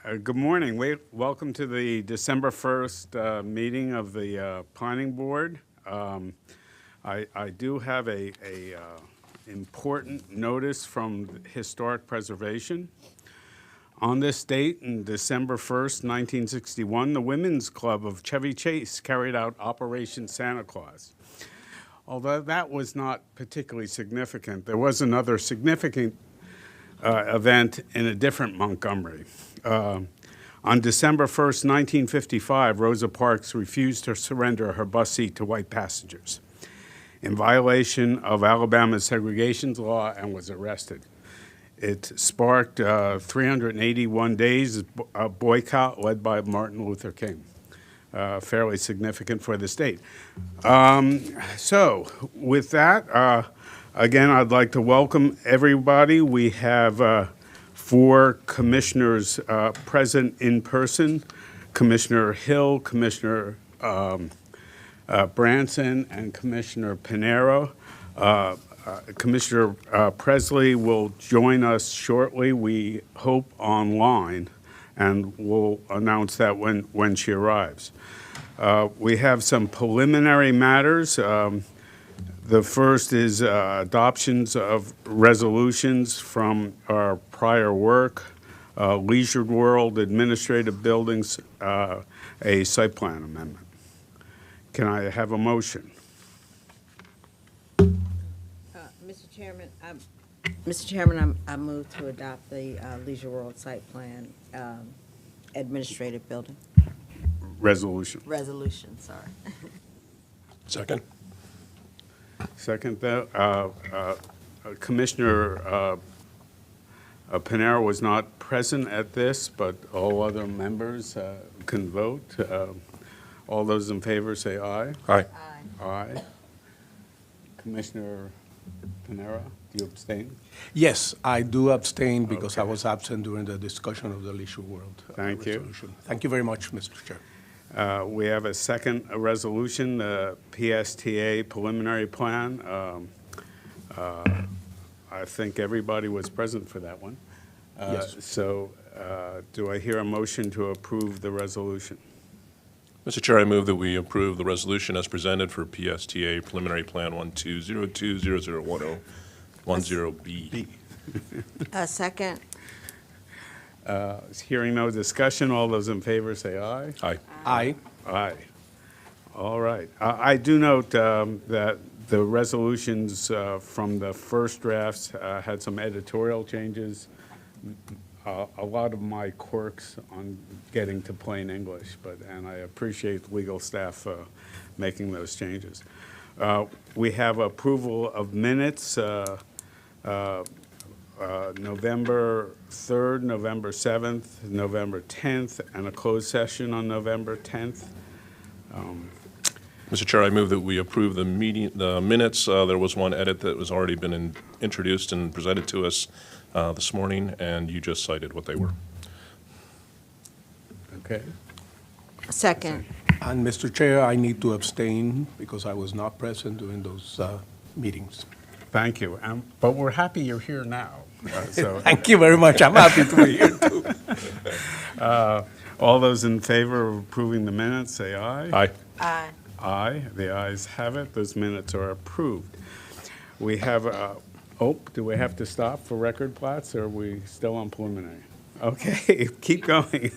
Good morning. Welcome to the December 1st meeting of the Planning Board. I do have a important notice from Historic Preservation. On this date, in December 1st, 1961, the Women's Club of Chevy Chase carried out Operation Santa Claus. Although that was not particularly significant, there was another significant event in a different Montgomery. On December 1st, 1955, Rosa Parks refused to surrender her bus seat to white passengers in violation of Alabama's segregation law and was arrested. It sparked 381 days of boycott led by Martin Luther King, fairly significant for the state. So with that, again, I'd like to welcome everybody. We have 4 commissioners present in person: Commissioner Hill, Commissioner Branson, and Commissioner Pinero. Commissioner Presley will join us shortly, we hope online, and we'll announce that when she arrives. We have some preliminary matters. The first is adoptions of resolutions from our prior work, Leisure World Administrative Buildings, a site plan amendment. Can I have a motion? Mr. Chairman, I move to adopt the Leisure World Site Plan Administrative Building. Resolution. Resolution, sorry. Second. Second, Commissioner Pinero was not present at this, but all other members can vote. All those in favor say aye. Aye. Aye. Commissioner Pinero, do you abstain? Yes, I do abstain because I was absent during the discussion of the Leisure World Thank you. resolution. Thank you very much, Mr. Chair. We have a second resolution, the PSTA preliminary plan. I think everybody was present for that one. Yes. So do I hear a motion to approve the resolution? Mr. Chair, I move that we approve the resolution as presented for PSTA preliminary plan 1202001010B. Second. Hearing no discussion, all those in favor say aye. Aye. Aye. Aye. All right. I do note that the resolutions from the first drafts had some editorial changes. A lot of my quirks on getting to plain English, and I appreciate legal staff making those changes. We have approval of minutes, November 3rd, November 7th, November 10th, and a closed session on November 10th. Mr. Chair, I move that we approve the minutes. There was one edit that was already been introduced and presented to us this morning, and you just cited what they were. Okay. Second. And Mr. Chair, I need to abstain because I was not present during those meetings. Thank you. But we're happy you're here now. So Thank you very much. I'm happy to be here too. all those in favor of approving the minutes, say aye. Aye. Aye. Aye. The ayes have it. Those minutes are approved. We have, do we have to stop for record plats, or are we still on preliminary? Okay, keep going.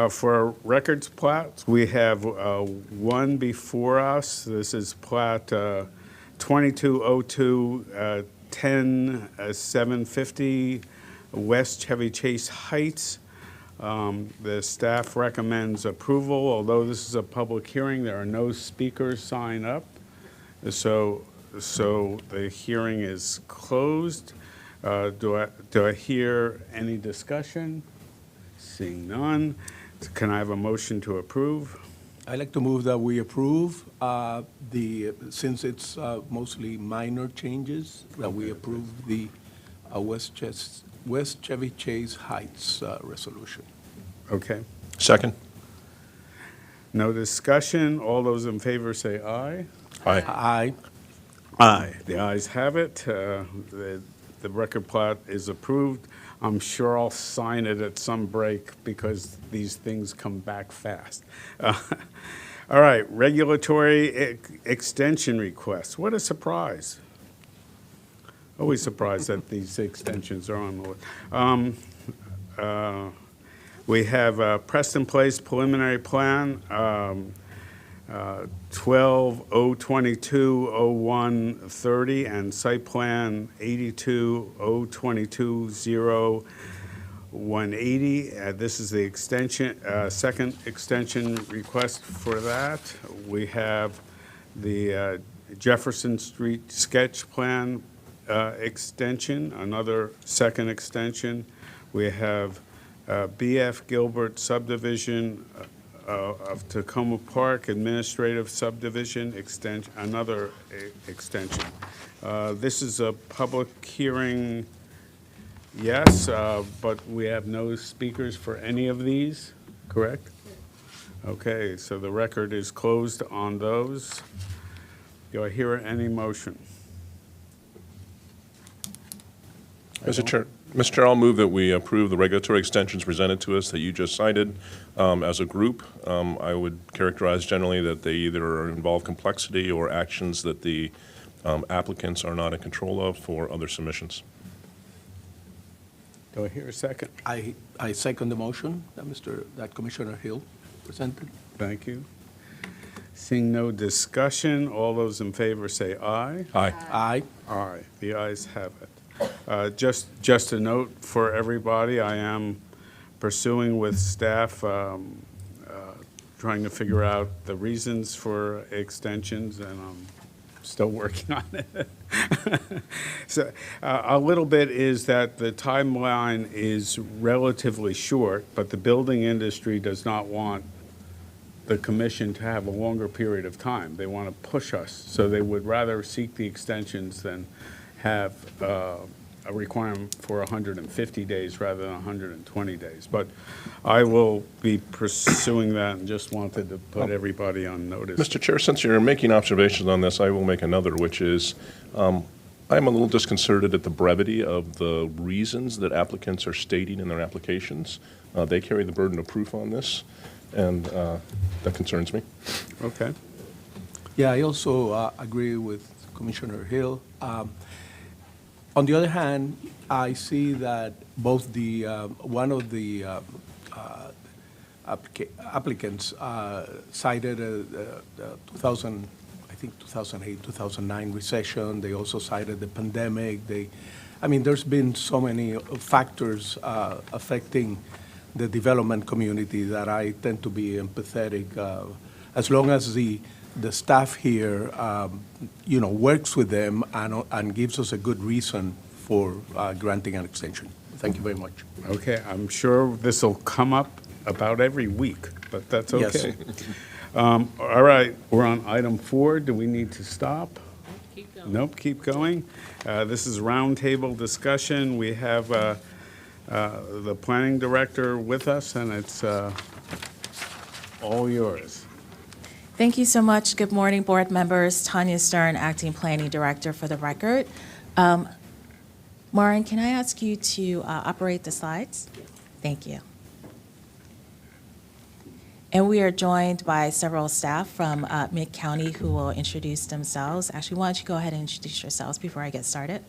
For records plats, we have one before us. This is plat 2202 10750 West Chevy Chase Heights. The staff recommends approval. Although this is a public hearing, there are no speakers signed up. So the hearing is closed. Do I hear any discussion? Seeing none, can I have a motion to approve? I'd like to move that we approve since it's mostly minor changes, that we approve the West Chevy Chase Heights resolution. Okay. Second. No discussion. All those in favor say aye. Aye. Aye. Aye. The ayes have it. The record plat is approved. I'm sure I'll sign it at some break because these things come back fast. All right, regulatory extension requests. What a surprise. Always surprised that these extensions are on the list. We have Preston Place preliminary plan, 12-022-0130, and site plan 82-022-0180. This is the extension, second extension request for that. We have the Jefferson Street sketch plan extension, another second extension. We have B.F. Gilbert subdivision of Tacoma Park administrative subdivision another extension. This is a public hearing, yes, but we have no speakers for any of these, correct? Okay, so the record is closed on those. Do I hear any motion? Mr. Chair, I'll move that we approve the regulatory extensions presented to us that you just cited as a group. I would characterize generally that they either involve complexity or actions that the applicants are not in control of for other submissions. Do I hear a second? I second the motion that Commissioner Hill presented. Thank you. Seeing no discussion, all those in favor say aye. Aye. Aye. Aye, the ayes have it. Just a note for everybody, I am pursuing with staff, trying to figure out the reasons for extensions, and I'm still working on it. So a little bit is that the timeline is relatively short, but the building industry does not want the commission to have a longer period of time. They want to push us, so they would rather seek the extensions than have a requirement for 150 days rather than 120 days. But I will be pursuing that and just wanted to put everybody on notice. Mr. Chair, since you're making observations on this, I will make another, which is I'm a little disconcerted at the brevity of the reasons that applicants are stating in their applications. They carry the burden of proof on this, and that concerns me. Okay. Yeah, I also agree with Commissioner Hill. On the other hand, I see that both the one of the applicants cited the 2008, 2009 recession. They also cited the pandemic. There's been so many factors affecting the development community that I tend to be empathetic. As long as the staff here, works with them and gives us a good reason for granting an extension. Thank you very much. Okay, I'm sure this will come up about every week, but that's okay. Yes. All right, we're on item 4. Do we need to stop? Keep going. Nope, keep going. This is roundtable discussion. We have the planning director with us, and it's all yours. Thank you so much. Good morning, board members. Tanya Stern, Acting Planning Director for the record. Maureen, can I ask you to operate the slides? Thank you. And we are joined by several staff from Mid-County who will introduce themselves. Actually, why don't you go ahead and introduce yourselves before I get started?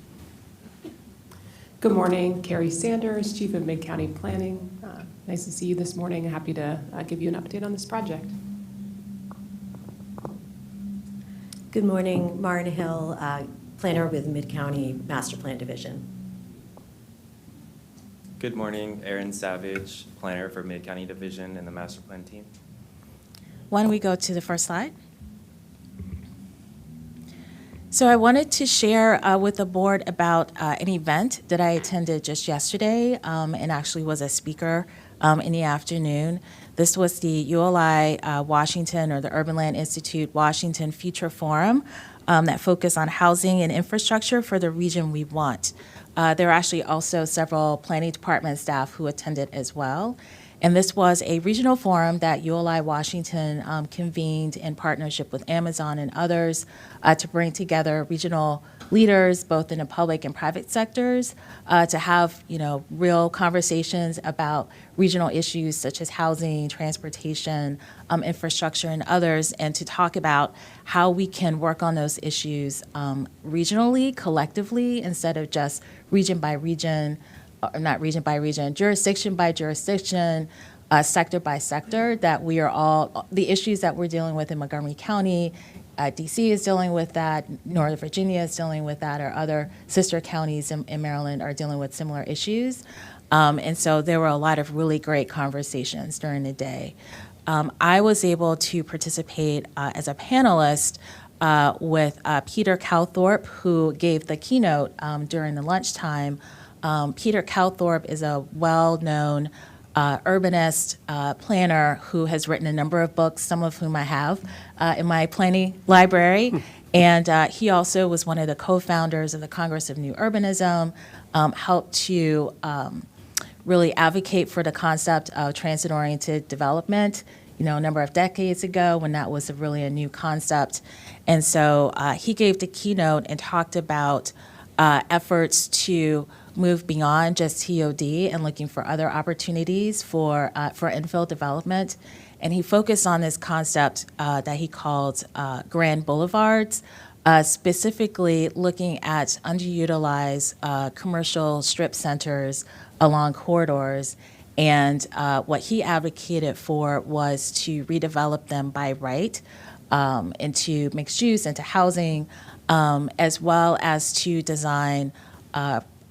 Good morning, Carrie Sanders, Chief of Mid-County Planning. Nice to see you this morning. Happy to give you an update on this project. Good morning, Marin Hill, planner with Mid-County Master Plan Division. Good morning, Aaron Savage, planner for Mid-County Division and the Master Plan team. Why don't we go to the first slide? So I wanted to share with the board about an event that I attended just yesterday and actually was a speaker in the afternoon. This was the ULI Washington, or the Urban Land Institute Washington Future Forum that focused on housing and infrastructure for the region we want. There were actually also several planning department staff who attended as well. And this was a regional forum that ULI Washington convened in partnership with Amazon and others to bring together regional leaders, both in the public and private sectors, to have, real conversations about regional issues such as housing, transportation, infrastructure, and others, and to talk about how we can work on those issues regionally, collectively, instead of just region by region, or not region by region, jurisdiction by jurisdiction, sector by sector, that we are all, the issues that we're dealing with in Montgomery County, DC is dealing with that, Northern Virginia is dealing with that, or other sister counties in Maryland are dealing with similar issues. And so there were a lot of really great conversations during the day. I was able to participate as a panelist with Peter Calthorpe, who gave the keynote during the lunchtime. Peter Calthorpe is a well-known urbanist, planner who has written a number of books, some of whom I have in my planning library. And he also was one of the co-founders of the Congress of New Urbanism, helped to really advocate for the concept of transit-oriented development, a number of decades ago when that was really a new concept. And so he gave the keynote and talked about efforts to move beyond just TOD and looking for other opportunities for infill development. And he focused on this concept that he called grand boulevards, specifically looking at underutilized commercial strip centers along corridors. And what he advocated for was to redevelop them by right into mixed use, into housing, as well as to design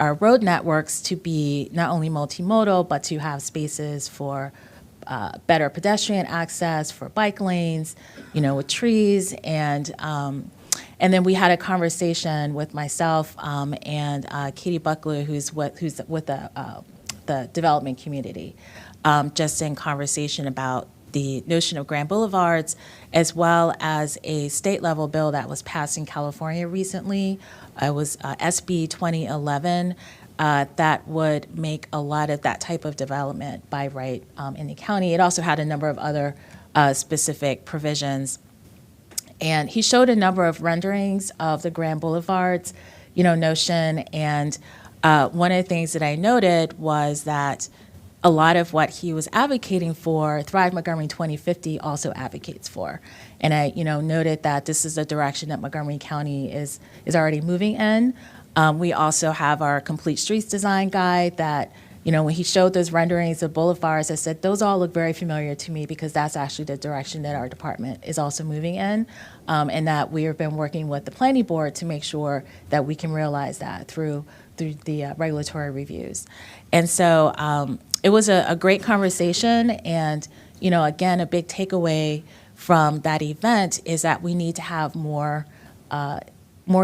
our road networks to be not only multimodal, but to have spaces for better pedestrian access, for bike lanes, with trees. And then we had a conversation with myself and Katie Bucklew, who's with the development community, just in conversation about the notion of grand boulevards, as well as a state-level bill that was passed in California recently. It was SB 2011 that would make a lot of that type of development by right in the county. It also had a number of other specific provisions. And he showed a number of renderings of the grand boulevards, notion. And one of the things that I noted was that a lot of what he was advocating for, Thrive Montgomery 2050 also advocates for. And I, noted that this is the direction that Montgomery County is already moving in. We also have our Complete Streets Design Guide that, when he showed those renderings of boulevards, I said, those all look very familiar to me because that's actually the direction that our department is also moving in, and that we have been working with the planning board to make sure that we can realize that through the regulatory reviews. And so it was a great conversation, and again, a big takeaway from that event is that we need to have more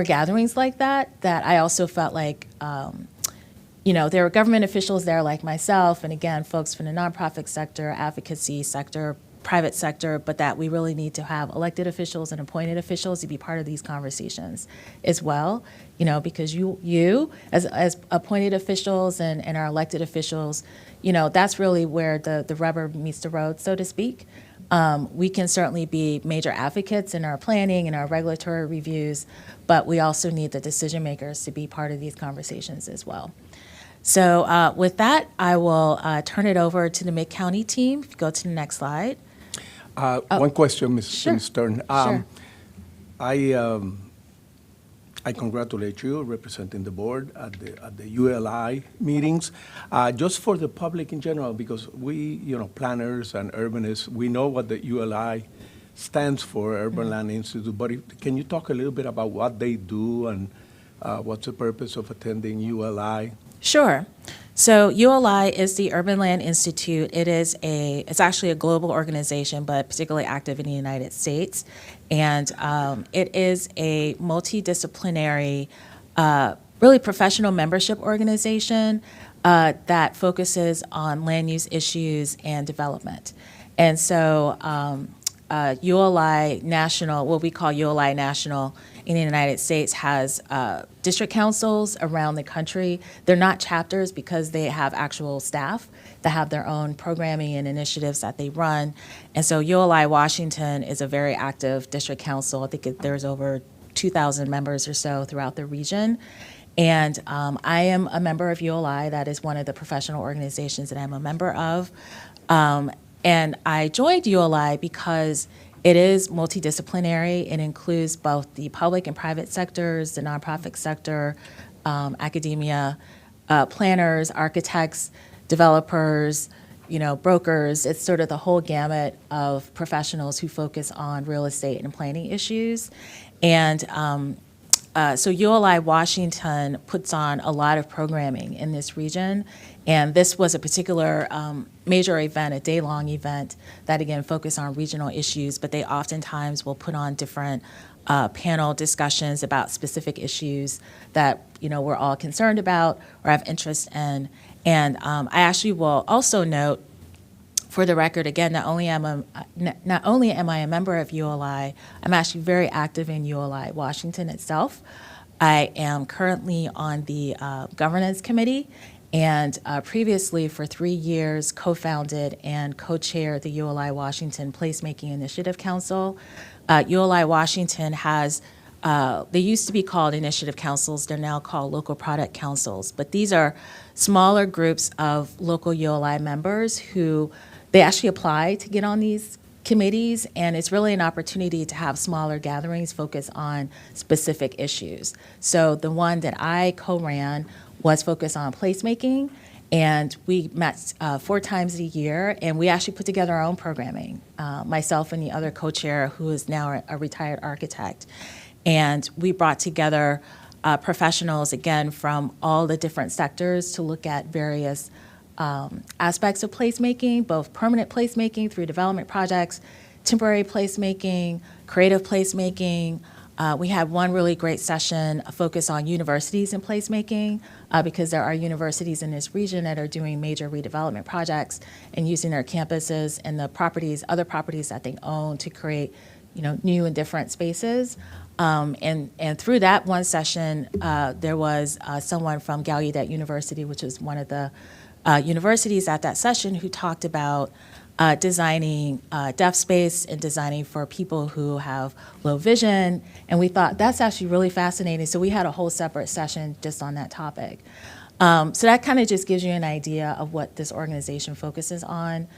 gatherings like that. That I also felt like there were government officials there like myself, and again, folks from the nonprofit sector, advocacy sector, private sector, but that we really need to have elected officials and appointed officials to be part of these conversations as well, because you as appointed officials and our elected officials, that's really where the rubber meets the road, so to speak. We can certainly be major advocates in our planning and our regulatory reviews, but we also need the decision makers to be part of these conversations as well. So with that, I will turn it over to the Mid-County team. If you go to the next slide. One question, Ms. Sure. Stern. Sure. I congratulate you representing the board at the ULI meetings. Just for the public in general, because we, planners and urbanists, we know what the ULI stands for, Urban Land Institute, but can you talk a little bit about what they do and what's the purpose of attending ULI? Sure. So ULI is the Urban Land Institute. It's actually a global organization, but particularly active in the United States. And it is a multidisciplinary, really professional membership organization that focuses on land use issues and development. And so ULI National, what we call ULI National, in the United States has district councils around the country. They're not chapters because they have actual staff that have their own programming and initiatives that they run. And so ULI Washington is a very active district council. I think there's over 2,000 members or so throughout the region. And I am a member of ULI. That is one of the professional organizations that I'm a member of. And I joined ULI because it is multidisciplinary. It includes both the public and private sectors, the nonprofit sector, academia, planners, architects, developers, brokers. It's sort of the whole gamut of professionals who focus on real estate and planning issues. And so ULI Washington puts on a lot of programming in this region, and this was a particular major event, a day-long event that, again, focused on regional issues, but they oftentimes will put on different panel discussions about specific issues that, we're all concerned about or have interest in. And I actually will also note, for the record, again, not only am I a member of ULI, I'm actually very active in ULI Washington itself. I am currently on the governance committee, and previously for 3 years co-founded and co-chaired the ULI Washington Placemaking Initiative Council. ULI Washington has, they used to be called initiative councils, they're now called local product councils, but these are smaller groups of local ULI members who they actually apply to get on these committees, and it's really an opportunity to have smaller gatherings focus on specific issues. So the one that I co-ran was focused on placemaking, and we met 4 times a year, and we actually put together our own programming, myself and the other co-chair, who is now a retired architect. And we brought together professionals, again, from all the different sectors to look at various aspects of placemaking, both permanent placemaking through development projects, temporary placemaking, creative placemaking. We had one really great session focused on universities and placemaking because there are universities in this region that are doing major redevelopment projects and using their campuses and the properties, other properties that they own to create, new and different spaces. And through that one session, there was someone from Gallaudet University, which is one of the universities at that session, who talked about designing deaf space and designing for people who have low vision. And we thought that's actually really fascinating. So we had a whole separate session just on that topic. So that kind of just gives you an idea of what this organization focuses on.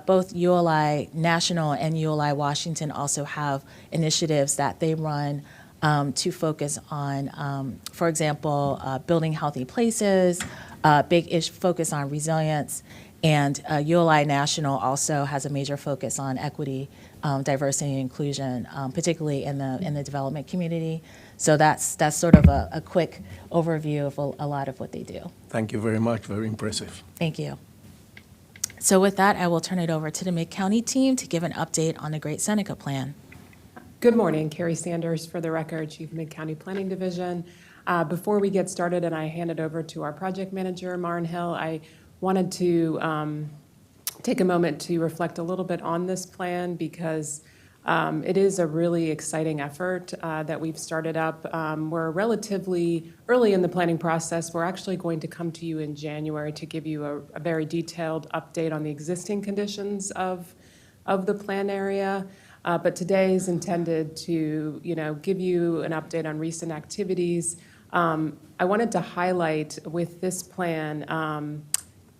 Both ULI National and ULI Washington also have initiatives that they run to focus on, for example, building healthy places, big focus on resilience, and ULI National also has a major focus on equity, diversity, and inclusion, particularly in the development community. So that's sort of a quick overview of a lot of what they do. Thank you very much. Very impressive. Thank you. So with that, I will turn it over to the Mid-County team to give an update on the Great Seneca Plan. Good morning, Carrie Sanders, for the record, Chief of Mid-County Planning Division. Before we get started and I hand it over to our project manager, Maren Hill, I wanted to take a moment to reflect a little bit on this plan because it is a really exciting effort that we've started up. We're relatively early in the planning process. We're actually going to come to you in January to give you a very detailed update on the existing conditions of the plan area. But today is intended to, give you an update on recent activities. I wanted to highlight with this plan,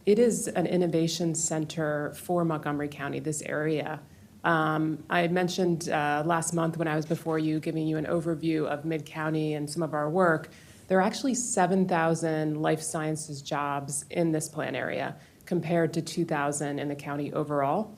it is an innovation center for Montgomery County, this area. I had mentioned last month when I was before you, giving you an overview of Mid-County and some of our work. There are actually 7,000 life sciences jobs in this plan area compared to 2,000 in the county overall.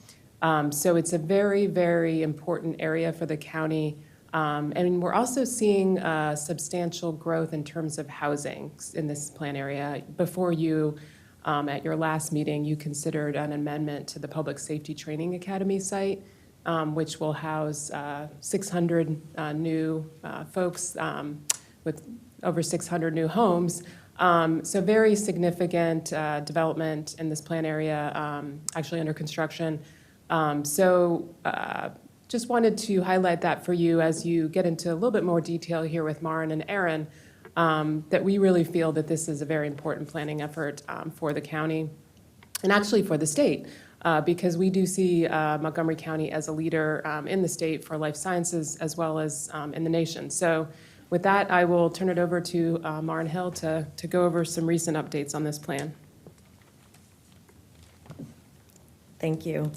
So it's a very, very important area for the county. And we're also seeing substantial growth in terms of housing in this plan area. Before you, at your last meeting, you considered an amendment to the Public Safety Training Academy site, which will house 600 new folks with over 600 new homes. So very significant development in this plan area, actually under construction. So Just wanted to highlight that for you as you get into a little bit more detail here with Maren and Aaron, that we really feel that this is a very important planning effort for the county and actually for the state, because we do see Montgomery County as a leader in the state for life sciences as well as in the nation. So with that, I will turn it over to Maren Hill to go over some recent updates on this plan. Thank you.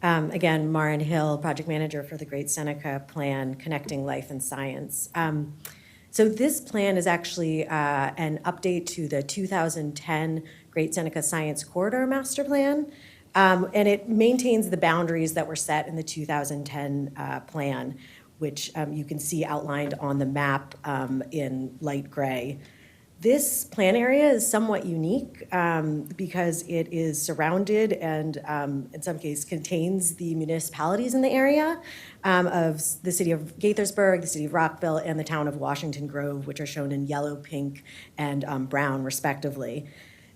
Again, Maren Hill, Project Manager for the Great Seneca Plan, Connecting Life and Science. So this plan is actually an update to the 2010 Great Seneca Science Corridor Master Plan, and it maintains the boundaries that were set in the 2010 plan, which you can see outlined on the map in light gray. This plan area is somewhat unique because it is surrounded and in some cases contains the municipalities in the area of the city of Gaithersburg, the city of Rockville, and the town of Washington Grove, which are shown in yellow, pink, and brown respectively.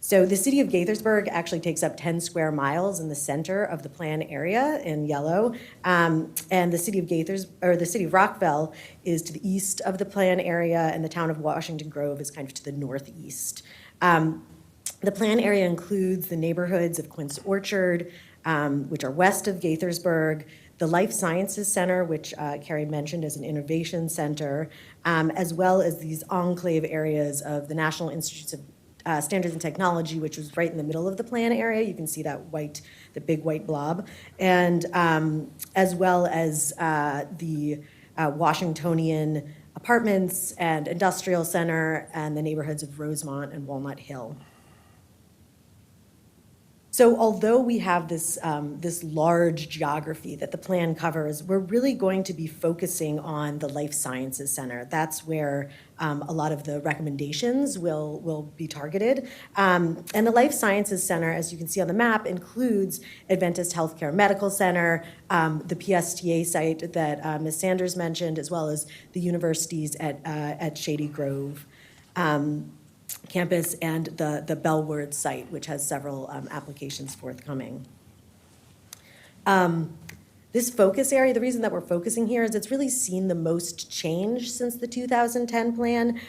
So the city of Gaithersburg actually takes up 10 square miles in the center of the plan area in yellow, and the city of Rockville is to the east of the plan area, and the town of Washington Grove is kind of to the northeast. The plan area includes the neighborhoods of Quince Orchard, which are west of Gaithersburg, the Life Sciences Center, which Carrie mentioned as an innovation center, as well as these enclave areas of the National Institutes of Standards and Technology, which was right in the middle of the plan area. You can see the big white blob, and as well as the Washingtonian Apartments and Industrial Center and the neighborhoods of Rosemont and Walnut Hill. So although we have this large geography that the plan covers, we're really going to be focusing on the Life Sciences Center. That's where a lot of the recommendations will be targeted. And the Life Sciences Center, as you can see on the map, includes Adventist Healthcare Medical Center, the PSTA site that Ms. Sanders mentioned, as well as the universities at Shady Grove campus and the Bellward site, which has several applications forthcoming. This focus area, the reason that we're focusing here is it's really seen the most change since the 2010 plan.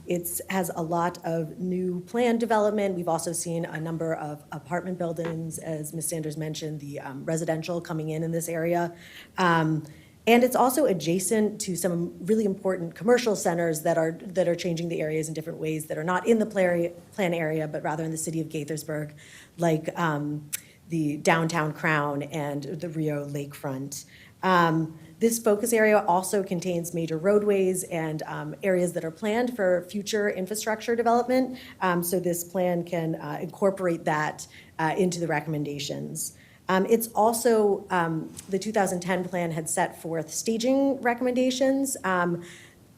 It has a lot of new plan development. We've also seen a number of apartment buildings, as Ms. Sanders mentioned, the residential coming in this area. And it's also adjacent to some really important commercial centers that are changing the areas in different ways that are not in the plan area, but rather in the city of Gaithersburg, like the downtown Crown and the Rio Lakefront. This focus area also contains major roadways and areas that are planned for future infrastructure development. So this plan can incorporate that into the recommendations. It's also, the 2010 plan had set forth staging recommendations,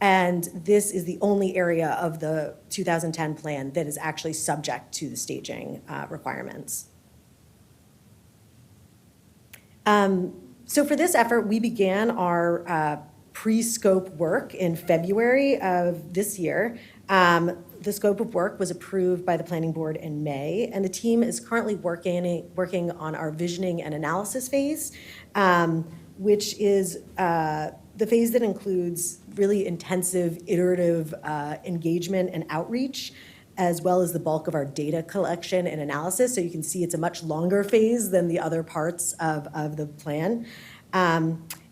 and this is the only area of the 2010 plan that is actually subject to the staging requirements. So for this effort, we began our pre-scope work in February of this year. The scope of work was approved by the Planning Board in May, and the team is currently working on our visioning and analysis phase, which is the phase that includes really intensive iterative engagement and outreach, as well as the bulk of our data collection and analysis. So you can see it's a much longer phase than the other parts of the plan.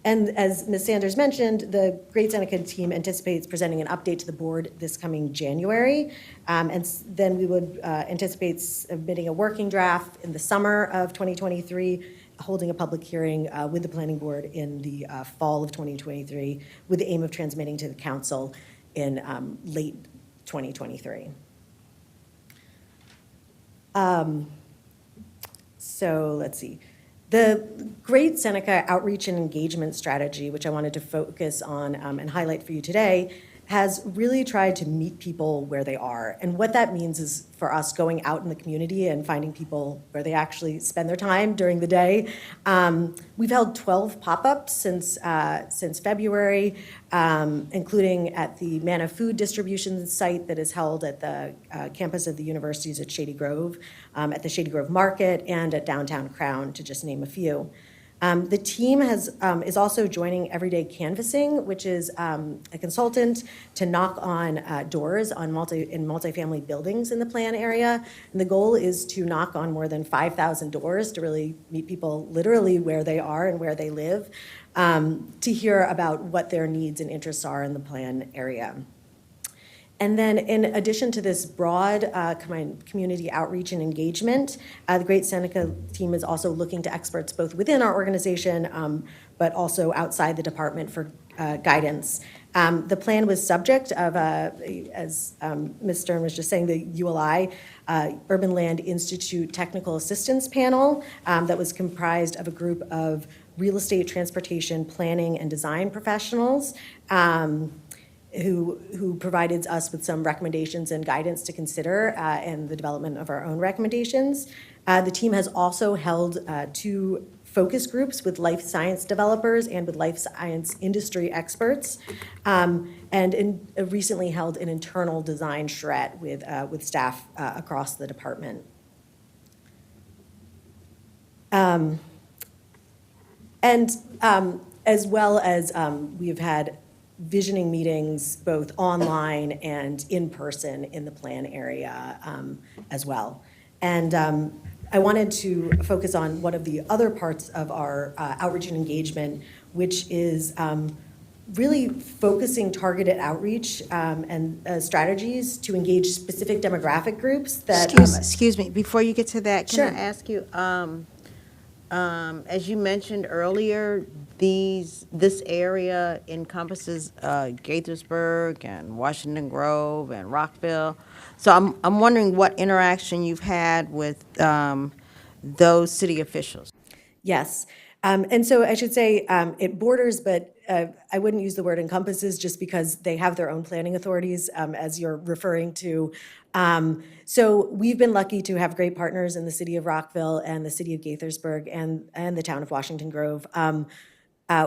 And as Ms. Sanders mentioned, the Great Seneca team anticipates presenting an update to the board this coming January. And then we would anticipate submitting a working draft in the summer of 2023, holding a public hearing with the planning board in the fall of 2023, with the aim of transmitting to the council in late 2023. So let's see. The Great Seneca Outreach and Engagement Strategy, which I wanted to focus on and highlight for you today, has really tried to meet people where they are. And what that means is for us going out in the community and finding people where they actually spend their time during the day. We've held 12 pop-ups since February, including at the Manna Food Distribution site that is held at the campus of the universities at Shady Grove, at the Shady Grove Market, and at Downtown Crown, to just name a few. The team is also joining Everyday Canvassing, which is a consultant to knock on doors in multifamily buildings in the plan area. And the goal is to knock on more than 5,000 doors to really meet people literally where they are and where they live, to hear about what their needs and interests are in the plan area. And then in addition to this broad community outreach and engagement, the Great Seneca team is also looking to experts both within our organization, but also outside the department for guidance. The plan was subject of, as Ms. Stern was just saying, the ULI, Urban Land Institute Technical Assistance Panel that was comprised of a group of real estate, transportation, planning, and design professionals, who provided us with some recommendations and guidance to consider in the development of our own recommendations. The team has also held 2 focus groups with life science developers and with life science industry experts, and recently held an internal design charrette with staff across the department. As well as we've had visioning meetings both online and in person in the plan area as well. And I wanted to focus on one of the other parts of our outreach and engagement, which is really focusing targeted outreach and strategies to engage specific demographic groups that. Excuse me, before you get to that, Sure. can I ask you, as you mentioned earlier, this area encompasses Gaithersburg and Washington Grove and Rockville. So I'm wondering what interaction you've had with those city officials. Yes. And so I should say it borders, but I wouldn't use the word encompasses just because they have their own planning authorities, as you're referring to. So we've been lucky to have great partners in the city of Rockville and the city of Gaithersburg and the town of Washington Grove.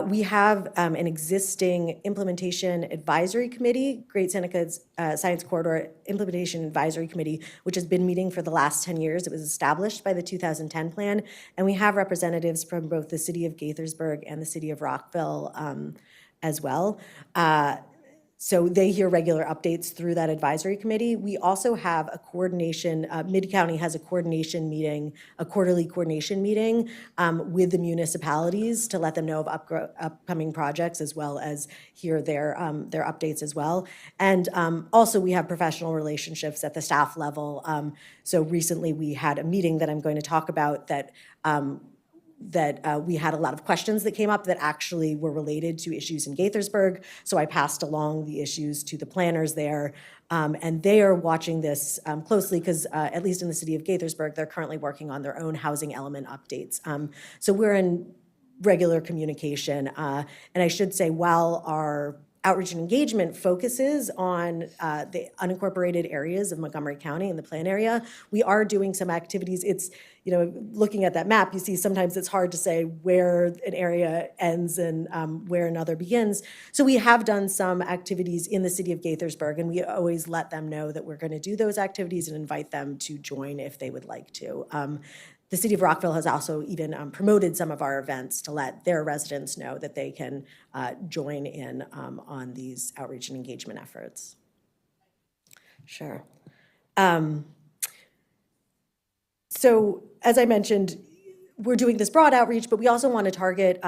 We have an existing implementation advisory committee, Great Seneca's Science Corridor Implementation Advisory Committee, which has been meeting for the last 10 years. It was established by the 2010 plan, and we have representatives from both the city of Gaithersburg and the city of Rockville as well. So they hear regular updates through that advisory committee. We also have a coordination, Mid-County has a coordination meeting, a quarterly coordination meeting with the municipalities to let them know of upcoming projects as well as hear their updates as well. And also we have professional relationships at the staff level. So recently we had a meeting that I'm going to talk about that we had a lot of questions that came up that actually were related to issues in Gaithersburg. So I passed along the issues to the planners there. And they are watching this closely because at least in the city of Gaithersburg, they're currently working on their own housing element updates. So we're in regular communication. And I should say, while our outreach and engagement focuses on the unincorporated areas of Montgomery County and the plan area, we are doing some activities. It's, looking at that map, you see sometimes it's hard to say where an area ends and where another begins. So we have done some activities in the city of Gaithersburg, and we always let them know that we're going to do those activities and invite them to join if they would like to. The city of Rockville has also even promoted some of our events to let their residents know that they can join in on these outreach and engagement efforts. Sure. So as I mentioned, we're doing this broad outreach, but we also want to target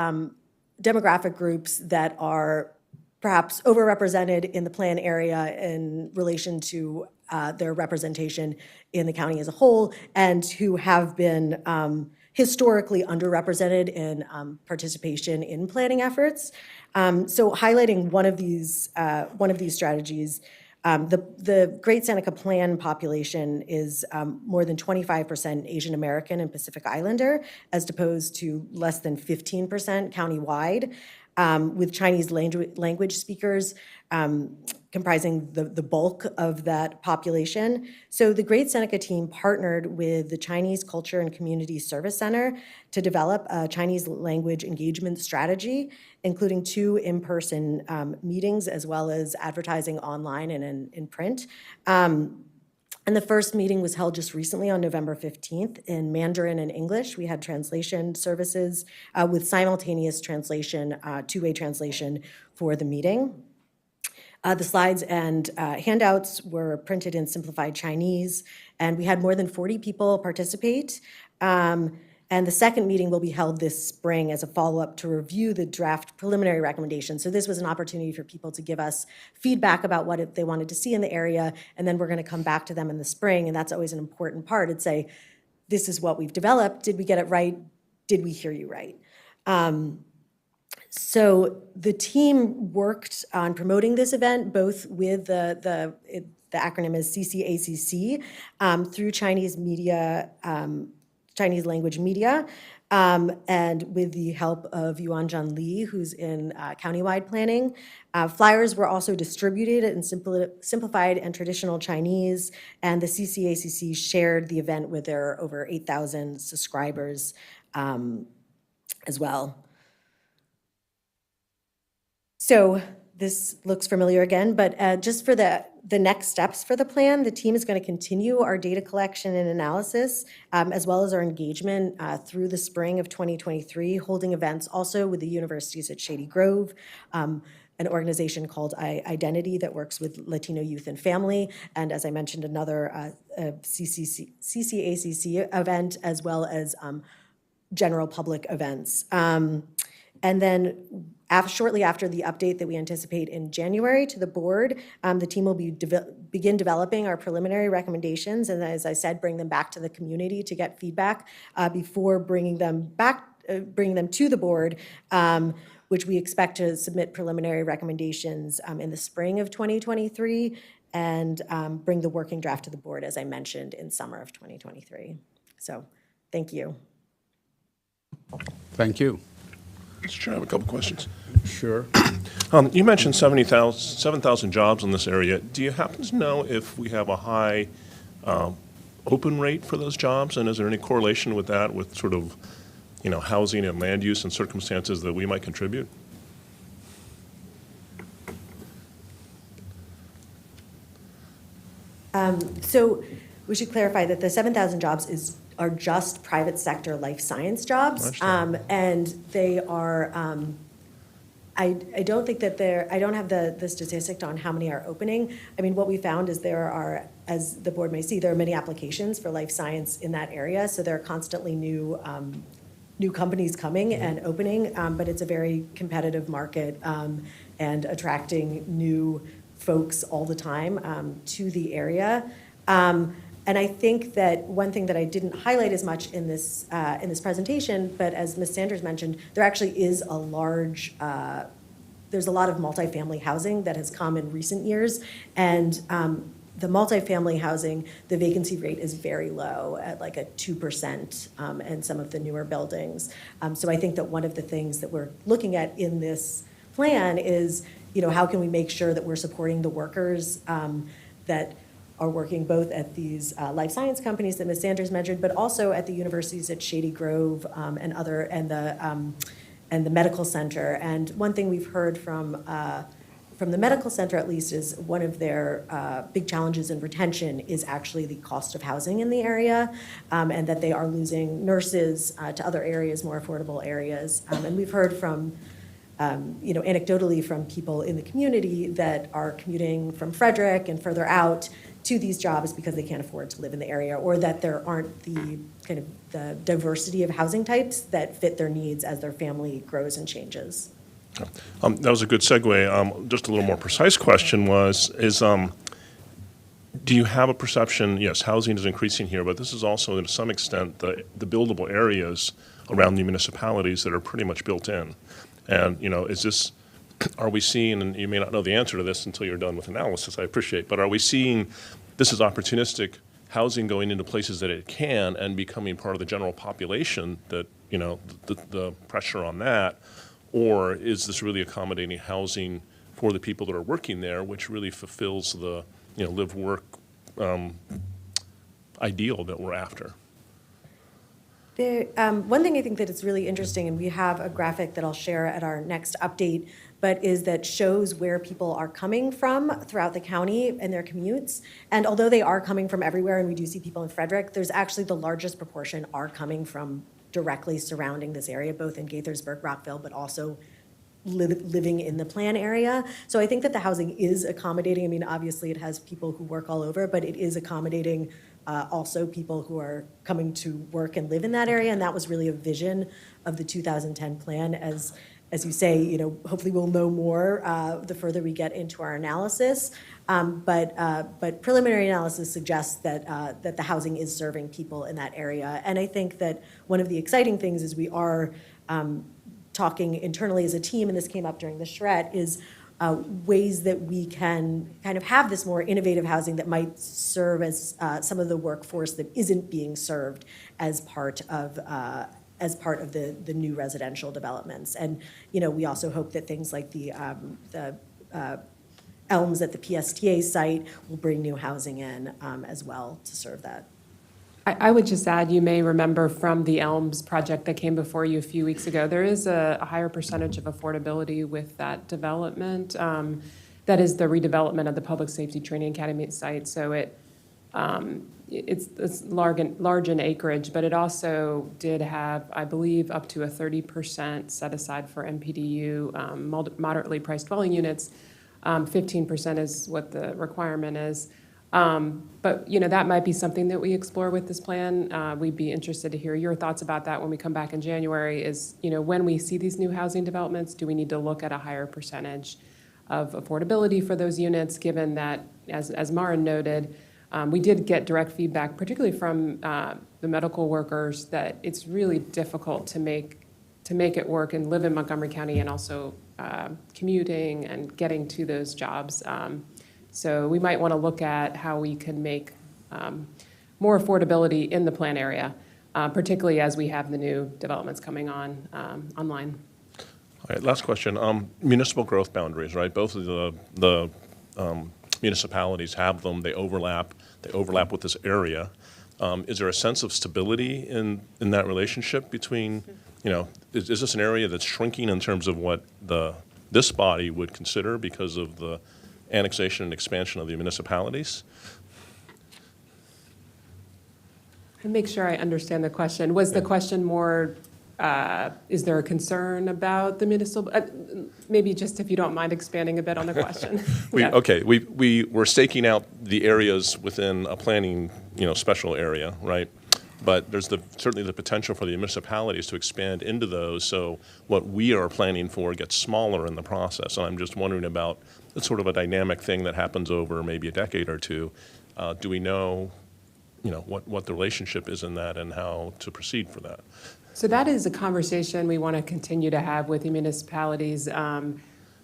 demographic groups that are perhaps overrepresented in the plan area in relation to their representation in the county as a whole, and who have been historically underrepresented in participation in planning efforts. So highlighting one of these strategies, the Great Seneca Plan population is more than 25% Asian American and Pacific Islander, as opposed to less than 15% countywide, with Chinese language speakers comprising the bulk of that population. So the Great Seneca team partnered with the Chinese Culture and Community Service Center to develop a Chinese language engagement strategy, including 2 in-person meetings as well as advertising online and in print. And And the first meeting was held just recently on November 15th in Mandarin and English. We had translation services with simultaneous translation, two-way translation for the meeting. The slides and handouts were printed in simplified Chinese, and we had more than 40 people participate. And the second meeting will be held this spring as a follow-up to review the draft preliminary recommendations. So this was an opportunity for people to give us feedback about what they wanted to see in the area, and then we're going to come back to them in the spring, and that's always an important part. It's say, this is what we've developed. Did we get it right? Did we hear you right? So the team worked on promoting this event, both with the acronym is CCACC, through Chinese media, Chinese language media, and with the help of Yuanzhan Li, who's in countywide planning. Flyers were also distributed in simplified and traditional Chinese, and the CCACC shared the event with their over 8,000 subscribers as well. So this looks familiar again, but just for the next steps for the plan, the team is going to continue our data collection and analysis, as well as our engagement through the spring of 2023, holding events also with the universities at Shady Grove, an organization called Identity that works with Latino youth and family, and as I mentioned, another CCACC event, as well as general public events. And then shortly after the update that we anticipate in January to the board, the team will begin developing our preliminary recommendations, and as I said, bring them back to the community to get feedback before bringing them to the board, which we expect to submit preliminary recommendations in the spring of 2023, and bring the working draft to the board, as I mentioned, in summer of 2023. So, thank you. Thank you. Mr. Chair, I have a couple questions. Sure. You mentioned 7,000 jobs in this area. Do you happen to know if we have a high open rate for those jobs? And is there any correlation with that, with sort of, housing and land use and circumstances that we might contribute? So we should clarify that the 7,000 jobs are just private sector life science jobs. And they are, I don't think that I don't have the statistic on how many are opening. I mean, what we found is there are, as the board may see, there are many applications for life science in that area. So there are constantly new companies coming and opening, but it's a very competitive market and attracting new folks all the time to the area. And I think that one thing that I didn't highlight as much in this presentation, but as Ms. Sanders mentioned, there actually is a large, there's a lot of multifamily housing that has come in recent years, and the multifamily housing, the vacancy rate is very low at like a 2% in some of the newer buildings. So I think that one of the things that we're looking at in this plan is, how can we make sure that we're supporting the workers that are working both at these life science companies that Ms. Sanders mentioned, but also at the universities at Shady Grove and the medical center. And one thing we've heard from the medical center, at least, is one of their big challenges in retention is actually the cost of housing in the area, and that they are losing nurses to other areas, more affordable areas. And we've heard from anecdotally from people in the community that are commuting from Frederick and further out to these jobs because they can't afford to live in the area, or that there aren't the kind of the diversity of housing types that fit their needs as their family grows and changes. That was a good segue. Just a little more precise question do you have a perception, yes, housing is increasing here, but this is also to some extent the buildable areas around the municipalities that are pretty much built in. And, are we seeing, and you may not know the answer to this until you're done with analysis, I appreciate, but are we seeing this is opportunistic housing going into places that it can and becoming part of the general population that, the pressure on that? Or is this really accommodating housing for the people that are working there, which really fulfills the, live-work ideal that we're after? One thing I think that it's really interesting, and we have a graphic that I'll share at our next update, but is that shows where people are coming from throughout the county and their commutes. And although they are coming from everywhere, and we do see people in Frederick, there's actually the largest proportion are coming from directly surrounding this area, both in Gaithersburg, Rockville, but also living in the plan area. So I think that the housing is accommodating. I mean, obviously it has people who work all over, but it is accommodating also people who are coming to work and live in that area. And that was really a vision of the 2010 plan. As you say, you know, hopefully we'll know more the further we get into our analysis. But preliminary analysis suggests that that the housing is serving people in that area. And I think that one of the exciting things is we are talking internally as a team, and this came up during the charrette, is ways that we can kind of have this more innovative housing that might serve as some of the workforce that isn't being served as part of the new residential developments. And, you know, we also hope that things like the elms at the PSTA site will bring new housing in as well to serve that. I would just add, you may remember from the Elms project that came before you a few weeks ago, there is a higher percentage of affordability with that development. That is the redevelopment of the Public Safety Training Academy site. So it's large in acreage, but it also did have, I believe, up to a 30% set aside for MPDU, moderately priced dwelling units. 15% is what the requirement is. But, you know, that might be something that we explore with this plan. We'd be interested to hear your thoughts about that when we come back in January is, you know, when we see these new housing developments, do we need to look at a higher percentage of affordability for those units, given that, as Maren noted, we did get direct feedback, particularly from the medical workers, that it's really difficult to make it work and live in Montgomery County and also commuting and getting to those jobs. So we might want to look at how we can make more affordability in the plan area, particularly as we have the new developments coming online. All right, last question. Municipal growth boundaries, right? Both of the municipalities have them. They overlap with this area. Is there a sense of stability in that relationship between, you know, is this an area that's shrinking in terms of what this body would consider because of the annexation and expansion of the municipalities? To make sure I understand the question, was the question more, is there a concern about the municipal, maybe just if you don't mind expanding a bit on the question. Yeah. Okay, we're staking out the areas within a planning, you know, special area, right? But there's certainly the potential for the municipalities to expand into those, so what we are planning for gets smaller in the process. And I'm just wondering about, it's sort of a dynamic thing that happens over maybe a decade or two. Do we know, you know, what the relationship is in that and how to proceed for that? So that is a conversation we want to continue to have with the municipalities.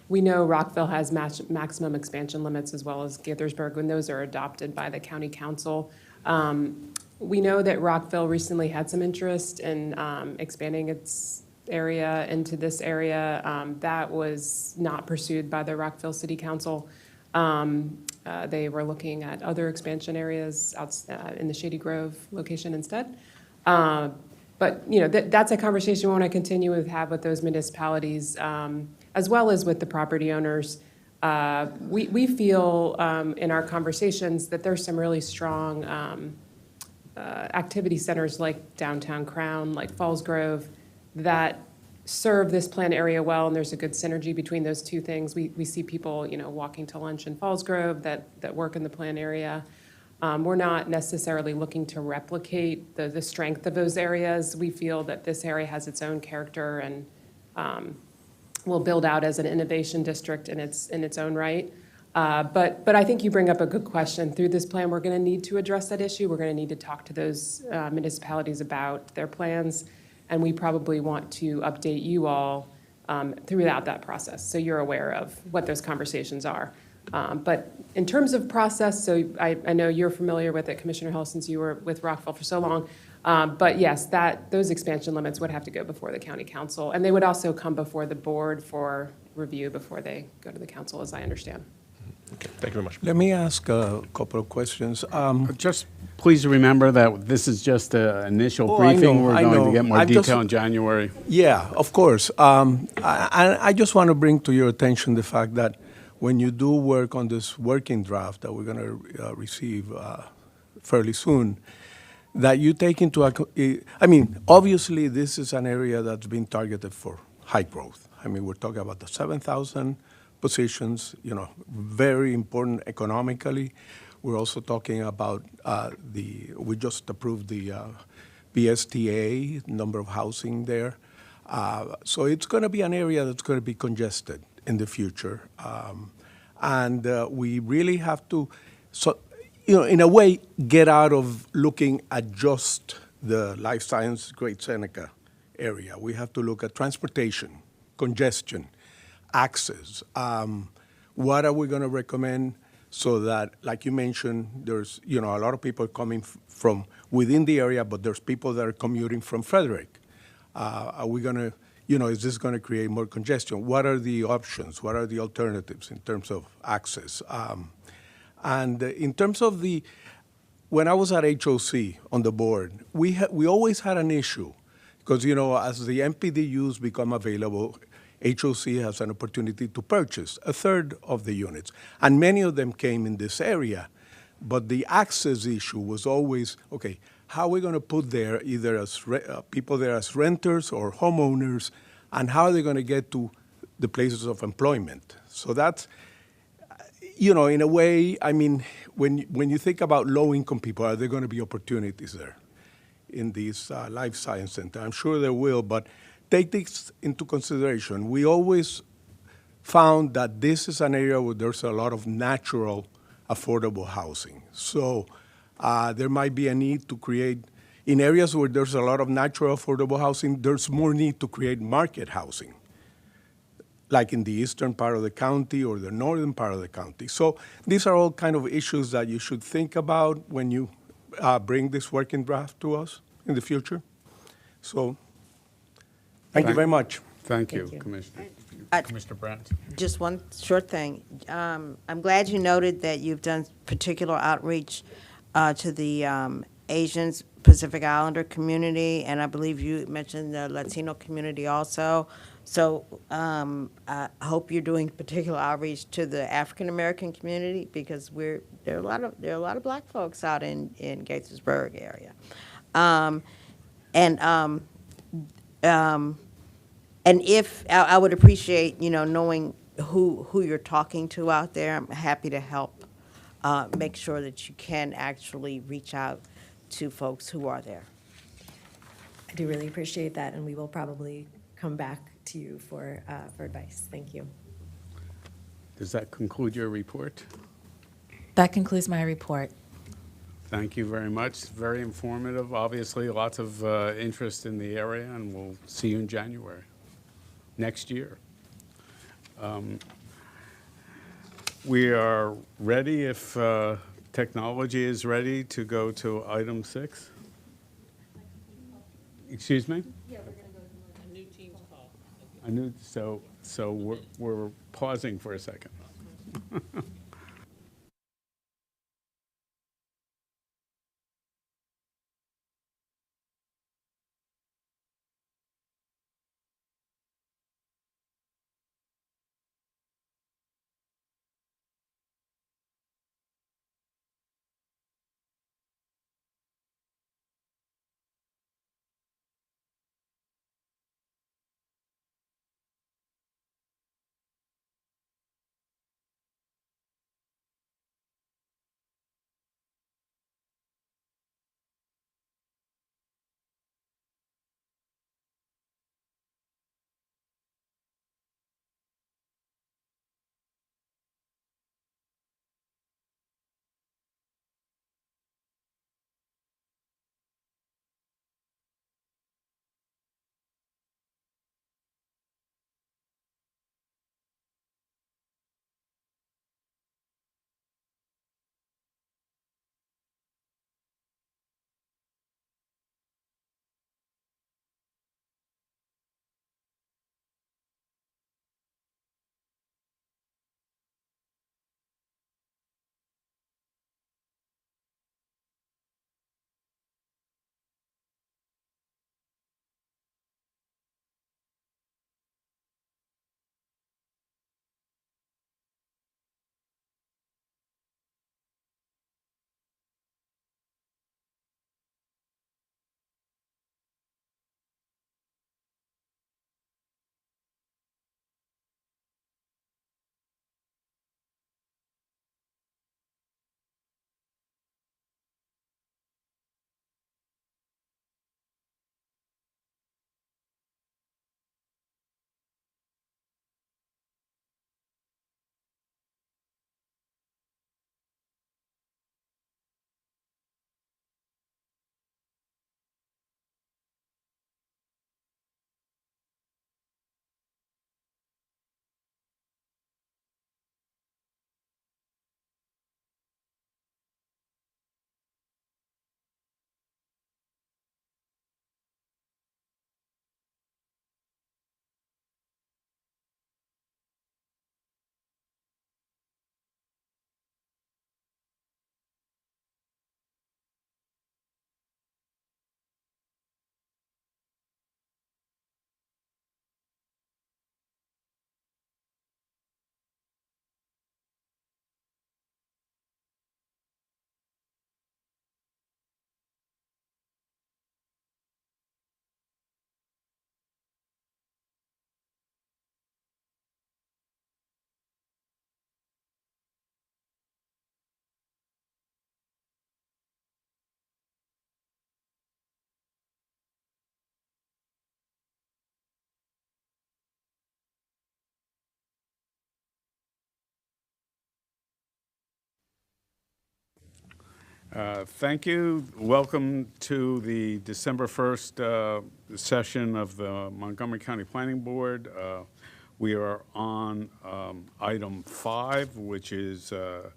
We know Rockville has maximum expansion limits as well as Gaithersburg, and those are adopted by the county council. We know that Rockville recently had some interest in expanding its area into this area. That was not pursued by the Rockville City Council. They were looking at other expansion areas in the Shady Grove location instead. But, you know, that's a conversation we want to continue to have with those municipalities, as well as with the property owners. We feel in our conversations that there's some really strong activity centers like downtown Crown, like Falls Grove, that serve this plan area well, and there's a good synergy between those two things. We see people, you know, walking to lunch in Falls Grove that work in the plan area. We're not necessarily looking to replicate the strength of those areas. We feel that this area has its own character and will build out as an innovation district in its own right. But I think you bring up a good question. Through this plan, we're going to need to address that issue. We're going to need to talk to those municipalities about their plans, and we probably want to update you all throughout that process, so you're aware of what those conversations are. But in terms of process, so I know you're familiar with it, Commissioner Hill, since you were with Rockville for so long. But yes, those expansion limits would have to go before the county council, and they would also come before the board for review before they go to the council, as I understand. Okay, thank you very much. Let me ask a couple of questions. Just please remember that this is just an initial Oh, I briefing. know, We're I going to know. get more I'm just- detail in January. Yeah, of course. I just want to bring to your attention the fact that when you do work on this working draft that we're going to receive fairly soon, that you take into account, I mean, obviously, this is an area that's been targeted for high growth. I mean, we're talking about the 7,000 positions, you know, very important economically. We're also talking about we just approved the BSTA, number of housing there. So it's going to be an area that's going to be congested in the future. And we really have to, so, you know, in a way, get out of looking at just the life science Great Seneca area. We have to look at transportation, congestion, access. What are we going to recommend so that, like you mentioned, there's, you know, a lot of people coming from within the area, but there's people that are commuting from Frederick. Are we going to, you know, is this going to create more congestion? What are the options? What are the alternatives in terms of access? And in terms of when I was at HOC on the board, we always had an issue because, you know, as the MPDUs become available, HOC has an opportunity to purchase a third of the units. And many of them came in this area. But the access issue was always, okay, how are we going to put there either as people there as renters or homeowners, and how are they going to get to the places of employment? So that's, you know, in a way, I mean, when you think about low-income people, are there going to be opportunities there in these life science centers? I'm sure there will, but take this into consideration. We always found that this is an area where there's a lot of natural, affordable housing. So there might be a need to create, in areas where there's a lot of natural, affordable housing, there's more need to create market housing, like in the eastern part of the county or the northern part of the county. So these are all kind of issues that you should think about when you bring this working draft to us in the future. So thank you very much. Thank you, Thank you. Commissioner. I- Commissioner Brandt. Just one short thing. I'm glad you noted that you've done particular outreach to the Asians, Pacific Islander community, and I believe you mentioned the Latino community also. So I hope you're doing particular outreach to the African American community because there are a lot of black folks out in Gaithersburg area. And if, I would appreciate, you know, knowing who you're talking to out there. I'm happy to help make sure that you can actually reach out to folks who are there. I do really appreciate that, and we will probably come back to you for advice. Thank you. Does that conclude your report? That concludes my report. Thank you very much. Very informative. Obviously, lots of interest in the area, and we'll see you in January next year. We are ready if technology is ready to go to item 6. Excuse me? Yeah, we're going to go to a new Teams call. So we're pausing for a second. Thank you. Welcome to the December 1st session of the Montgomery County Planning Board. We are on item 5, which is a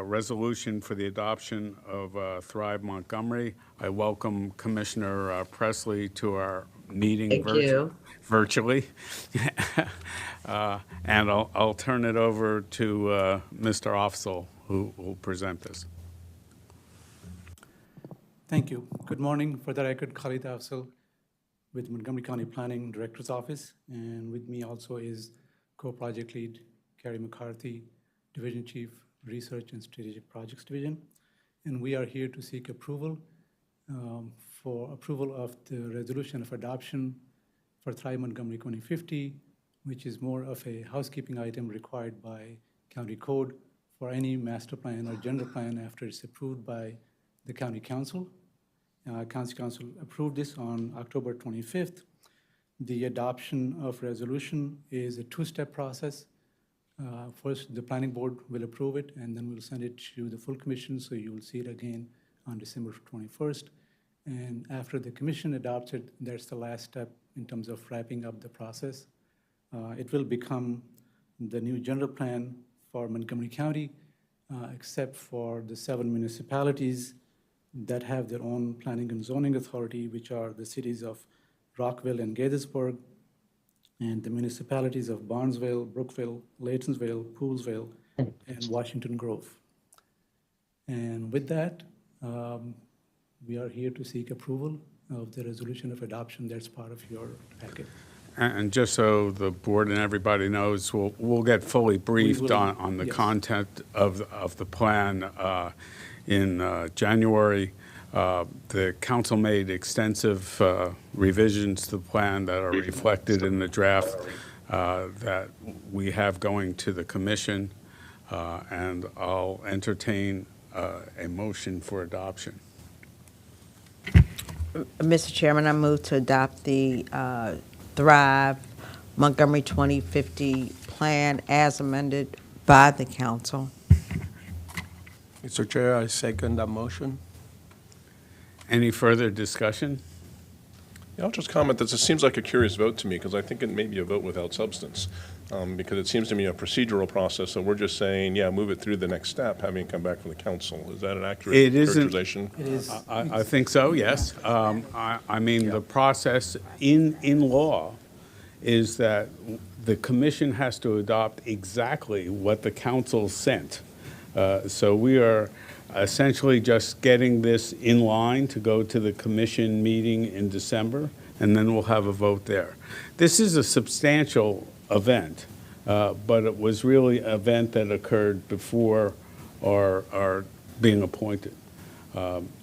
resolution for the adoption of Thrive Montgomery. I welcome Commissioner Presley to our meeting Thank you. virtually. And I'll turn it over to Mr. Ofsel, who will present this. Thank you. Good morning. For the record, Khalid Afzal with Montgomery County Planning Director's Office. And with me also is co-project lead Carrie McCarthy, Division Chief, Research and Strategic Projects Division. And we are here to seek approval for approval of the resolution of adoption for Thrive Montgomery 2050, which is more of a housekeeping item required by county code for any master plan or general plan after it's approved by the county council. County Council approved this on October 25th. The adoption of resolution is a two-step process. First, the planning board will approve it, and then we'll send it to the full commission, so you will see it again on December 21st. And after the commission adopts it, that's the last step in terms of wrapping up the process. It will become the new general plan for Montgomery County, except for the 7 municipalities that have their own planning and zoning authority, which are the cities of Rockville and Gaithersburg, and the municipalities of Barnesville, Brookville, Laytonsville, Poolsville, and Washington Grove. And with that, we are here to seek approval of the resolution of adoption that's part of your packet. And just so the board and everybody knows, we'll get fully briefed will, on the yes. content of the plan in January. The council made extensive revisions to the plan that are reflected in the draft that we have going to the commission, and I'll entertain a motion for adoption. Mr. Chairman, I move to adopt the Thrive Montgomery 2050 plan as amended by the council. Mr. Chair, I second that motion. Any further discussion? Yeah, I'll just comment that this seems like a curious vote to me, because I think it may be a vote without substance, because it seems to me a procedural process, so we're just saying, yeah, move it through the next step, having it come back from the council. Is that an accurate It isn't- characterization? It is. I think so, yes. I mean, the process in law is that the commission has to adopt exactly what the council sent. So we are essentially just getting this in line to go to the commission meeting in December, and then we'll have a vote there. This is a substantial event, but it was really an event that occurred before our being appointed.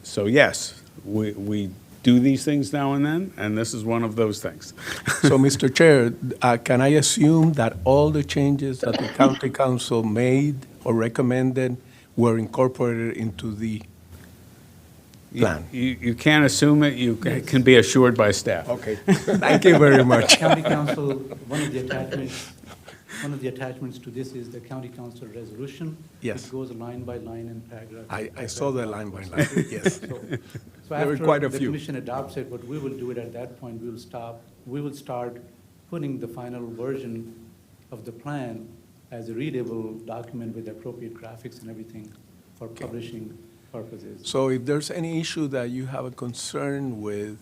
So yes, we do these things now and then, and this is one of those things. So, Mr. Chair, can I assume that all the changes that the county council made or recommended were incorporated into the plan? You can't assume it, you can be assured by staff. Okay, thank you very much. County council, one of the attachments to this is the county council resolution. Yes. It goes line by line and paragraph. I saw the line by line, yes. So There were quite a after the few. commission adopts it, what we will do it at that point, we will start putting the final version of the plan as a readable document with appropriate graphics and everything for publishing purposes. So if there's any issue that you have a concern with,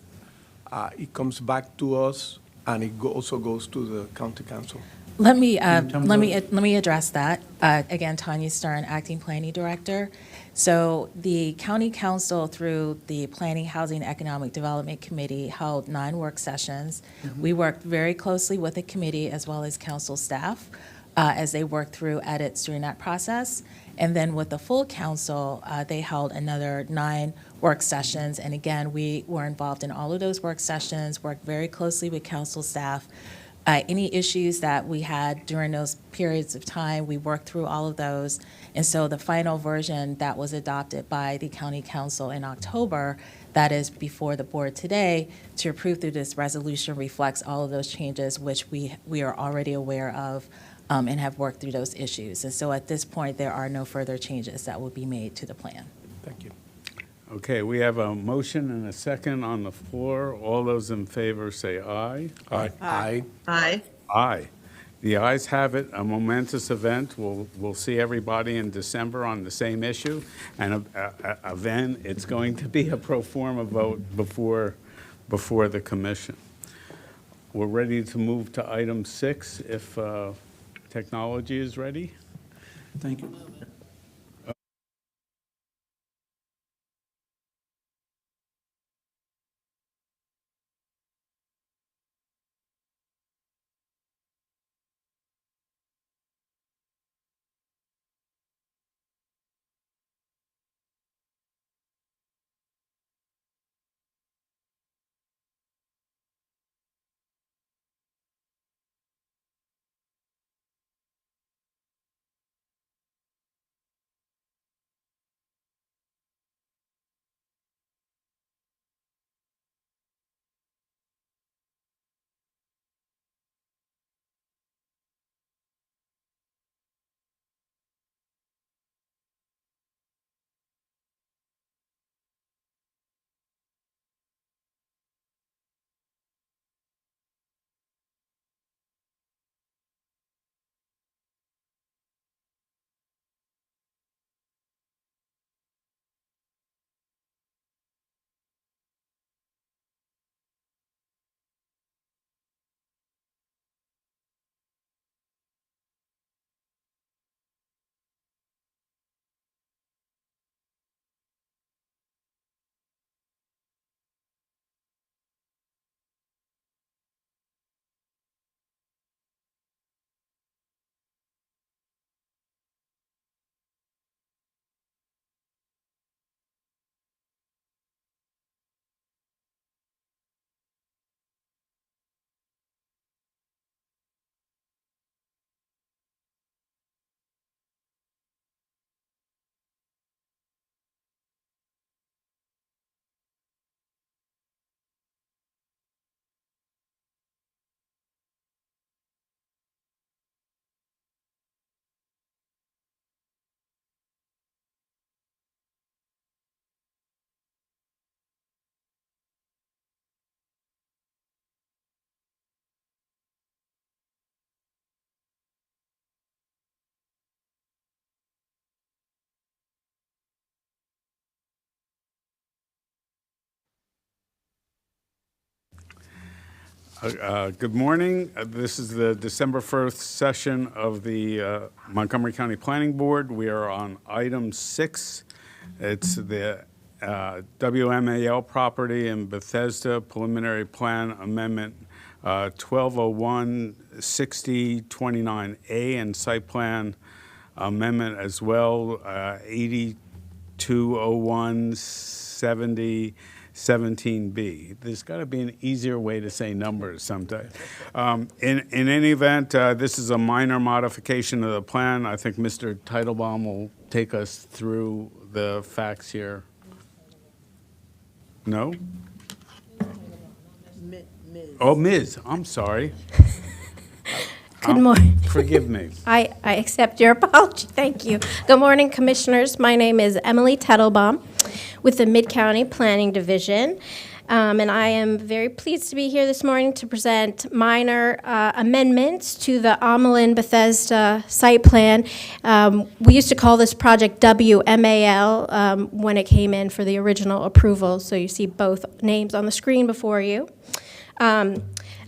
it comes back to us, and it also goes to the county council. Let me terms let me address that. Again, Tanya Stern, Acting Planning Director. So the County Council, through the Planning, Housing, Economic Development Committee, held 9 work sessions. We worked very closely with the committee as well as council staff as they worked through edits during that process. And then with the full council, they held another 9 work sessions. And again, we were involved in all of those work sessions, worked very closely with council staff. Any issues that we had during those periods of time, we worked through all of those. And so the final version that was adopted by the county council in October, that is before the board today, to approve through this resolution reflects all of those changes, which we are already aware of and have worked through those issues. And so at this point, there are no further changes that will be made to the plan. Thank you. Okay, we have a motion and a second on the floor. All those in favor say aye. Aye. Aye. Aye. Aye. The ayes have it, a momentous event. We'll see everybody in December on the same issue. And then it's going to be a pro forma vote before the commission. We're ready to move to item 6 if technology is ready. Thank you. Good morning. This is the December 1st session of the Montgomery County Planning Board. We are on item 6. It's the WMAL property in Bethesda preliminary plan amendment 1201-6029A and site plan amendment as well 8201-7017B. There's got to be an easier way to say numbers sometime. In any event, this is a minor modification of the plan. I think Mr. Teitelbaum will take us through the facts here. No? Oh, Ms., I'm sorry. Good morning. Forgive me. I accept your apology. Thank you. Good morning, Commissioners. My name is Emily Teitelbaum with the Mid-County Planning Division, and I am very pleased to be here this morning to present minor amendments to the Amelin Bethesda site plan. We used to call this project WMAL when it came in for the original approval, so you see both names on the screen before you.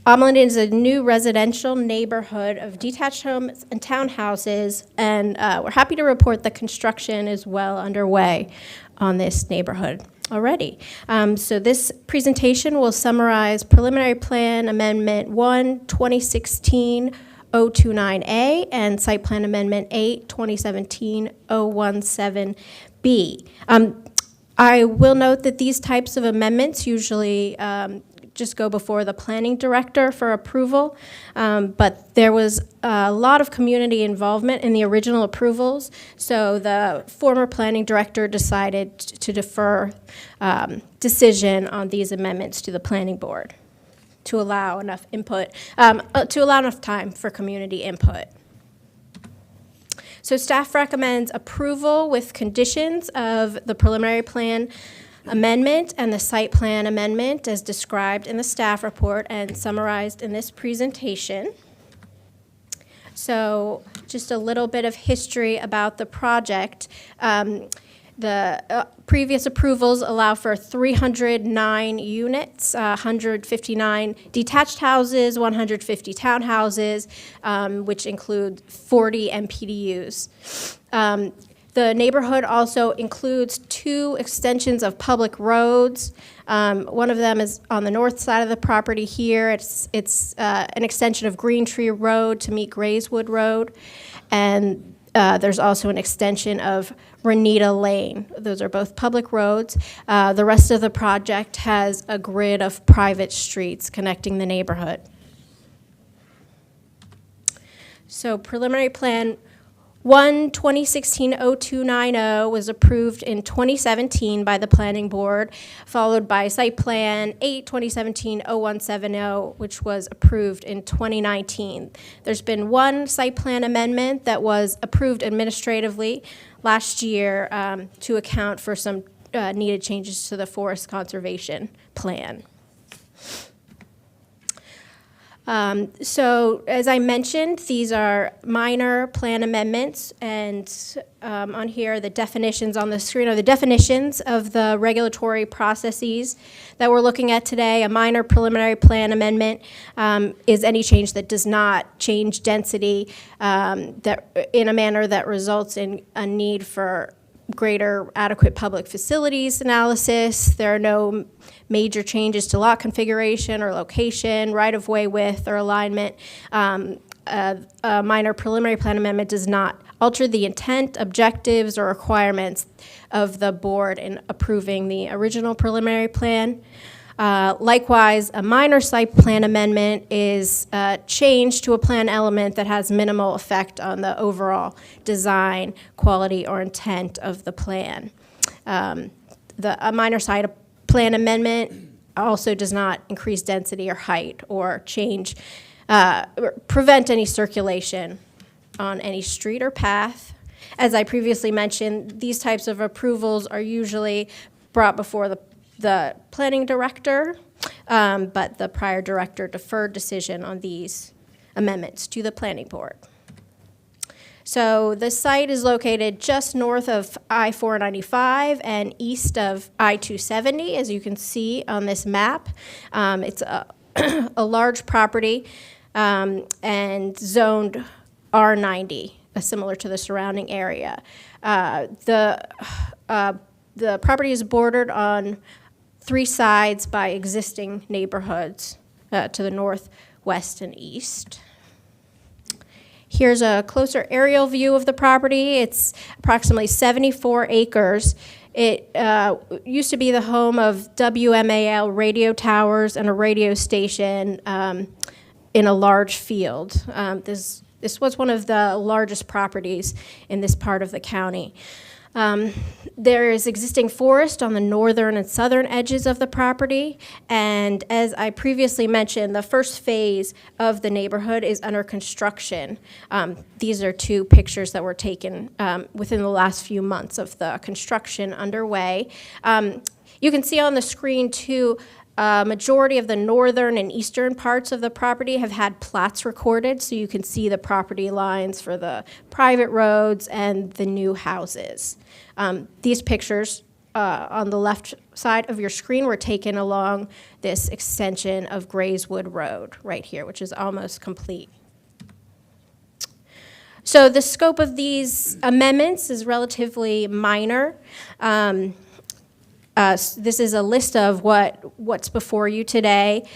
Amelin is a new residential neighborhood of detached homes and townhouses, and we're happy to report that construction is well underway on this neighborhood already. So this presentation will summarize preliminary plan amendment 1, 2016-029A, and site plan amendment 8, 2017-017B. I will note that these types of amendments usually just go before the planning director for approval, but there was a lot of community involvement in the original approvals, so the former planning director decided to defer decision on these amendments to the planning board to allow enough input, to allow enough time for community input. So staff recommends approval with conditions of the preliminary plan amendment and the site plan amendment as described in the staff report and summarized in this presentation. So just a little bit of history about the project. The previous approvals allow for 309 units, 159 detached houses, 150 townhouses, which include 40 MPDUs. The neighborhood also includes 2 extensions of public roads. One of them is on the north side of the property here. It's an extension of Green Tree Road to meet Grayswood Road. And there's also an extension of Renita Lane. Those are both public roads. The rest of the project has a grid of private streets connecting the neighborhood. So preliminary plan 1/2016-0290 was approved in 2017 by the Planning Board, followed by Site Plan 8/2017-0170, which was approved in 2019. There's been one site plan amendment that was approved administratively last year to account for some needed changes to the Forest Conservation Plan. So as I mentioned, these are minor plan amendments, and on here, the definitions on the screen are the definitions of the regulatory processes that we're looking at today. A minor preliminary plan amendment is any change that does not change density that in a manner that results in a need for greater adequate public facilities analysis. There are no major changes to lot configuration or location, right-of-way width, or alignment. A minor preliminary plan amendment does not alter the intent, objectives, or requirements of the board in approving the original preliminary plan. Likewise, a minor site plan amendment is a change to a plan element that has minimal effect on the overall design, quality, or intent of the plan. A minor site plan amendment also does not increase density or height or change, prevent any circulation on any street or path. As I previously mentioned, these types of approvals are usually brought before the planning director, but the prior director deferred decision on these amendments to the planning board. So the site is located just north of I-495 and east of I-270, as you can see on this map. It's a large property and zoned R90, similar to the surrounding area. The property is bordered on 3 sides by existing neighborhoods to the north, west, and east. Here's a closer aerial view of the property. It's approximately 74 acres. It used to be the home of WMAL radio towers and a radio station in a large field. This was one of the largest properties in this part of the county. There is existing forest on the northern and southern edges of the property, and as I previously mentioned, the first phase of the neighborhood is under construction. These are 2 pictures that were taken within the last few months of the construction underway. You can see on the screen, too, majority of the northern and eastern parts of the property have had plats recorded, so you can see the property lines for the private roads and the new houses. These pictures on the left side of your screen were taken along this extension of Grayswood Road right here, which is almost complete. So the scope of these amendments is relatively minor. This is a list of what's before you today,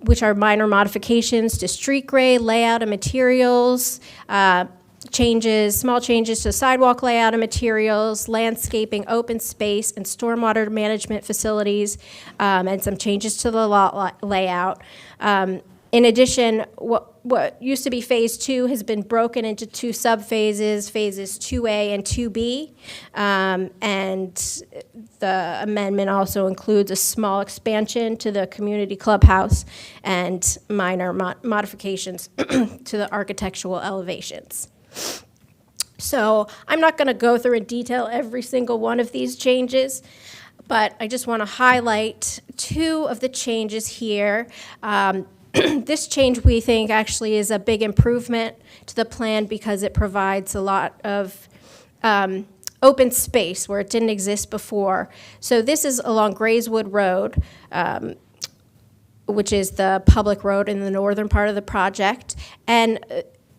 which are minor modifications to street grade, layout, and materials, small changes to sidewalk layout and materials, landscaping, open space, and stormwater management facilities, and some changes to the lot layout. In addition, what used to be Phase 2 has been broken into 2 subphases, Phases 2A and 2B, and the amendment also includes a small expansion to the community clubhouse and minor modifications to the architectural elevations. So I'm not going to go through in detail every single one of these changes, but I just want to highlight two of the changes here. This change, we think, actually is a big improvement to the plan because it provides a lot of open space where it didn't exist before. So this is along Grayswood Road, which is the public road in the northern part of the project. And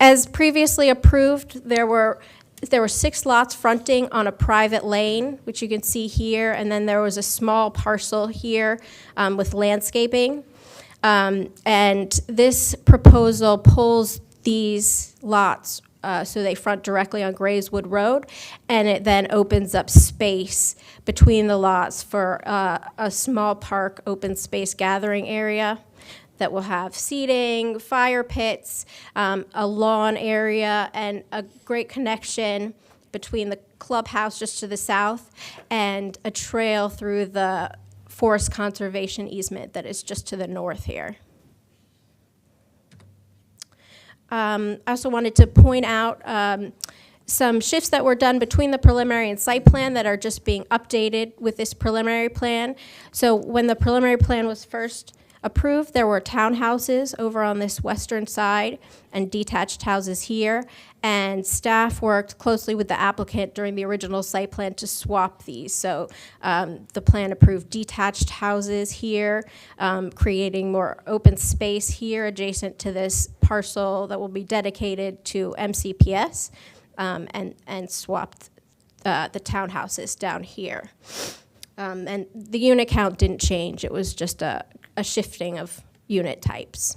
as previously approved, there were 6 lots fronting on a private lane, which you can see here, and then there was a small parcel here with landscaping. And this proposal pulls these lots so they front directly on Grayswood Road, and it then opens up space between the lots for a small park open space gathering area that will have seating, fire pits, a lawn area, and a great connection between the clubhouse just to the south and a trail through the forest conservation easement that is just to the north here. I also wanted to point out some shifts that were done between the preliminary and site plan that are just being updated with this preliminary plan. So when the preliminary plan was first approved, there were townhouses over on this western side and detached houses here, and staff worked closely with the applicant during the original site plan to swap these. So the plan approved detached houses here, creating more open space here adjacent to this parcel that will be dedicated to MCPS, and swapped the townhouses down here. And the unit count didn't change. It was just a shifting of unit types.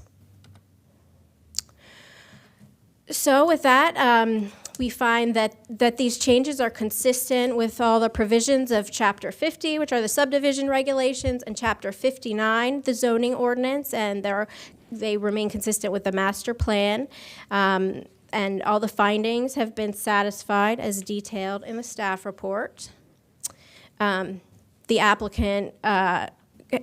So with that, we find that these changes are consistent with all the provisions of Chapter 50, which are the subdivision regulations, and Chapter 59, the zoning ordinance, and they remain consistent with the master plan. And all the findings have been satisfied as detailed in the staff report. The applicant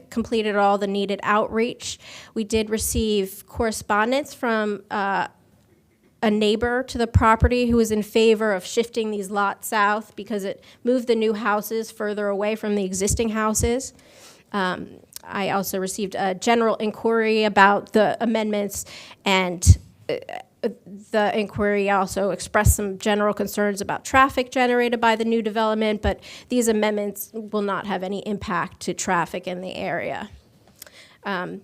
completed all the needed outreach. We did receive correspondence from a neighbor to the property who was in favor of shifting these lots south because it moved the new houses further away from the existing houses. I also received a general inquiry about the amendments, and the inquiry also expressed some general concerns about traffic generated by the new development, but these amendments will not have any impact to traffic in the area. And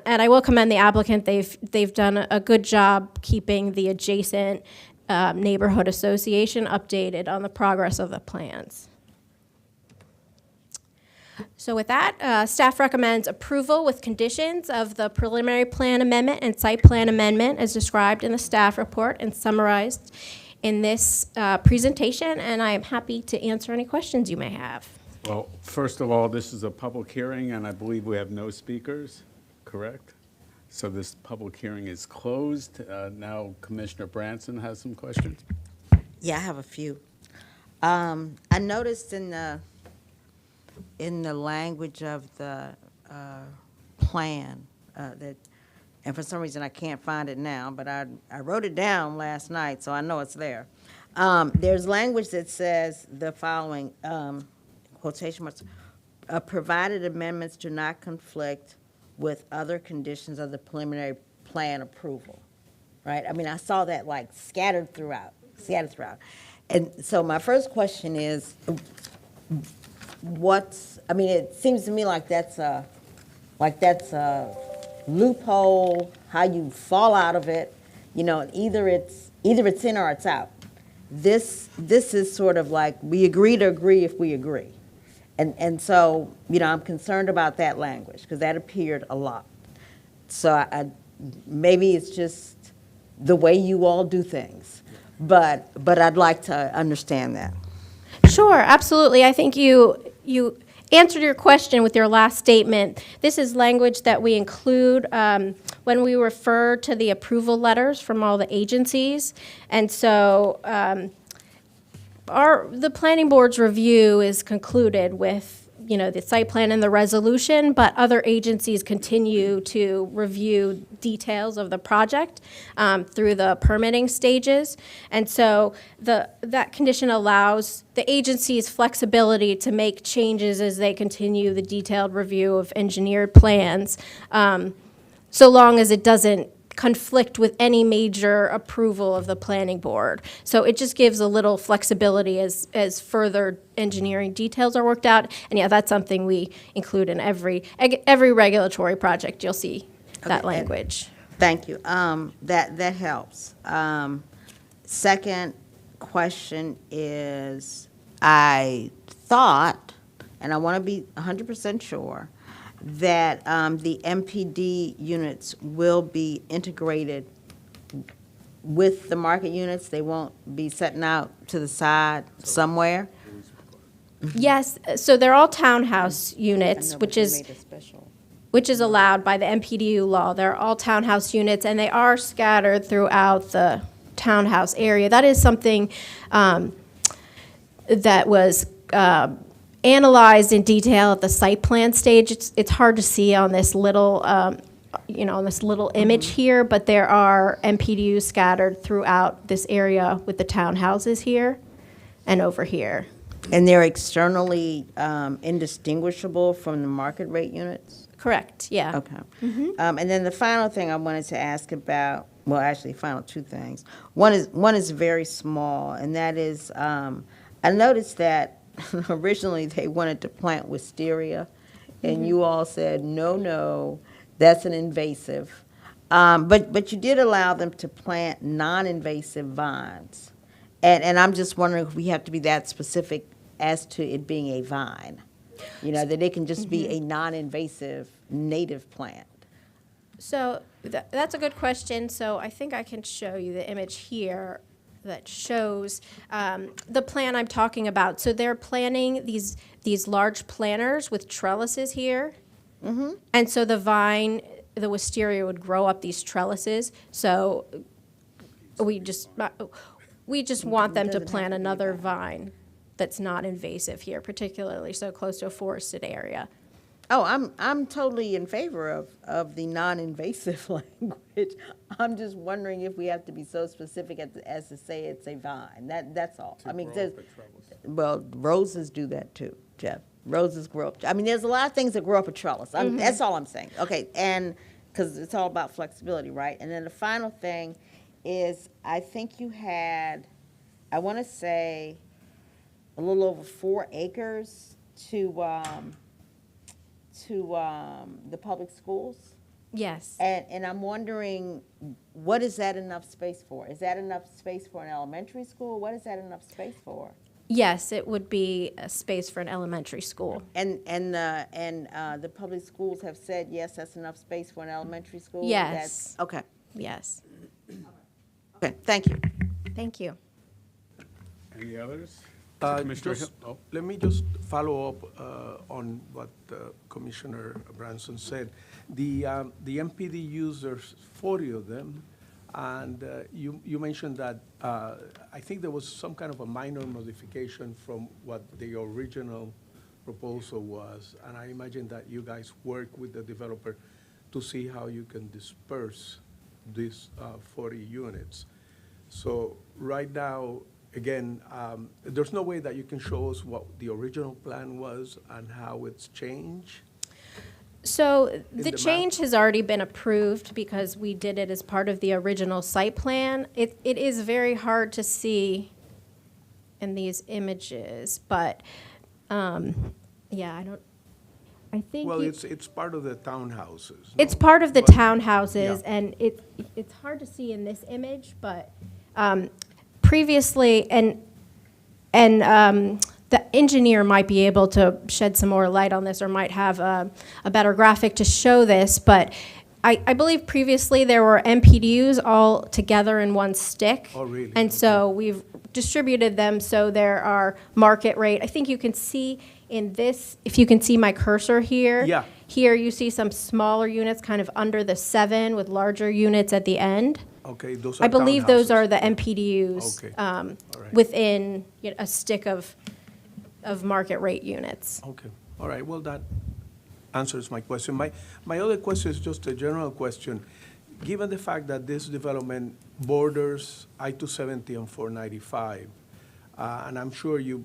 I will commend the applicant. They've done a good job keeping the adjacent neighborhood association updated on the progress of the plans. So with that, staff recommends approval with conditions of the preliminary plan amendment and site plan amendment as described in the staff report and summarized in this presentation, and I am happy to answer any questions you may have. Well, first of all, this is a public hearing, and I believe we have no speakers, correct? So this public hearing is closed. Now Commissioner Branson has some questions. Yeah, I have a few. I noticed in the language of the plan that, and for some reason I can't find it now, but I wrote it down last night, so I know it's there. There's language that says the following, quotation marks, provided amendments do not conflict with other conditions of the preliminary plan approval, right? I mean, I saw that like scattered throughout. And so my first question is, I mean, it seems to me like that's a loophole, how you fall out of it, you know, either it's in or it's out. This is sort of like, we agree to agree if we agree. And so, you know, I'm concerned about that language, because that appeared a lot. So maybe it's just the way you all do things, but I'd like to understand that. Sure, absolutely. I think you answered your question with your last statement. This is language that we include when we refer to the approval letters from all the agencies. And so the planning board's review is concluded with the site plan and the resolution, but other agencies continue to review details of the project through the permitting stages. And so that condition allows the agencies flexibility to make changes as they continue the detailed review of engineered plans, so long as it doesn't conflict with any major approval of the planning board. So it just gives a little flexibility as further engineering details are worked out. And yeah, that's something we include in every regulatory project. You'll see that Okay, language. Thank you. That helps. Second question is, I thought, and I want to be 100% sure, that the MPD units will be integrated with the market units? They won't be setting out to the side somewhere? Yes, so they're all townhouse I units, know, but which they is made a special. which is allowed by the MPDU law. They're all townhouse units, and they are scattered throughout the townhouse area. That is something that was analyzed in detail at the site plan stage. It's hard to see on this little, on this little image here, but there are MPDUs scattered throughout this area with the townhouses here and over here. And they're externally indistinguishable from the market rate units? Correct, yeah. Okay. And then the final thing I wanted to ask about, well, actually, final two things. One is very small, and that is, I noticed that originally they wanted to plant wisteria, and you all said, no, that's an invasive. But you did allow them to plant non-invasive vines. And I'm just wondering if we have to be that specific as to it being a vine. That it can just be a non-invasive native plant. So that's a good question. So I think I can show you the image here that shows the plan I'm talking about. So they're planting these large planters with trellises here. And so the vine, the wisteria would grow up these trellises. So we just want them to plant another vine that's not invasive here, particularly so close to a forested area. Oh, I'm totally in favor of the non-invasive language. I'm just wondering if we have to be so specific as to say it's a vine. That's all. I mean, well, roses do that too, Jeff. Roses grow up. I mean, there's a lot of things that grow up a trellis. That's all I'm saying. Okay, and because it's all about flexibility, right? And then the final thing is, I think you had, I want to say, a little over 4 acres to the public schools. Yes. And I'm wondering, what is that enough space for? Is that enough space for an elementary school? What is that enough space for? Yes, it would be a space for an elementary school. And the public schools have said, yes, that's enough space for an elementary school? Yes. Okay. Yes. Okay, thank you. Thank you. Any others? Uh, Commissioner just- Hill? Oh. Let me just follow up on what Commissioner Branson said. The MPDUs, there's 40 of them, and you mentioned that I think there was some kind of a minor modification from what the original proposal was, and I imagine that you guys work with the developer to see how you can disperse these 40 units. So right now, again, there's no way that you can show us what the original plan was and how it's changed? So the the map? change has already been approved because we did it as part of the original site plan. It is very hard to see in these images, but, yeah, I think. Well, you- it's part of the townhouses. It's no? part of the But- townhouses, yeah. and it's hard to see in this image, but previously, the engineer might be able to shed some more light on this, or might have a better graphic to show this, but I believe previously there were MPDUs all together in one stick. Oh, really? And so we've distributed them so there are market rate. I think you can see in this, if you can see my cursor here. Yeah. Here you see some smaller units kind of under the 7 with larger units at the end. Okay, those are I believe those townhouses. are the MPDUs Okay. All right. within a stick of market rate units. Okay, All right, well, that answers my question. My other question is just a general question. Given the fact that this development borders I-270 and 495, and I'm sure you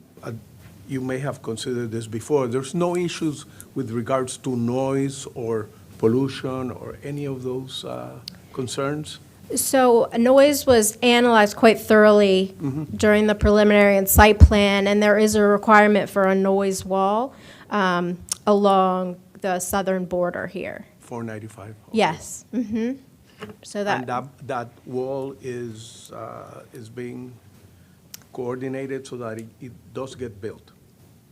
may have considered this before, there's no issues with regards to noise or pollution or any of those concerns? So noise was analyzed quite thoroughly during the preliminary and site plan, and there is a requirement for a noise wall along the southern border here. 495? Okay. Yes. So And that, that wall is being coordinated so that it does get built?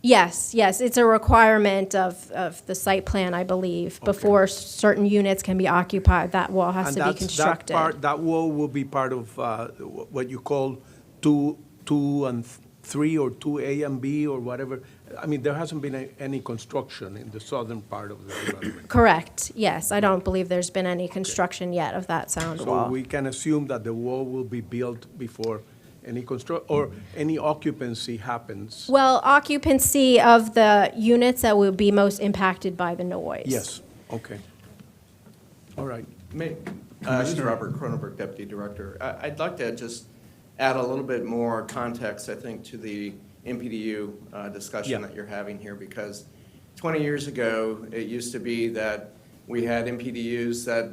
yes, it's a requirement of the site plan, I believe. Before certain units can be occupied, that wall has And to be that's- constructed. That wall will be part of what you call 2 and 3 or 2A and B or whatever? I mean, there hasn't been any construction in the southern part of the development. Correct, yes. I don't believe there's been any construction yet of that sound So wall. we can assume that the wall will be built before any or any occupancy happens? Well, occupancy of the units that will be most impacted by the noise. Yes, okay. All right. This is Robert Cronenberg, Deputy Director. I'd like to just add a little bit more context, I think, to the MPDU discussion Yeah. that you're having here, because 20 years ago, it used to be that we had MPDUs that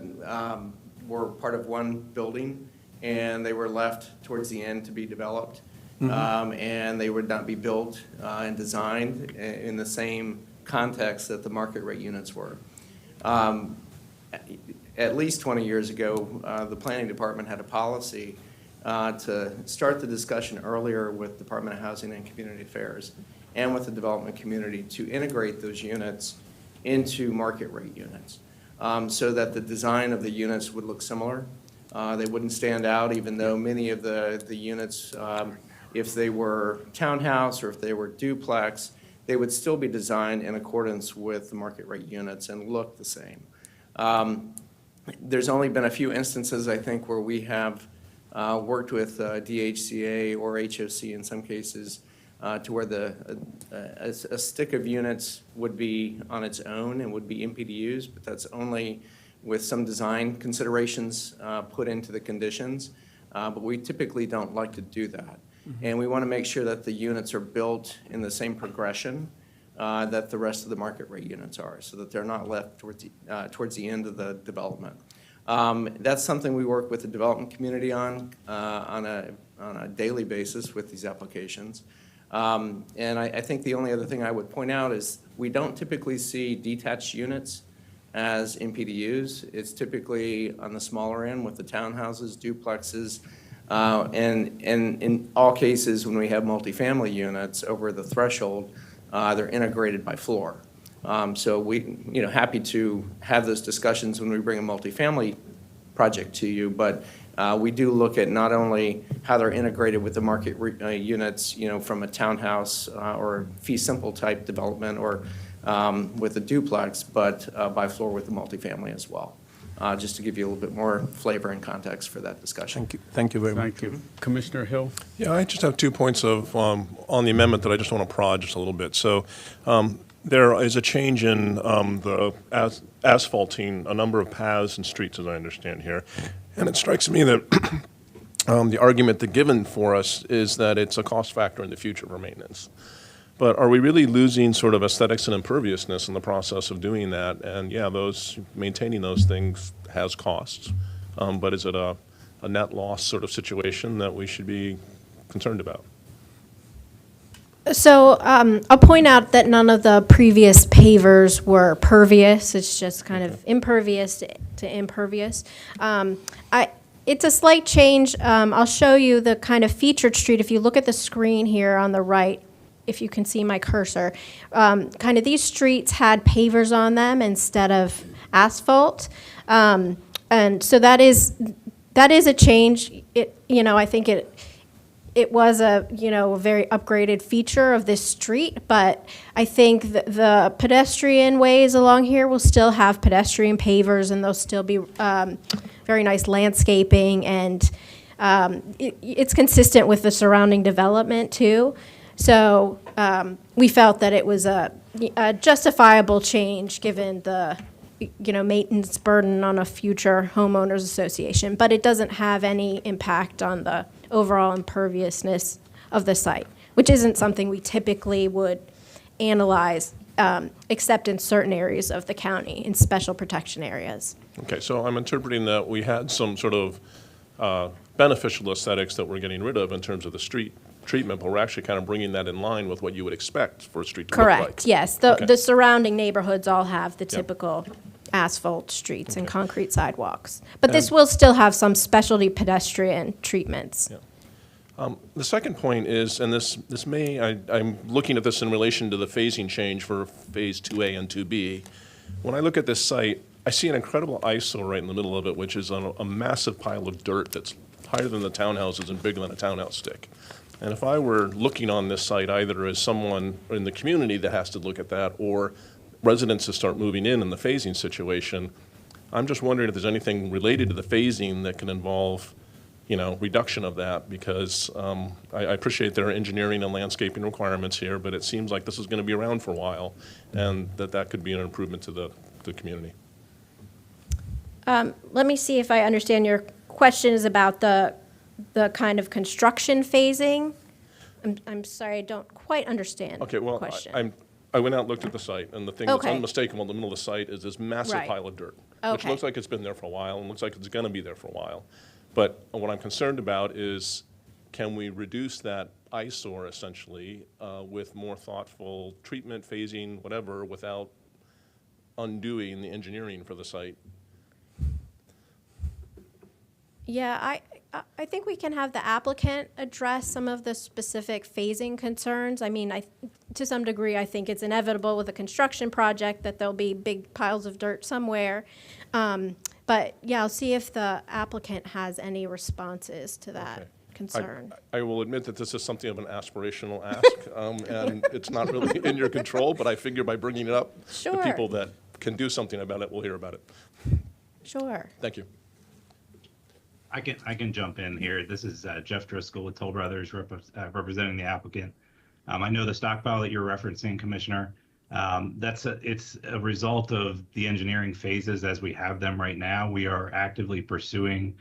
were part of one building, and they were left towards the end to be developed. And they would not be built and designed in the same context that the market rate units were. At least 20 years ago, the planning department had a policy to start the discussion earlier with Department of Housing and Community Affairs and with the development community to integrate those units into market rate units so that the design of the units would look similar. They wouldn't stand out, even though many of the units, if they were townhouse or if they were duplex, they would still be designed in accordance with the market rate units and look the same. There's only been a few instances, I think, where we have worked with DHCA or HOC in some cases to where a stick of units would be on its own and would be MPDUs, but that's only with some design considerations put into the conditions. But we typically don't like to do that. And we want to make sure that the units are built in the same progression that the rest of the market rate units are, so that they're not left towards the end of the development. That's something we work with the development community on a daily basis with these applications. And I think the only other thing I would point out is we don't typically see detached units as MPDUs. It's typically on the smaller end with the townhouses, duplexes, and in all cases, when we have multifamily units over the threshold, they're integrated by floor. So we, happy to have those discussions when we bring a multifamily project to you, but we do look at not only how they're integrated with the market units, from a townhouse or fee simple type development or with a duplex, but by floor with the multifamily as well. Just to give you a little bit more flavor and context for that discussion. Thank you. Thank you very much. Thank you. Commissioner Hill? Yeah, I just have 2 points of, on the amendment that I just want to prod just a little bit. So there is a change in the asphalting a number of paths and streets, as I understand here. And it strikes me that the argument that given for us is that it's a cost factor in the future for maintenance. But are we really losing sort of aesthetics and imperviousness in the process of doing that? And yeah, maintaining those things has costs. But is it a net loss sort of situation that we should be concerned about? So I'll point out that none of the previous pavers were pervious. It's just kind of impervious to impervious. It's a slight change. I'll show you the kind of featured street. If you look at the screen here on the right, if you can see my cursor, kind of these streets had pavers on them instead of asphalt. And so that is a change. I think it was a very upgraded feature of this street, but I think the pedestrian ways along here will still have pedestrian pavers, and there'll still be very nice landscaping, and it's consistent with the surrounding development too. So we felt that it was a justifiable change given the, maintenance burden on a future homeowners association. But it doesn't have any impact on the overall imperviousness of the site, which isn't something we typically would analyze, except in certain areas of the county, in special protection areas. Okay, so I'm interpreting that we had some sort of beneficial aesthetics that we're getting rid of in terms of the street treatment, but we're actually kind of bringing that in line with what you would expect for a street to look like. Correct, yes. Okay. The surrounding neighborhoods all have the typical asphalt streets and concrete sidewalks. But this will still have some specialty pedestrian treatments. Yeah. The second point is, and this may, I'm looking at this in relation to the phasing change for Phase 2A and 2B. When I look at this site, I see an incredible eyesore right in the middle of it, which is on a massive pile of dirt that's higher than the townhouses and bigger than a townhouse stick. And if I were looking on this site either as someone in the community that has to look at that or residents to start moving in the phasing situation, I'm just wondering if there's anything related to the phasing that can involve reduction of that, because I appreciate there are engineering and landscaping requirements here, but it seems like this is going to be around for a while, and that could be an improvement to the community. Let me see if I understand your question is about the kind of construction phasing. I'm sorry, I don't quite understand Okay, the well, question. I went out and looked at the site, and the thing that's Okay. unmistakable in the middle of the site is this massive Right. pile of dirt, which Okay. looks like it's been there for a while and looks like it's going to be there for a while. But what I'm concerned about is, can we reduce that eyesore essentially with more thoughtful treatment, phasing, whatever, without undoing the engineering for the site? Yeah, I think we can have the applicant address some of the specific phasing concerns. I mean, to some degree, I think it's inevitable with a construction project that there'll be big piles of dirt somewhere. But yeah, I'll see if the applicant has any responses to that Okay. concern. I will admit that this is something of an aspirational ask, and it's not really in your control, but I figure by bringing it up, the Sure. people that can do something about it will hear about it. Sure. Thank you. I can jump in here. This is Jeff Driscoll with Toll Brothers representing the applicant. I know the stockpile that you're referencing, Commissioner. It's a result of the engineering phases as we have them right now. We are actively pursuing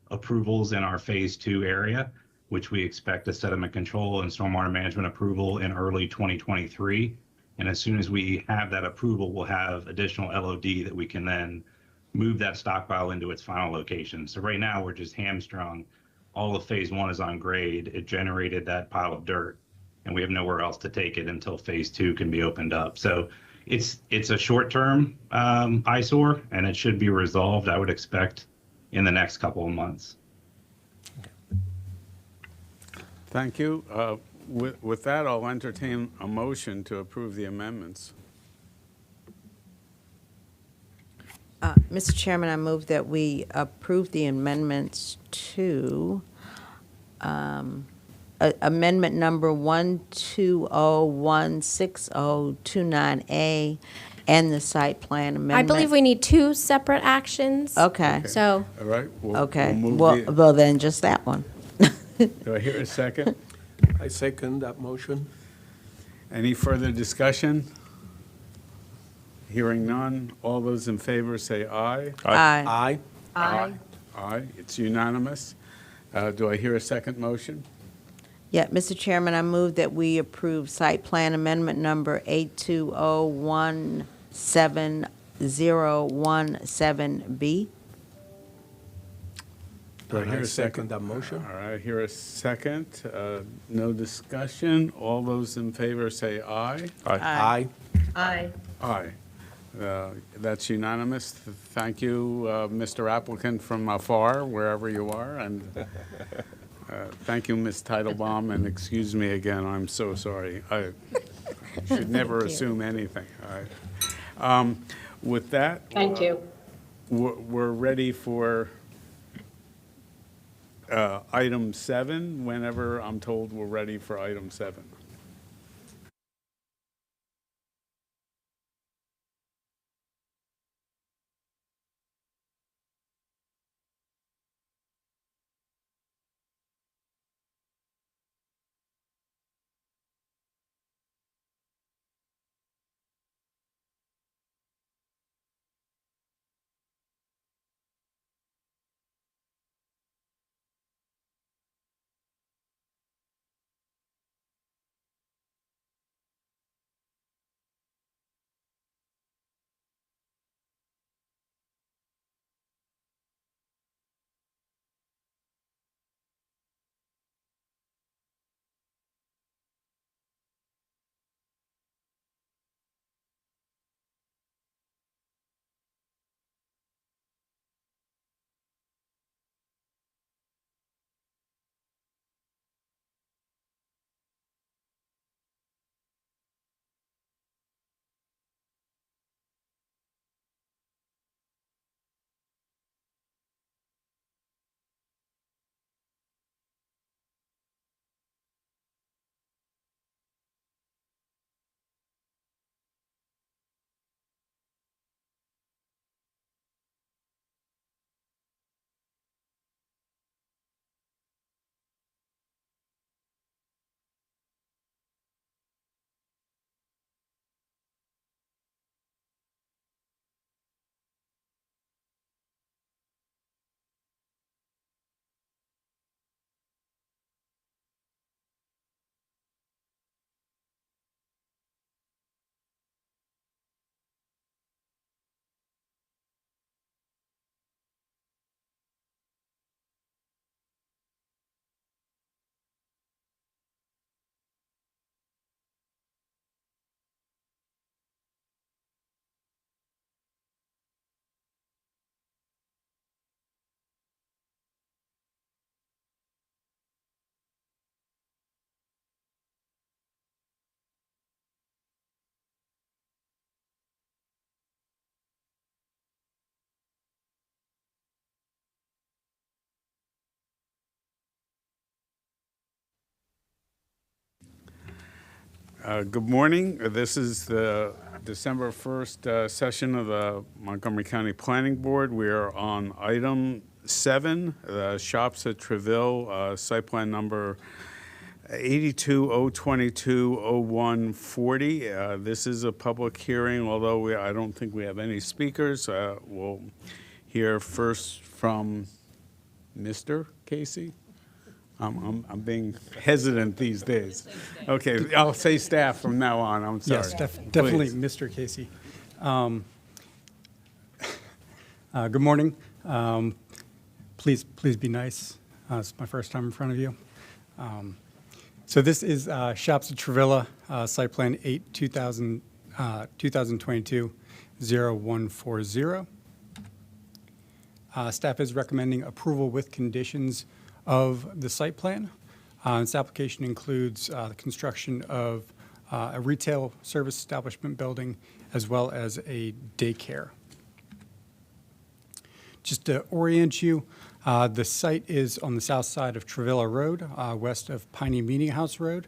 approvals in our Phase 2 area, which we expect a sediment control and stormwater management approval in early 2023. And as soon as we have that approval, we'll have additional LOD that we can then move that stockpile into its final location. So right now, we're just hamstrung. All of Phase 1 is on grade. It generated that pile of dirt, and we have nowhere else to take it until Phase 2 can be opened up. So it's a short-term eyesore, and it should be resolved, I would expect, in the next couple of months. Thank you. With that, I'll entertain a motion to approve the amendments. Mr. Chairman, I move that we approve the amendments to amendment number 120160229A and the site plan amendment. I believe we need two separate actions. Okay, So, All right? okay. We'll move Well, the- well, then just that one. Do I hear a second? I second that motion. Any further discussion? Hearing none. All those in favor say aye. Aye. Aye. aye. Aye, it's unanimous. Do I hear a second motion? Yeah, Mr. Chairman, I move that we approve site plan amendment number 8201717B. Do I And hear I a second second? that motion. All right, I hear a second. No discussion. All those in favor say aye. Aye. Aye. Aye. That's unanimous. Thank you, Mr. Applicant from afar, wherever you are, and thank you, Ms. Titlebaum, and excuse me again, I'm so sorry. I should never assume anything. All right. With that. Thank you. We're ready for item 7, whenever I'm told we're ready for item 7. Good morning. This is the December 1st session of the Montgomery County Planning Board. We are on item 7, the Shops at Treville, site plan number 82-022-0140. This is a public hearing, although I don't think we have any speakers. We'll hear first from Mr. Casey. I'm being hesitant these days. Okay, I'll say staff from now on, I'm sorry. Yes, definitely, Please. Mr. Casey. Good morning. Please be nice. It's my first time in front of you. So this is Shops at Trevilla, site plan 2022-0140. Staff is recommending approval with conditions of the site plan. This application includes the construction of a retail service establishment building as well as a daycare. Just to orient you, the site is on the south side of Trevilla Road, west of Piney Meeting House Road.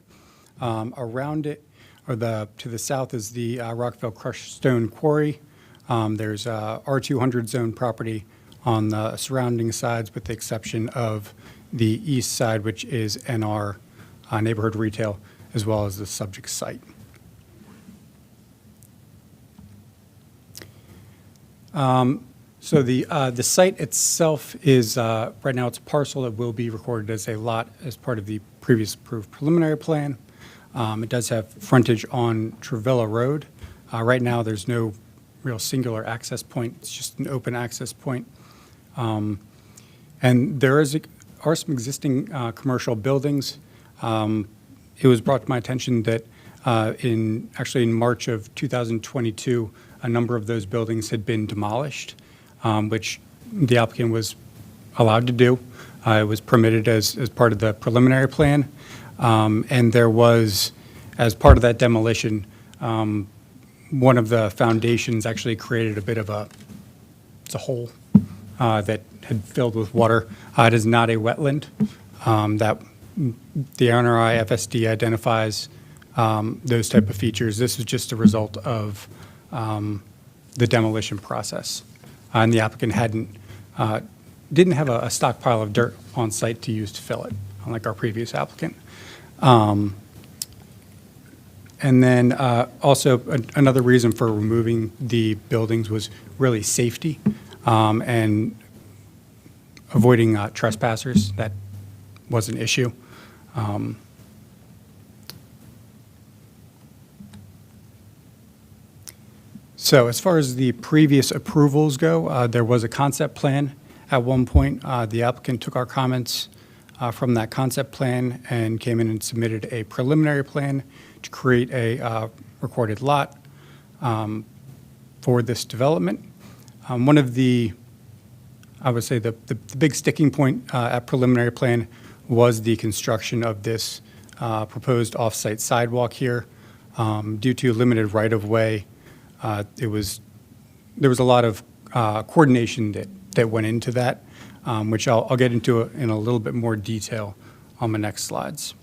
Around it, or to the south, is the Rockville Crushed Stone Quarry. There's R200 zone property on the surrounding sides, with the exception of the east side, which is NR neighborhood retail, as well as the subject site. So the site itself is, right now it's a parcel that will be recorded as a lot as part of the previous approved preliminary plan. It does have frontage on Trevilla Road. Right now, there's no real singular access point. It's just an open access point. And there are some existing commercial buildings. It was brought to my attention that in March of 2022, a number of those buildings had been demolished, which the applicant was allowed to do. It was permitted as part of the preliminary plan. And there was, as part of that demolition, one of the foundations actually created a bit of a hole that had filled with water. It is not a wetland. That the NRI FSD identifies those type of features. This is just a result of the demolition process. And the applicant didn't have a stockpile of dirt on site to use to fill it, unlike our previous applicant. And then also another reason for removing the buildings was really safety and avoiding trespassers. That was an issue. So as far as the previous approvals go, there was a concept plan. At one point, the applicant took our comments from that concept plan and came in and submitted a preliminary plan to create a recorded lot for this development. One of the, I would say, the big sticking point at preliminary plan was the construction of this proposed off-site sidewalk here. Due to limited right-of-way, there was a lot of coordination that went into that, which I'll get into in a little bit more detail on the next slides.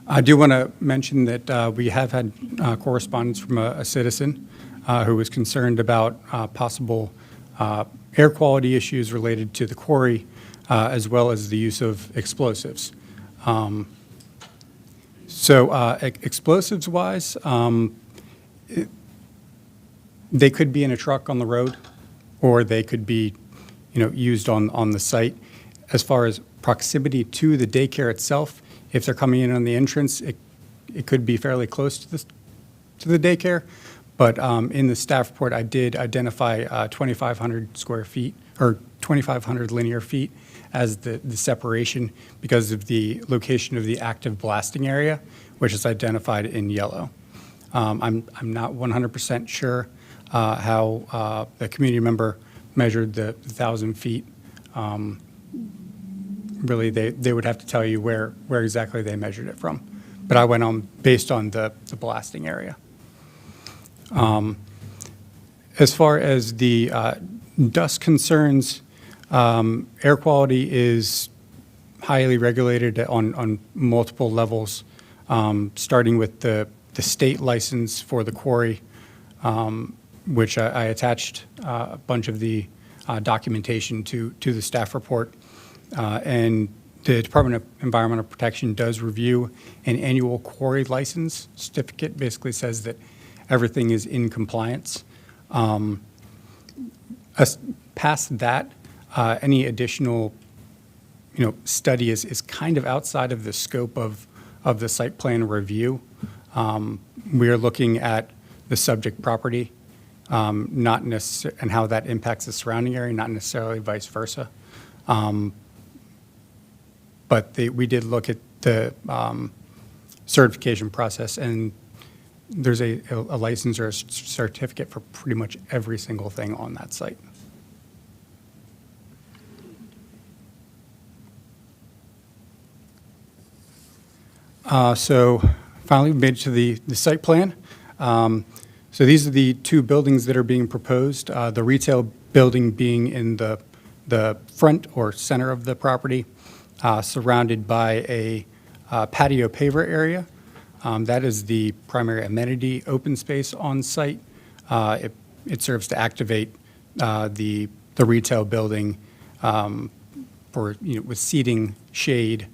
I do want to mention that we have had correspondence from a citizen who was concerned about possible air quality issues related to the quarry, as well as the use of explosives. Explosives-wise, they could be in a truck on the road, or they could be, used on the site. As far as proximity to the daycare itself, if they're coming in on the entrance, it could be fairly close to the daycare. But in the staff report, I did identify 2,500 square feet, or 2,500 linear feet as the separation because of the location of the active blasting area, which is identified in yellow. I'm not 100% sure how the community member measured the 1,000 feet. Really, they would have to tell you where exactly they measured it from. But I went on based on the blasting area. As far as the dust concerns, air quality is highly regulated on multiple levels, starting with the state license for the quarry, which I attached a bunch of the documentation to the staff report. And the Department of Environmental Protection does review an annual quarry license certificate, basically says that everything is in compliance. Past that, any additional, study is kind of outside of the scope of the site plan review. We are looking at the subject property, not necessarily, and how that impacts the surrounding area, not necessarily vice versa. But we did look at the certification process, and there's a license or a certificate for pretty much every single thing on that site. So finally, we made it to the site plan. So these are the two buildings that are being proposed, the retail building being in the front or center of the property, surrounded by a patio paver area. That is the primary amenity open space on site. It serves to activate the retail building for, with seating, shade,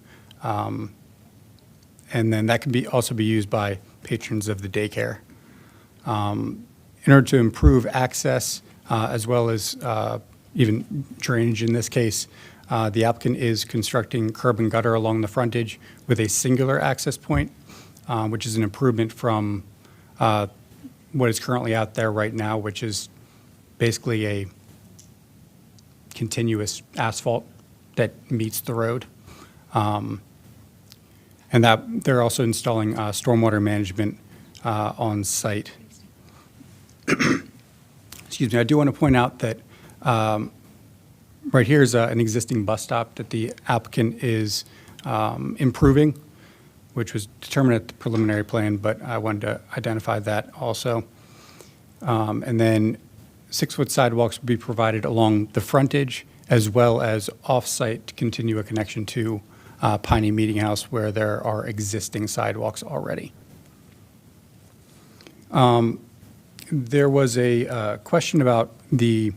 and then that can also be used by patrons of the daycare. In order to improve access, as well as even drainage in this case, the applicant is constructing curb and gutter along the frontage with a singular access point, which is an improvement from what is currently out there right now, which is basically a continuous asphalt that meets the road. And that they're also installing stormwater management on site. Excuse me, I do want to point out that right here is an existing bus stop that the applicant is improving, which was determined at the preliminary plan, but I wanted to identify that also. And then 6-foot sidewalks will be provided along the frontage as well as off-site to continue a connection to Piney Meeting House where there are existing sidewalks already. There was a question about the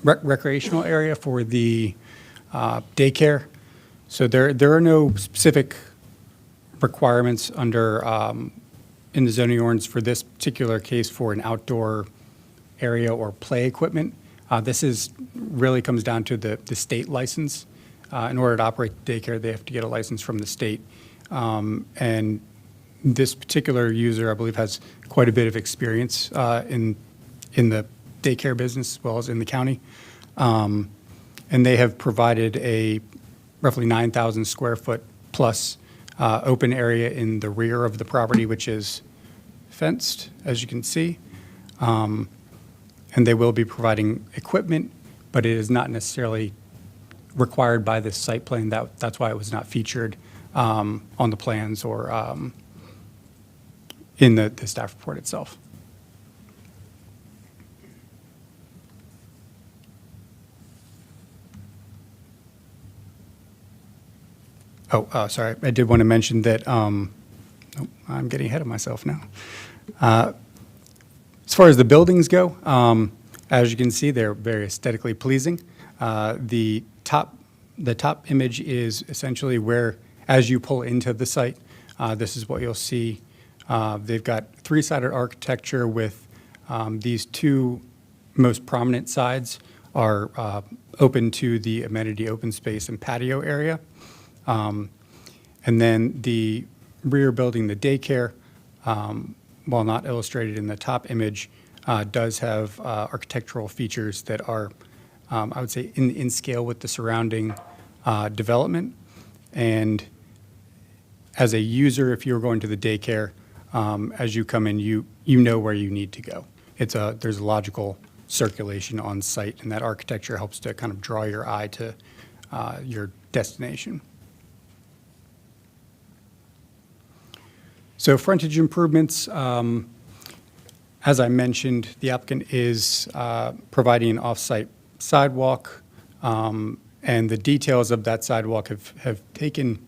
recreational area for the daycare. So there are no specific requirements under in the zoning ordinance for this particular case for an outdoor area or play equipment. This really comes down to the state license. In order to operate the daycare, they have to get a license from the state. And this particular user, I believe, has quite a bit of experience in the daycare business as well as in the county. And they have provided a roughly 9,000 square foot plus open area in the rear of the property, which is fenced, as you can see. And they will be providing equipment, but it is not necessarily required by this site plan. That's why it was not featured on the plans or in the staff report itself. Oh, sorry. I did want to mention that, I'm getting ahead of myself now. As far as the buildings go, as you can see, they're very aesthetically pleasing. The top image is essentially where, as you pull into the site, this is what you'll see. They've got three-sided architecture with these two most prominent sides are open to the amenity open space and patio area. And then the rear building, the daycare, while not illustrated in the top image, does have architectural features that are, I would say, in scale with the surrounding development. And as a user, if you're going to the daycare, as you come in, you know where you need to go. There's a logical circulation on site, and that architecture helps to kind of draw your eye to your destination. So frontage improvements, as I mentioned, the applicant is providing an off-site sidewalk and And the details of that sidewalk have taken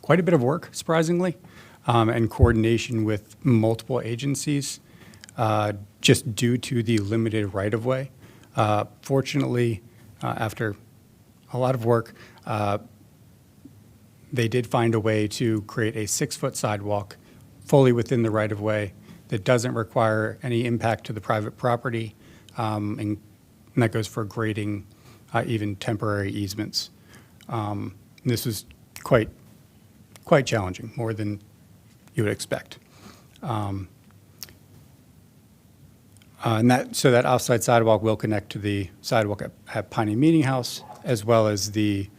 quite a bit of work, surprisingly, and coordination with multiple agencies, just due to the limited right-of-way. Fortunately, after a lot of work, they did find a way to create a 6-foot sidewalk fully within the right-of-way that doesn't require any impact to the private property, and that goes for grading, even temporary easements. This was quite challenging, more than you would expect. So that off-site sidewalk will connect to the sidewalk at Piney Meeting House, as well as the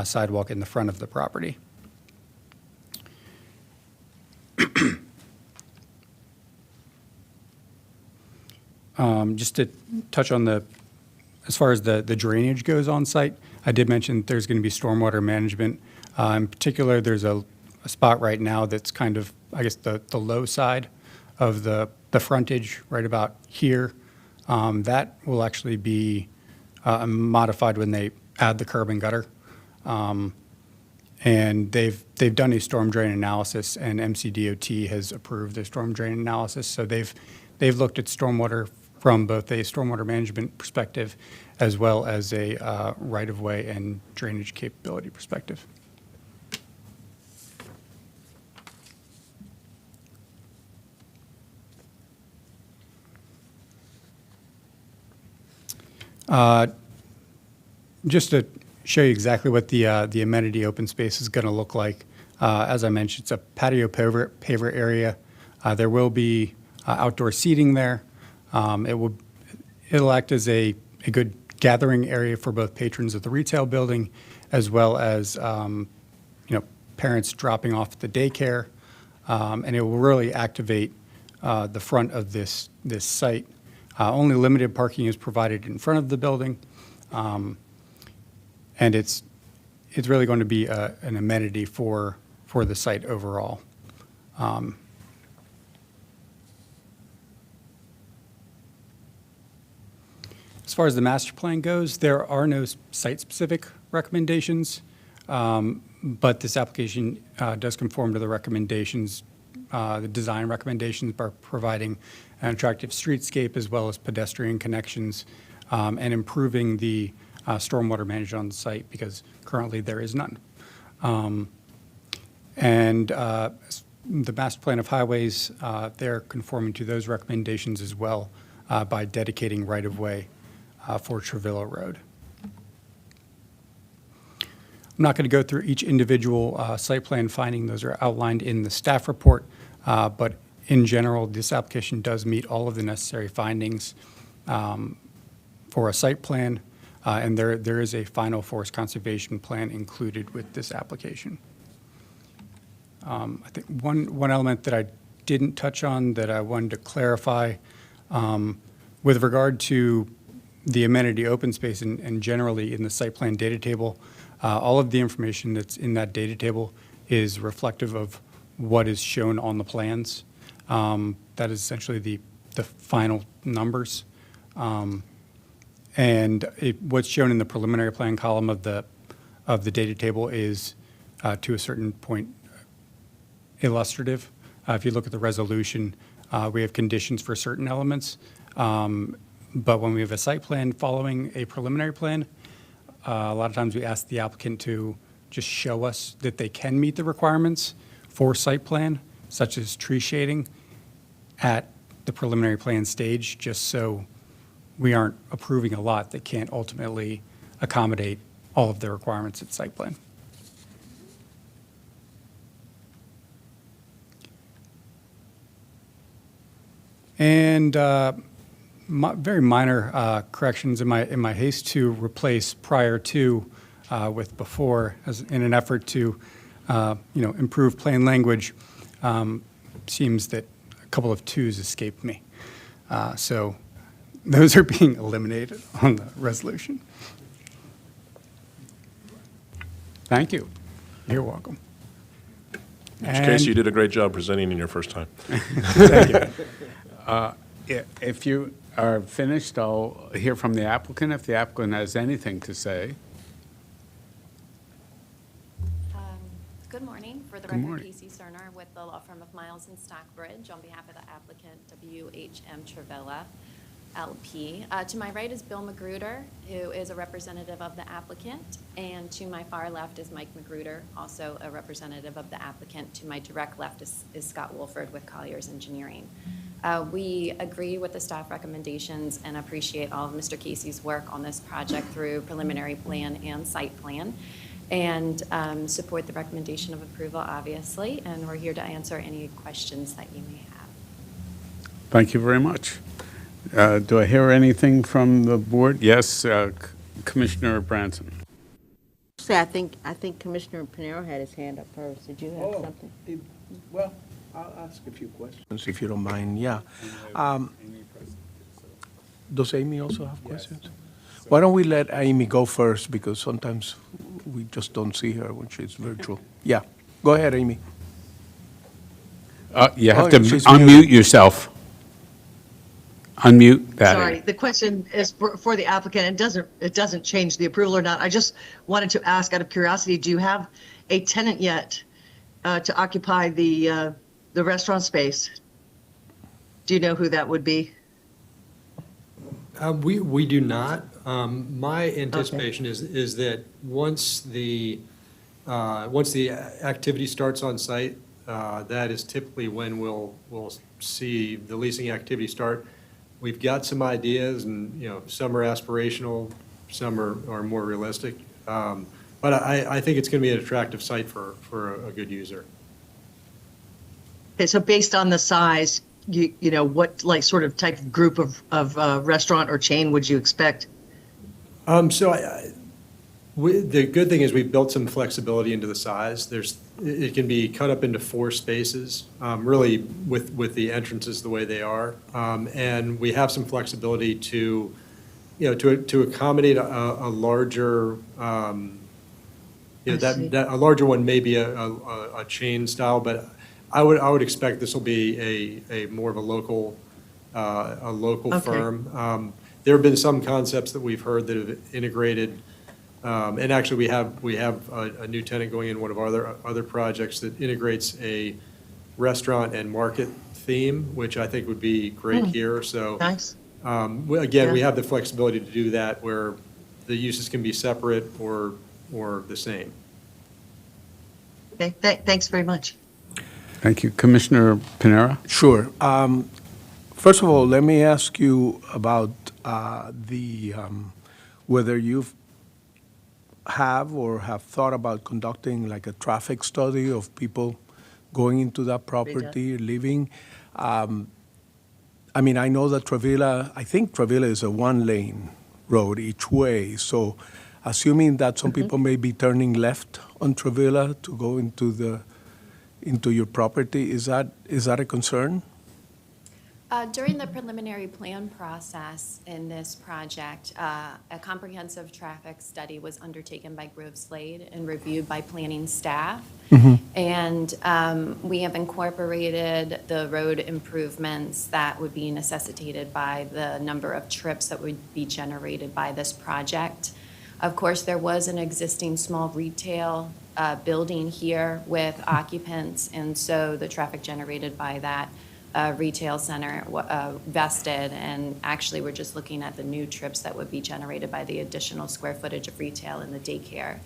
sidewalk in the front of the property. Just to touch on as far as the drainage goes on site, I did mention there's going to be stormwater management. In particular, there's a spot right now that's kind of, I guess, the low side of the frontage right about here. That will actually be modified when they add the curb and gutter. And they've done a storm drain analysis, and MCDOT has approved the storm drain analysis. So they've looked at stormwater from both a stormwater management perspective as well as a right-of-way and drainage capability perspective. Just to show you exactly what the amenity open space is going to look like, as I mentioned, it's a patio paver area. There will be outdoor seating there. It'll act as a good gathering area for both patrons of the retail building, as well as parents dropping off at the daycare, and it will really activate the front of this site. Only limited parking is provided in front of the building, and it's really going to be an amenity for the site overall. As far as the master plan goes, there are no site-specific recommendations, but this application does conform to the recommendations, the design recommendations, by providing an attractive streetscape as well as pedestrian connections, and improving the stormwater management on the site, because currently there is none. And the master plan of highways, they're conforming to those recommendations as well, by dedicating right-of-way for Trevilla Road. I'm not going to go through each individual site plan finding. Those are outlined in the staff report, but in general, this application does meet all of the necessary findings for a site plan, and there is a final forest conservation plan included with this application. I think one element that I didn't touch on that I wanted to clarify, with regard to the amenity open space and generally in the site plan data table, all of the information that's in that data table is reflective of what is shown on the plans. That is essentially the final numbers. And what's shown in the preliminary plan column of the data table is, to a certain point, illustrative. If you look at the resolution, we have conditions for certain elements. But when we have a site plan following a preliminary plan, a lot of times we ask the applicant to just show us that they can meet the requirements for site plan, such as tree shading, at the preliminary plan stage, just so we aren't approving a lot that can't ultimately accommodate all of the requirements at site plan. And very minor corrections in my haste to replace prior to with before, as in an effort to improve plain language. Seems that a couple of twos escaped me, so those are being eliminated on the resolution. Thank you. You're welcome. In which case, you did a great job presenting in your first time. Thank you. If you are finished, I'll hear from the applicant, if the applicant has anything to say. Good morning. For the Good record, morning. Casey Cerner with the law firm of Miles and Stockbridge on behalf of the applicant WHM Travella LP. To my right is Bill Magruder, who is a representative of the applicant, and to my far left is Mike Magruder, also a representative of the applicant. To my direct left is Scott Wolford with Colliers Engineering. We agree with the staff recommendations and appreciate all of Mr. Casey's work on this project through preliminary plan and site plan, and support the recommendation of approval, obviously, and we're here to answer any questions that you may have. Thank you very much. Do I hear anything from the board? Yes, Commissioner Branson. Say, I think Commissioner Pinero had his hand up first. Did you have something? Well, I'll ask a few questions, if you don't mind, yeah. Does Amy also have questions? Why don't we let Amy go first, because sometimes we just don't see her when she's virtual. Yeah, go ahead, Amy. You have Oh, to she's unmute muted. yourself. Unmute that. Sorry, the question is for the applicant. It doesn't change the approval or not. I just wanted to ask out of curiosity, do you have a tenant yet to occupy the restaurant space? Do you know who that would be? We do not. My anticipation is that once the activity starts on site, that is typically when we'll see the leasing activity start. We've got some ideas, and some are aspirational, some are more realistic. But I think it's going to be an attractive site for a good user. Okay, so based on the size, you know, what like sort of type of group of restaurant or chain would you expect? The good thing is we've built some flexibility into the size. It can be cut up into 4 spaces, really with the entrances the way they are. And we have some flexibility to accommodate a larger, a larger one may be a chain style, but I would expect this will be a more of a local Okay. firm. There have been some concepts that we've heard that have integrated, and actually we have a new tenant going in one of our other projects that integrates a restaurant and market theme, which I think would be great here. So Nice. Again, we Yeah. have the flexibility to do that where the uses can be separate or the same. Okay, thanks very much. Thank you. Commissioner Pinera? Sure. First of all, let me ask you about whether you've have thought about conducting like a traffic study of people going into that property, living. I mean, I know that I think Travilla is a one-lane road each way. So assuming that some people may be turning left on Travilla to go into your property, is that a concern? During the preliminary plan process in this project, a comprehensive traffic study was undertaken by Grove Slade and reviewed by planning staff. And we have incorporated the road improvements that would be necessitated by the number of trips that would be generated by this project. Of course, there was an existing small retail building here with occupants, and so the traffic generated by that retail center vested, and actually we're just looking at the new trips that would be generated by the additional square footage of retail in the daycare.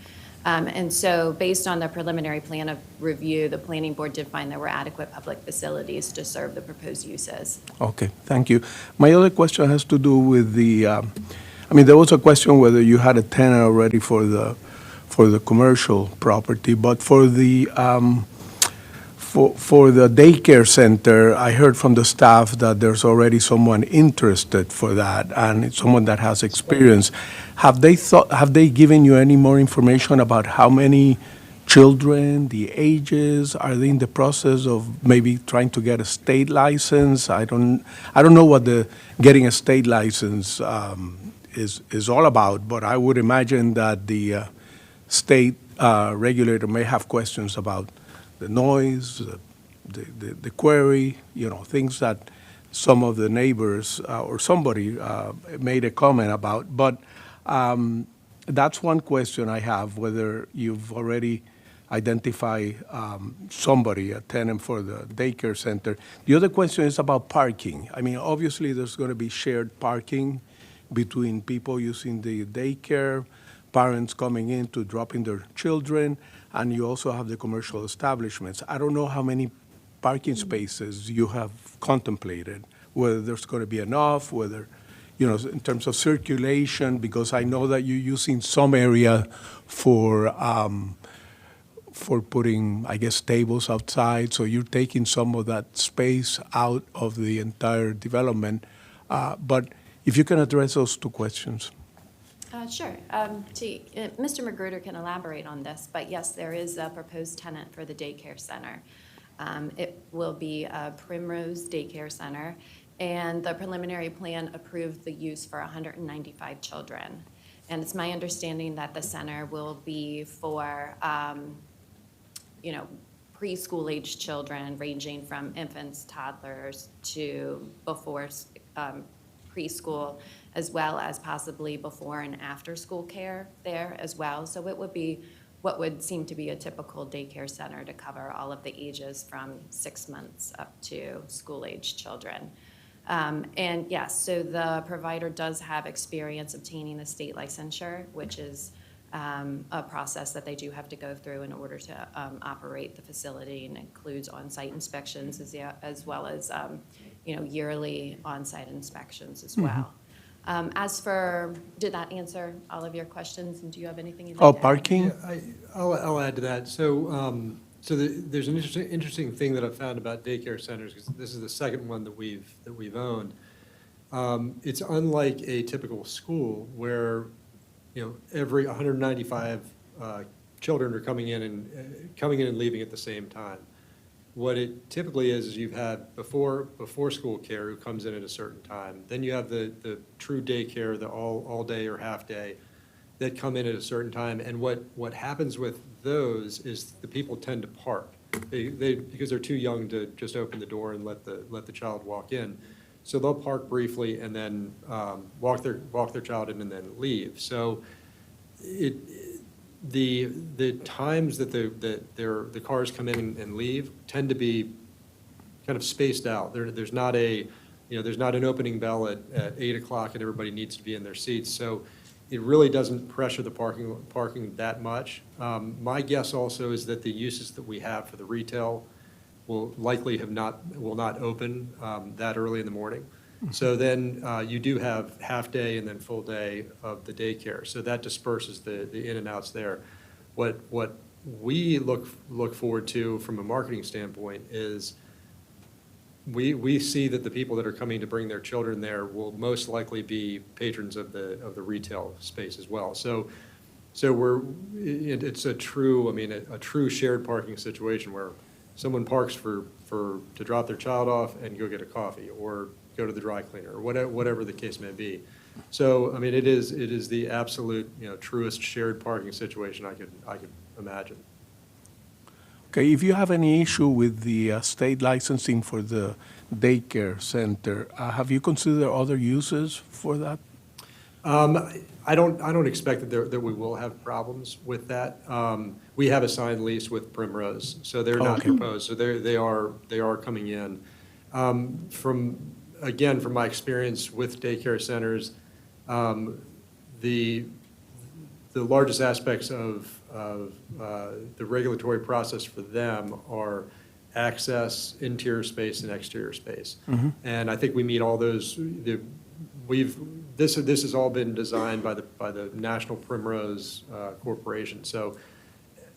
And so based on the preliminary plan of review, the planning board did find there were adequate public facilities to serve the proposed uses. Okay, thank you. My other question has to do with there was a question whether you had a tenant already for the commercial property, but for the daycare center, I heard from the staff that there's already someone interested for that, and it's someone that has experience. Have they given you any more information about how many children, the ages? Are they in the process of maybe trying to get a state license? I don't know what getting a state license is all about, but I would imagine that the state regulator may have questions about the noise, the query, things that some of the neighbors or somebody made a comment about. But that's one question I have, whether you've already identify somebody, a tenant for the daycare center. The other question is about parking. I mean, obviously, there's going to be shared parking between people using the daycare, parents coming in to drop in their children, and you also have the commercial establishments. I don't know how many parking spaces you have contemplated, whether there's going to be enough, whether, you know, in terms of circulation, because I know that you're using some area for putting, I guess, tables outside, so you're taking some of that space out of the entire development. But if you can address those two questions. Sure. Mr. Magruder can elaborate on this, but yes, there is a proposed tenant for the daycare center. It will be a Primrose Daycare Center, and the preliminary plan approved the use for 195 children. And it's my understanding that the center will be for, preschool-aged children ranging from infants, toddlers, to before preschool, as well as possibly before and after-school care there as well. So it would be what would seem to be a typical daycare center to cover all of the ages from 6 months up to school-aged children. And yes, so the provider does have experience obtaining the state licensure, which is a process that they do have to go through in order to operate the facility, and includes on-site inspections as well as yearly on-site inspections as well. As for, did that answer all of your questions, and do you have anything you'd like to add? Parking? Yeah, I'll add to that. So, there's an interesting thing that I've found about daycare centers, because this is the second one that we've owned. It's unlike a typical school where, every 195 children are coming in and leaving at the same time. What it typically is you've had before school care who comes in at a certain time. Then you have the true daycare, the all day or half day, that come in at a certain time. And what happens with those is the people tend to park. Because they're too young to just open the door and let the child walk in. So they'll park briefly and then walk their child in and then leave. So the times that the cars come in and leave tend to be kind of spaced out. There's not an opening bell at 8 o'clock and everybody needs to be in their seats. So it really doesn't pressure the parking that much. My guess also is that the uses that we have for the retail will likely will not open that early in the morning. So then you do have half day and then full day of the daycare. So that disperses the in and outs there. What we look forward to from a marketing standpoint is we see that the people that are coming to bring their children there will most likely be patrons of the retail space as well. So it's a true shared parking situation where someone parks to drop their child off and go get a coffee or go to the dry cleaner or whatever the case may be. So it is the absolute truest shared parking situation I could imagine. Okay, if you have any issue with the state licensing for the daycare center, have you considered other uses for that? I don't expect that we will have problems with that. We have a signed lease with Primrose, so they're not proposed. So they are coming in. From my experience with daycare centers, the largest aspects of the regulatory process for them are access, interior space, and exterior space. Mm-hmm. And I think we meet all those. This has all been designed by the National Primrose Corporation. So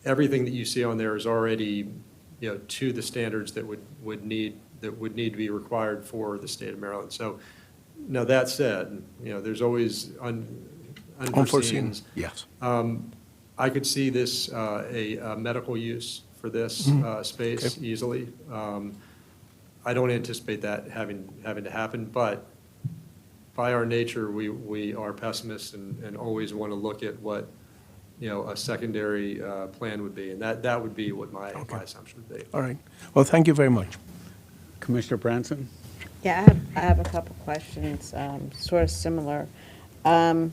everything that you see on there is already to the standards that would need to be required for the state of Maryland. So now that said, there's always unforeseen. Yes. I could see this a medical use for this space easily. I don't anticipate that having to happen, but by our nature, we are pessimists and always want to look at what a secondary plan would be, and that would be what my assumption would be. All right. Well, thank you very much. Commissioner Branson? Yeah, I have a couple questions, sort of similar. I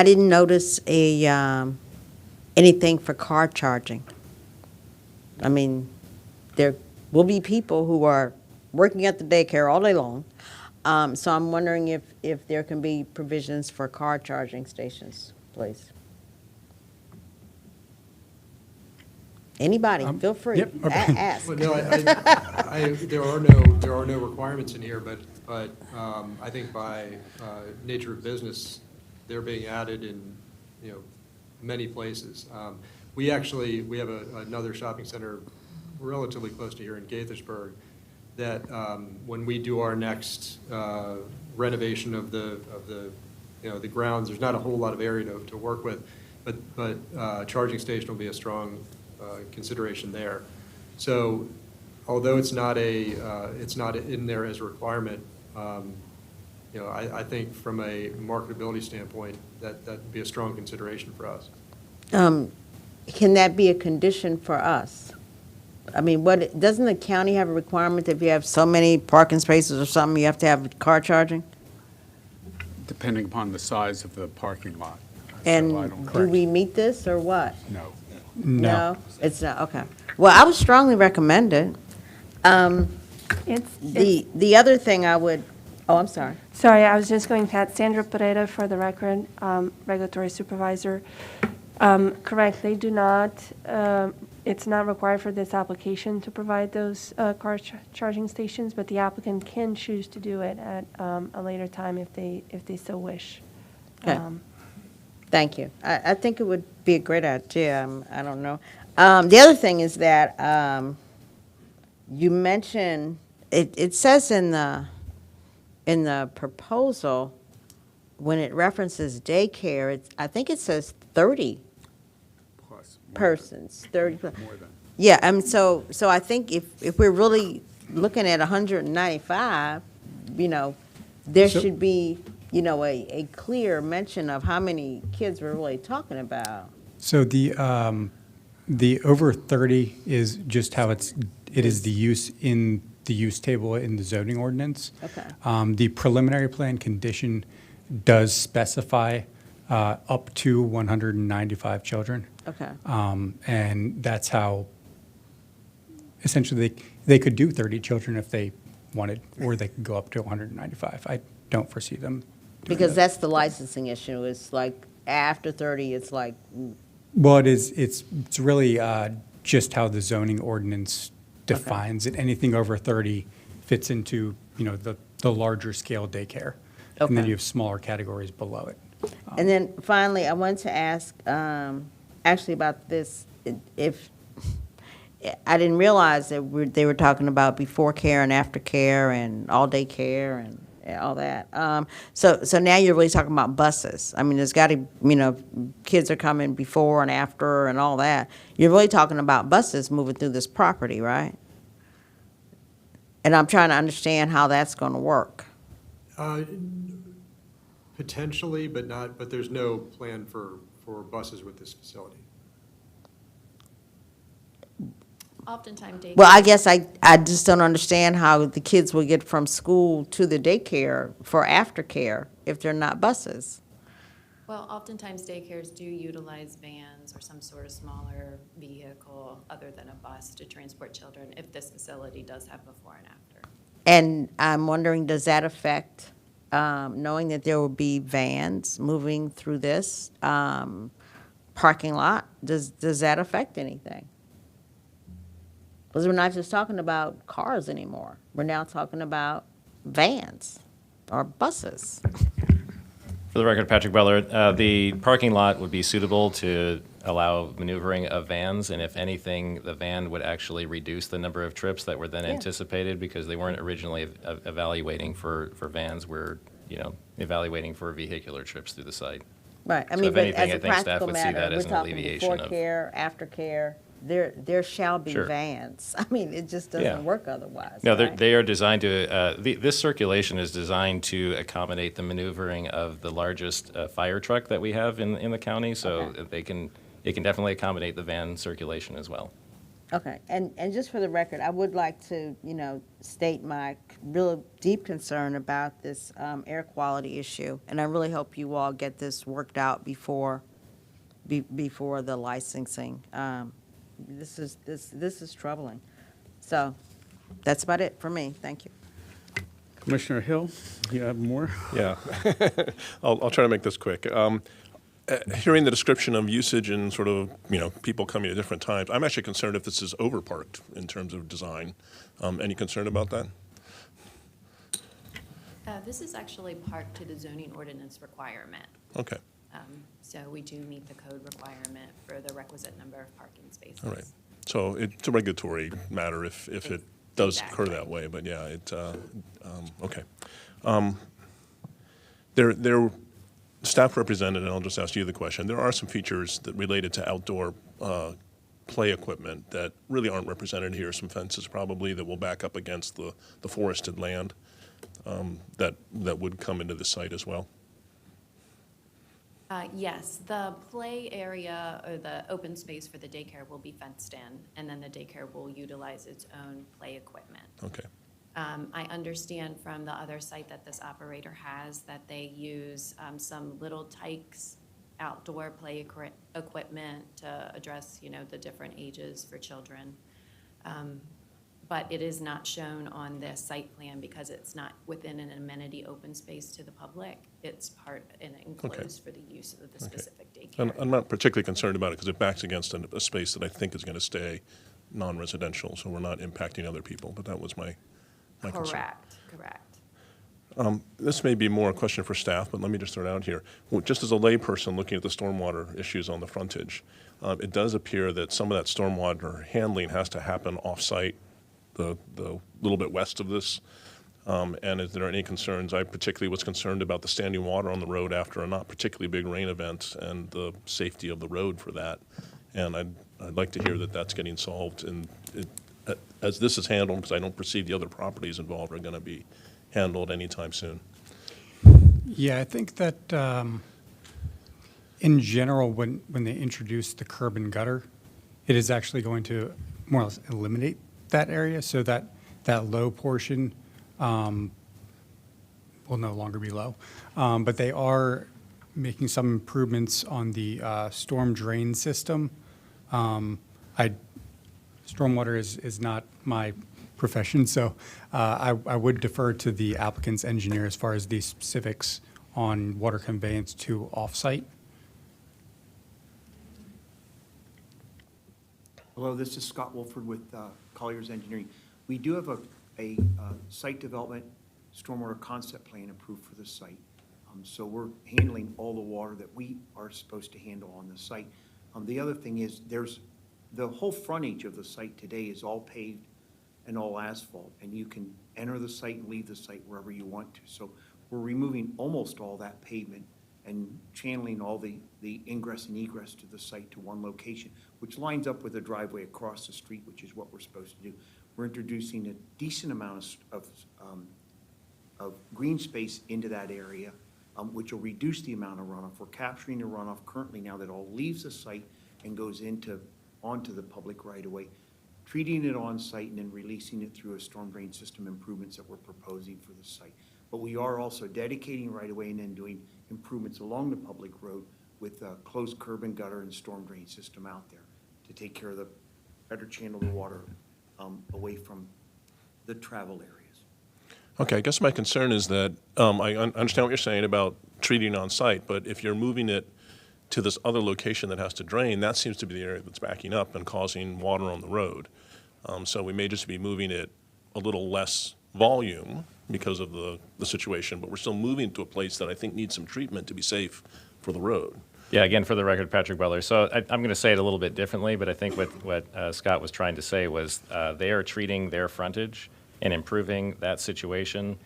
didn't notice a anything for car charging? I mean, there will be people who are working at the daycare all day long. So I'm wondering if there can be provisions for car charging stations, please. Anybody, feel free. yep, okay. Ask. Well, no, there are no requirements in here, but I think by nature of business, they're being added in, many places. We have another shopping center relatively close to here in Gaithersburg that when we do our next renovation of the grounds, there's not a whole lot of area to work with, but charging station will be a strong consideration there. So although it's not in there as a requirement, I think from a marketability standpoint, that'd be a strong consideration for us. Can that be a condition for us? I mean, doesn't the county have a requirement that if you have so many parking spaces or something, you have to have car charging? Depending upon the size of the parking lot. And So I don't- do we meet this or what? No. No, it's not, okay. Well, I would strongly recommend it. The other thing I would, oh, I'm sorry. Sorry, I was just going to add Sandra Pereira for the record, regulatory supervisor. Correct, they do not, it's not required for this application to provide those car charging stations, but the applicant can choose to do it at a later time if they so wish. Okay. Thank you. I think it would be a great idea. I don't know. The other thing is that you mentioned, it says in the proposal, when it references daycare, I think it says 30 Plus. persons, 30. More than. Yeah, so I think if we're really looking at 195, there So- should be, a clear mention of how many kids we're really talking about. So the over 30 is just how it is the use in the use table in the zoning ordinance. Okay. The preliminary plan condition does specify up to 195 children. Okay. And that's how, essentially, they could do 30 children if they wanted, or they could go up to 195. I don't foresee them doing Because that. that's the licensing issue. It's like after 30, it's like, Well, it's really just how the zoning ordinance defines it. Anything over 30 fits into, the larger scale daycare. And then Okay. you have smaller categories below it. and then finally, I wanted to ask, actually about this, if, I didn't realize that they were talking about before care and after care and all day care and all that. So now you're really talking about buses. I mean, there's got to, kids are coming before and after and all that. You're really talking about buses moving through this property, right? And I'm trying to understand how that's going to work. Potentially, but there's no plan for buses with this facility. Oftentimes daycare. Well, I guess I just don't understand how the kids will get from school to the daycare for aftercare if they're not buses. Well, oftentimes daycares do utilize vans or some sort of smaller vehicle other than a bus to transport children if this facility does have before and after. And I'm wondering, does that affect, knowing that there will be vans moving through this parking lot, does that affect anything? Because we're not just talking about cars anymore. We're now talking about vans or buses. For the record, Patrick Butler, the parking lot would be suitable to allow maneuvering of vans, and if anything, the van would actually reduce the number of trips that were then Yeah. anticipated because they weren't originally evaluating for vans. We're, evaluating for vehicular trips through the site. Right, I So mean, if but anything, as I a think staff practical would see matter, that we're as an talking alleviation before of. care, after care, there shall be Sure. vans. I mean, it just Yeah. doesn't work otherwise, No, right? they are designed to, this circulation is designed to accommodate the maneuvering of the largest fire truck that we have in the county, so it can definitely accommodate the van circulation as well. Okay, and just for the record, I would like to, state my real deep concern about this air quality issue, and I really hope you all get this worked out before before the licensing. This is troubling. So that's about it for me. Thank you. Commissioner Hill, you have more? Yeah. I'll try to make this quick. Hearing the description of usage and sort of, people coming at different times, I'm actually concerned if this is overparked in terms of design. Any concern about that? This is actually parked to the zoning ordinance requirement. Okay. So we do meet the code requirement for the requisite number of parking spaces. All right. So it's a regulatory matter if it does occur that way, but yeah, okay. There, staff represented, and I'll just ask you the question, there are some features that related to outdoor play equipment that really aren't represented here. Some fences probably that will back up against the forested land that would come into the site as well. Yes, the play area or the open space for the daycare will be fenced in, and then the daycare will utilize its own play equipment. Okay. I understand from the other site that this operator has that they use some Little Tykes outdoor play equipment to address, the different ages for children. But it is not shown on this site plan because it's not within an amenity open space to the public. It's part and enclosed for the use of the specific daycare. And I'm not particularly concerned about it because it backs against a space that I think is going to stay non-residential, so we're not impacting other people, but that was my concern. Correct. This may be more a question for staff, but let me just throw it out here. Well, just as a layperson looking at the stormwater issues on the frontage, it does appear that some of that stormwater handling has to happen off-site, the little bit west of this. And is there any concerns? I particularly was concerned about the standing water on the road after a not particularly big rain event and the safety of the road for that. And I'd like to hear that that's getting solved. And as this is handled, because I don't perceive the other properties involved are going to be handled anytime soon. Yeah, I think that in general, when they introduce the curb and gutter, it is actually going to more or less eliminate that area, so that low portion will no longer be low. But they are making some improvements on the storm drain system. Stormwater is not my profession, so I would defer to the applicant's engineer as far as the specifics on water conveyance to off-site. Hello, this is Scott Wolford with Colliers Engineering. We do have a site development stormwater concept plan approved for the site. So we're handling all the water that we are supposed to handle on the site. The other thing is the whole frontage of the site today is all paved and all asphalt, and you can enter the site and leave the site wherever you want to. So we're removing almost all that pavement and channeling all the ingress and egress to the site to one location, which lines up with the driveway across the street, which is what we're supposed to do. We're introducing a decent amount of green space into that area, which will reduce the amount of runoff. We're capturing the runoff currently now that all leaves the site and goes onto the public right-of-way, treating it on site and then releasing it through a storm drain system improvements that we're proposing for the site. But we are also dedicating right-of-way and then doing improvements along the public road with a closed curb and gutter and storm drain system out there to take care of better channel the water away from the travel areas. Okay, I guess my concern is that I understand what you're saying about treating on site, but if you're moving it to this other location that has to drain, that seems to be the area that's backing up and causing water on the road. So we may just be moving it a little less volume because of the situation, but we're still moving to a place that I think needs some treatment to be safe for the road. Yeah, again, for the record, Patrick Butler. So I'm going to say it a little bit differently, but I think what Scott was trying to say was they are treating their frontage and improving that situation,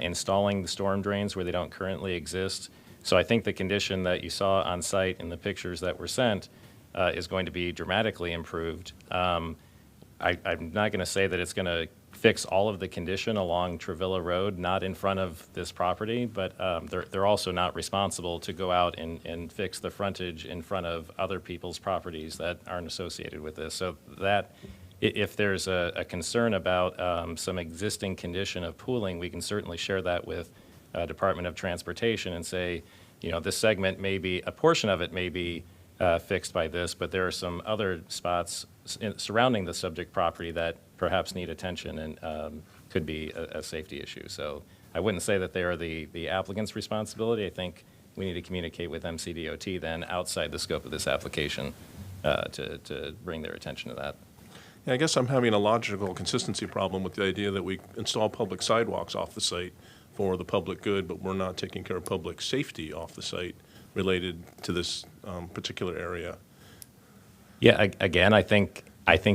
installing the storm drains where they don't currently exist. So I think the condition that you saw on site in the pictures that were sent is going to be dramatically improved. I'm not going to say that it's going to fix all of the condition along Travilla Road, not in front of this property, but they're also not responsible to go out and fix the frontage in front of other people's properties that aren't associated with this. So that, if there's a concern about some existing condition of pooling, we can certainly share that with Department of Transportation and say, this segment may be, a portion of it may be fixed by this, but there are some other spots surrounding the subject property that perhaps need attention and could be a safety issue. So I wouldn't say that they are the applicant's responsibility. I think we need to communicate with MCDOT then outside the scope of this application to bring their attention to that. Yeah, I guess I'm having a logical consistency problem with the idea that we install public sidewalks off the site for the public good, but we're not taking care of public safety off the site related to this particular area. Yeah, again, I think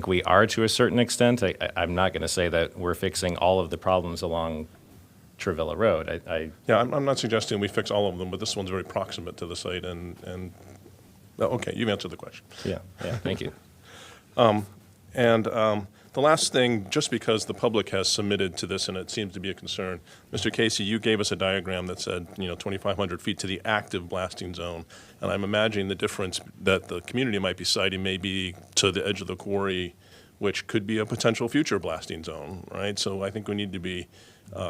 we are to a certain extent. I'm not going to say that we're fixing all of the problems along Trevilla Road. Yeah, I'm not suggesting we fix all of them, but this one's very proximate to the site, and okay, you've answered the question. Yeah, thank you. The last thing, just because the public has submitted to this and it seems to be a concern, Mr. Casey, you gave us a diagram that said, 2,500 feet to the active blasting zone. And I'm imagining the difference that the community might be citing may be to the edge of the quarry, which could be a potential future blasting zone, right? So I think we need to be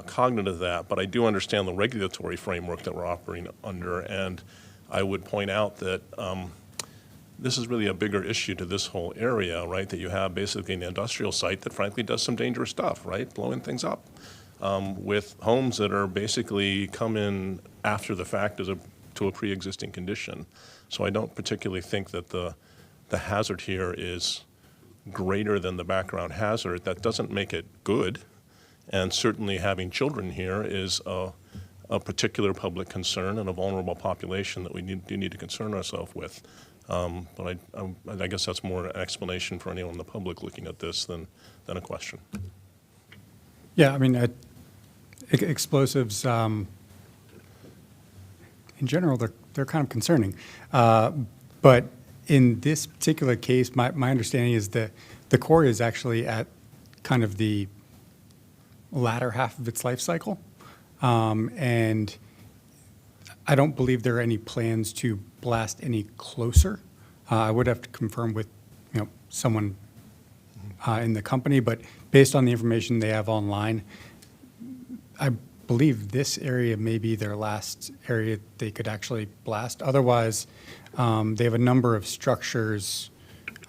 cognizant of that. But I do understand the regulatory framework that we're operating under. And I would point out that this is really a bigger issue to this whole area, right? That you have basically an industrial site that frankly does some dangerous stuff, right? Blowing things up with homes that are basically come in after the fact to a pre-existing condition. So I don't particularly think that the hazard here is greater than the background hazard. That doesn't make it good. And certainly having children here is a particular public concern and a vulnerable population that we do need to concern ourselves with. But I guess that's more an explanation for anyone in the public looking at this than a question. Yeah, I mean, explosives, in general, they're kind of concerning. But in this particular case, my understanding is that the quarry is actually at kind of the latter half of its life cycle. And I don't believe there are any plans to blast any closer. I would have to confirm with, someone in the company, but based on the information they have online, I believe this area may be their last area they could actually blast. Otherwise, they have a number of structures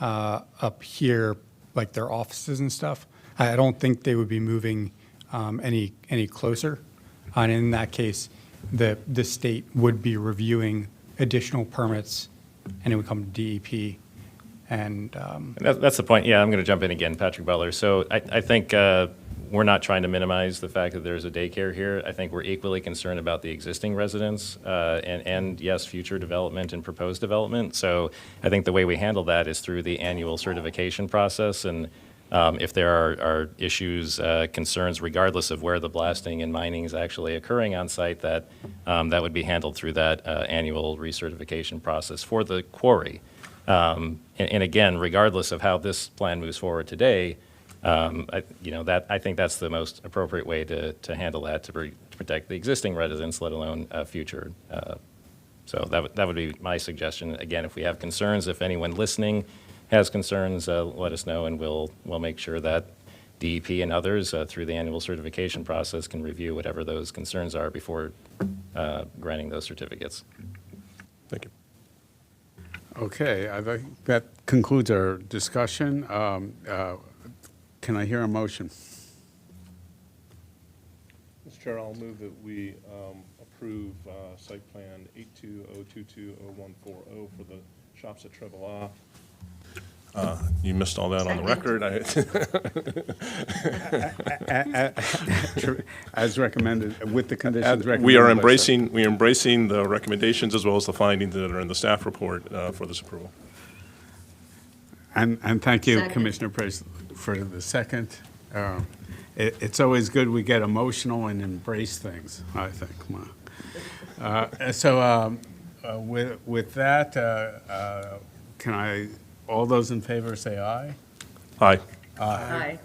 up here, like their offices and stuff. I don't think they would be moving any closer. And in that case, the state would be reviewing additional permits, and it would come to DEP. And that's the point. Yeah, I'm going to jump in again, Patrick Butler. So I think we're not trying to minimize the fact that there's a daycare here. I think we're equally concerned about the existing residents and yes, future development and proposed development. So I think the way we handle that is through the annual certification process. And if there are issues, concerns, regardless of where the blasting and mining is actually occurring on site, that would be handled through that annual recertification process for the quarry. And again, regardless of how this plan moves forward today, I think that's the most appropriate way to handle that, to protect the existing residents, let alone future. So that would be my suggestion. Again, if we have concerns, if anyone listening has concerns, let us know, and we'll make sure that DEP and others through the annual certification process can review whatever those concerns are before granting those certificates. Thank you. Okay, I think that concludes our discussion. Can I hear a motion? Mr. Chair, I'll move that we approve site plan 8202201440 for the shops at Trevilla. You missed all that on the record. As recommended, with the conditions recommended. We are embracing the recommendations as well as the findings that are in the staff report for this approval. And thank you, Second. Commissioner Price, for the second. It's always good we get emotional and embrace things, I think. With that, can I, all those in favor say aye? Aye. Aye.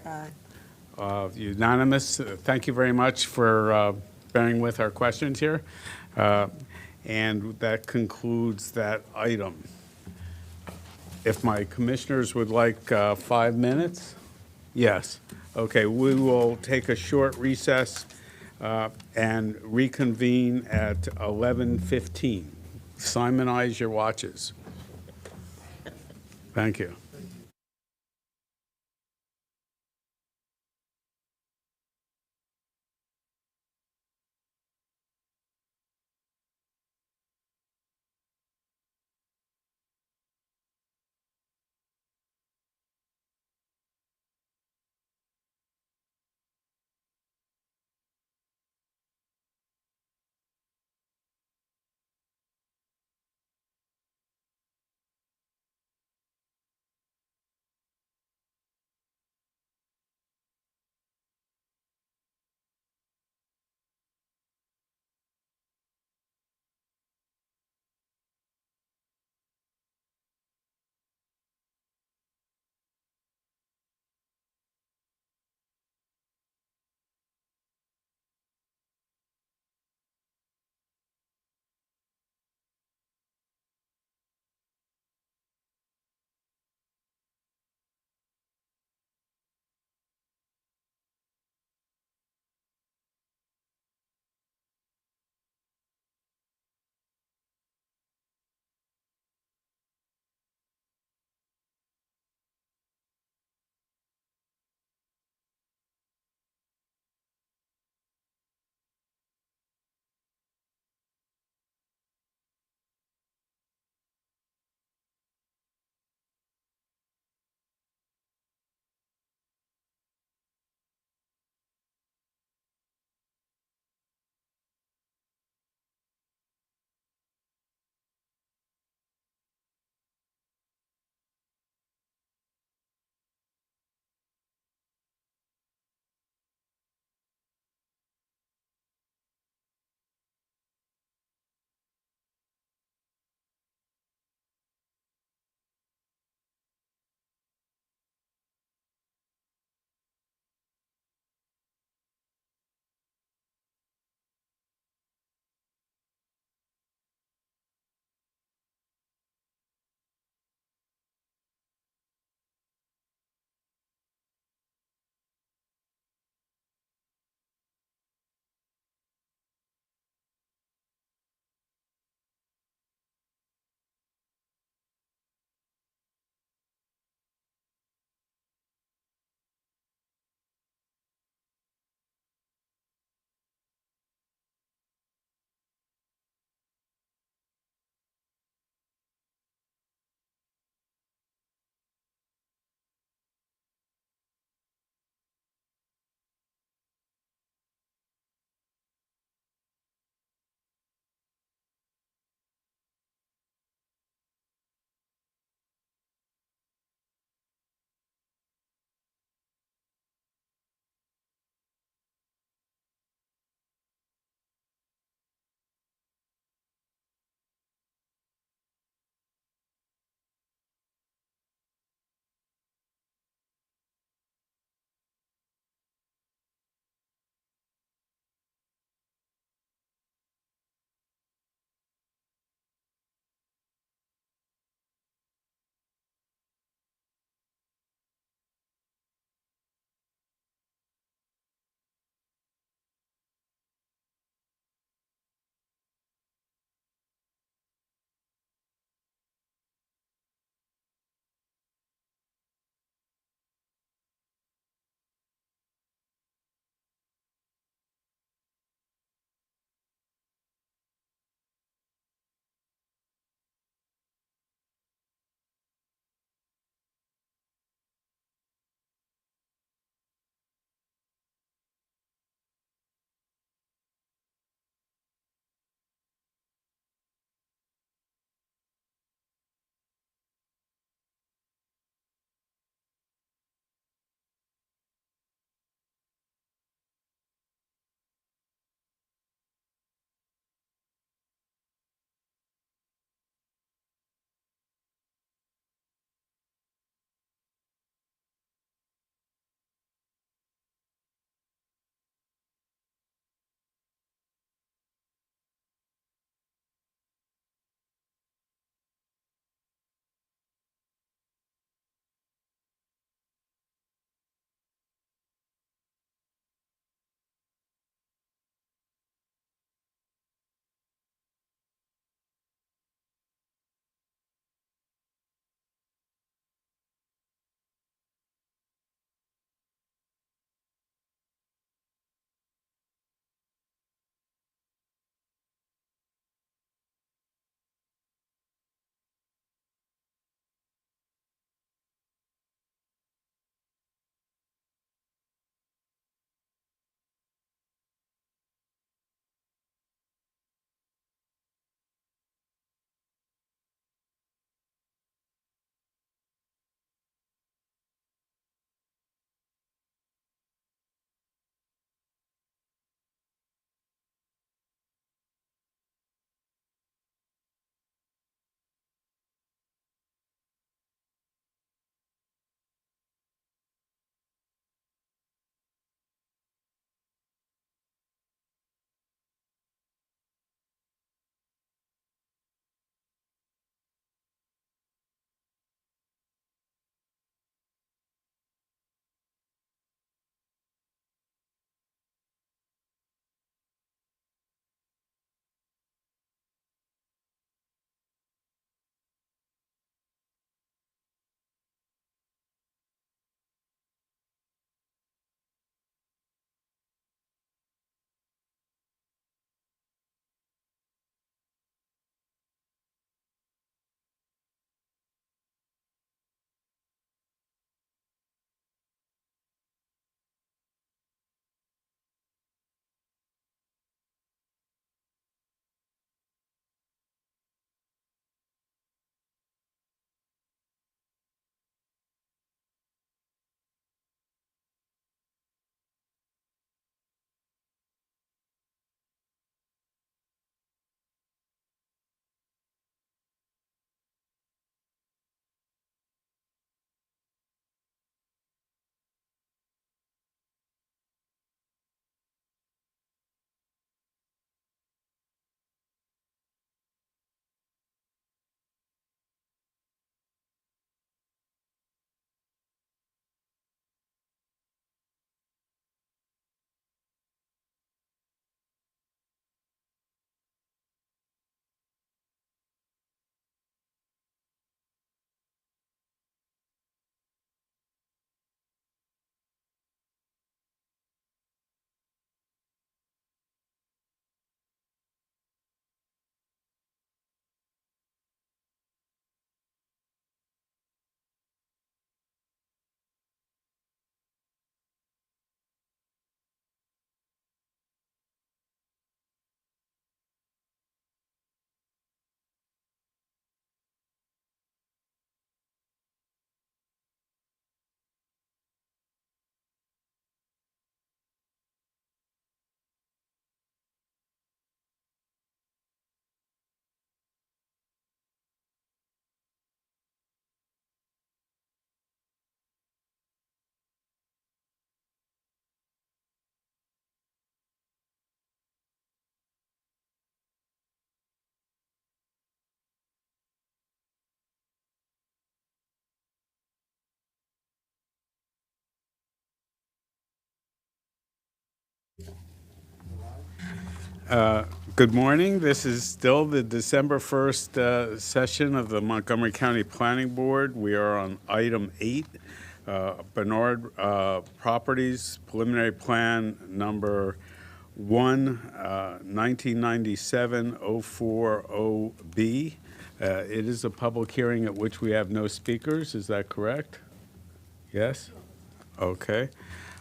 Unanimous. Thank you very much for bearing with our questions here. And that concludes that item. If my commissioners would like 5 minutes? Yes. Okay, we will take a short recess and reconvene at 11:15. Simonize your watches. Thank you. Good morning. This is still the December 1st session of the Montgomery County Planning Board. We are on item 8, Bernard Properties Preliminary Plan number 1997-040B. It is a public hearing at which we have no speakers. Is that correct? Yes? Okay.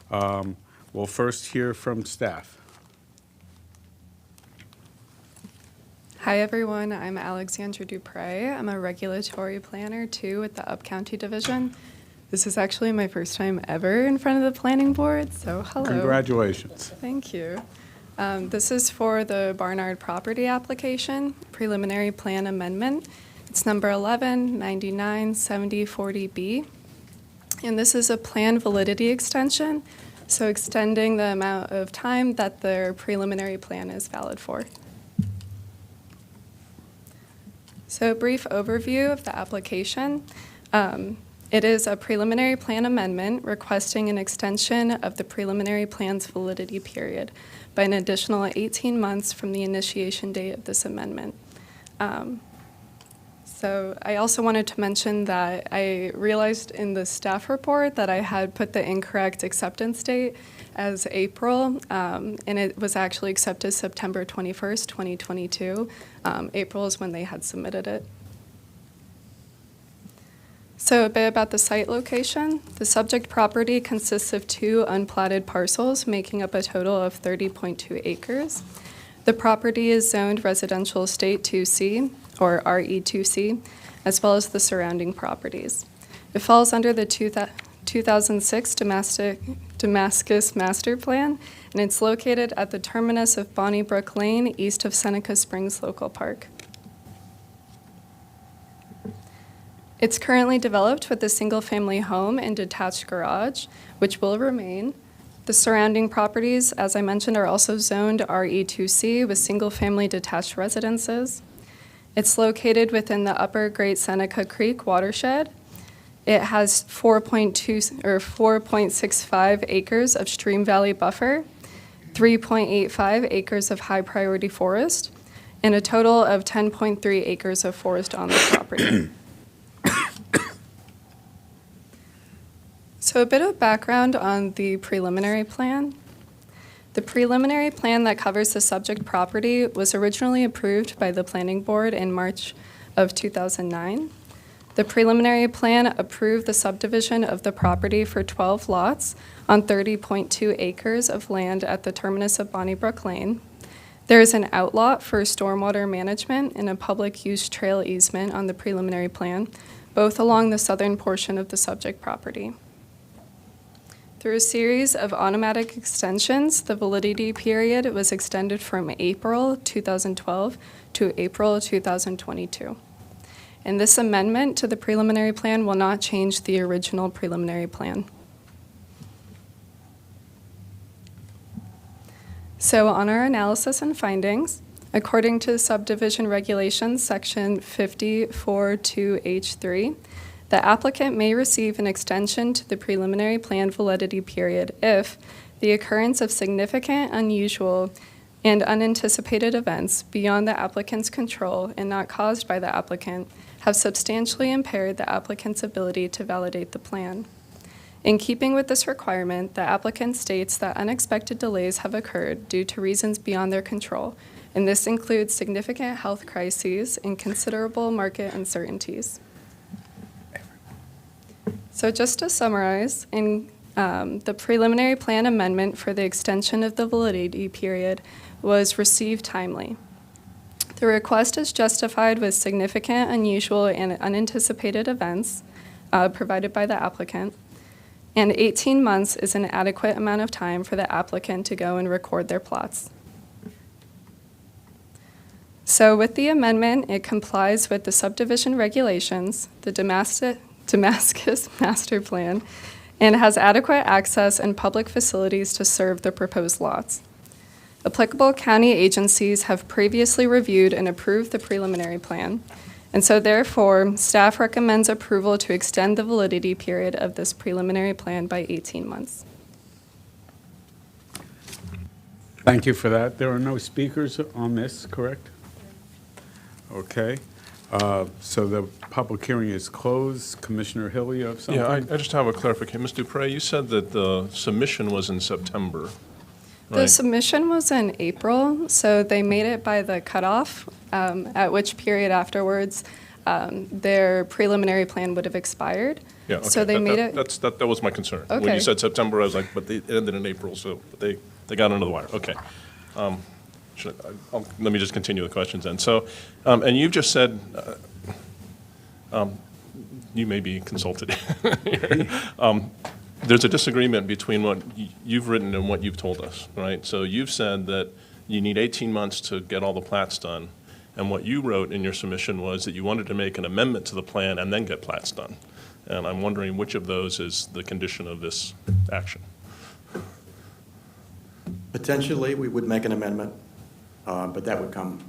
We'll first hear from staff. Hi, everyone. I'm Alexandra Dupre. I'm a regulatory planner, too, with the Upcounty Division. This is actually my first time ever in front of the planning board, so hello. Congratulations. Thank you. This is for the Barnard property application, preliminary plan amendment. It's number 11997040B. And this is a plan validity extension, so extending the amount of time that their preliminary plan is valid for. So a brief overview of the application. It is a preliminary plan amendment requesting an extension of the preliminary plan's validity period by an additional 18 months from the initiation date of this amendment. So I also wanted to mention that I realized in the staff report that I had put the incorrect acceptance date as April, and it was actually accepted September 21st, 2022. April is when they had submitted it. So a bit about the site location. The subject property consists of 2 unplatted parcels, making up a total of 30.2 acres. The property is zoned Residential Estate 2C, or RE2C, as well as the surrounding properties. It falls under the 2006 Damascus Master Plan, and it's located at the terminus of Bonnie Brook Lane, east of Seneca Springs Local Park. It's currently developed with a single-family home and detached garage, which will remain. The surrounding properties, as I mentioned, are also zoned RE2C with single-family detached residences. It's located within the Upper Great Seneca Creek watershed. It has 4.65 acres of stream valley buffer, 3.85 acres of high priority forest, and a total of 10.3 acres of forest on the property. So a bit of background on the preliminary plan. The preliminary plan that covers the subject property was originally approved by the Planning Board in March of 2009. The preliminary plan approved the subdivision of the property for 12 lots on 30.2 acres of land at the terminus of Bonnie Brook Lane. There is an outlot for stormwater management and a public use trail easement on the preliminary plan, both along the southern portion of the subject property. Through a series of automatic extensions, the validity period was extended from April 2012 to April 2022. And this amendment to the preliminary plan will not change the original preliminary plan. So on our analysis and findings, according to subdivision regulations, section 54.2H3, the applicant may receive an extension to the preliminary plan validity period if the occurrence of significant, unusual, and unanticipated events beyond the applicant's control and not caused by the applicant have substantially impaired the applicant's ability to validate the plan. In keeping with this requirement, the applicant states that unexpected delays have occurred due to reasons beyond their control, and this includes significant health crises and considerable market uncertainties. So just to summarize, in the preliminary plan amendment for the extension of the validity period was received timely. The request is justified with significant, unusual, and unanticipated events provided by the applicant, and 18 months is an adequate amount of time for the applicant to go and record their plots. So with the amendment, it complies with the subdivision regulations, the Damascus Master Plan, and has adequate access and public facilities to serve the proposed lots. Applicable county agencies have previously reviewed and approved the preliminary plan, and so therefore, staff recommends approval to extend the validity period of this preliminary plan by 18 months. Thank you for that. There are no speakers on this, correct? Okay. So the public hearing is closed. Commissioner Hill, you have something? Yeah, I just have a clarification. Ms. Dupre, you said that the submission was in September, The right? submission was in April, so they made it by the cutoff, at which period afterwards their preliminary plan would have expired. Yeah, okay. So they made it. That was my concern. When Okay. you said September, I was like, but they ended in April, so they got under the wire. Okay. Let me just continue the questions then. So, and you've just said, you may be consulted. There's a disagreement between what you've written and what you've told us, right? So you've said that you need 18 months to get all the plats done, and what you wrote in your submission was that you wanted to make an amendment to the plan and then get plats done. And I'm wondering which of those is the condition of this action? Potentially, we would make an amendment, but that would come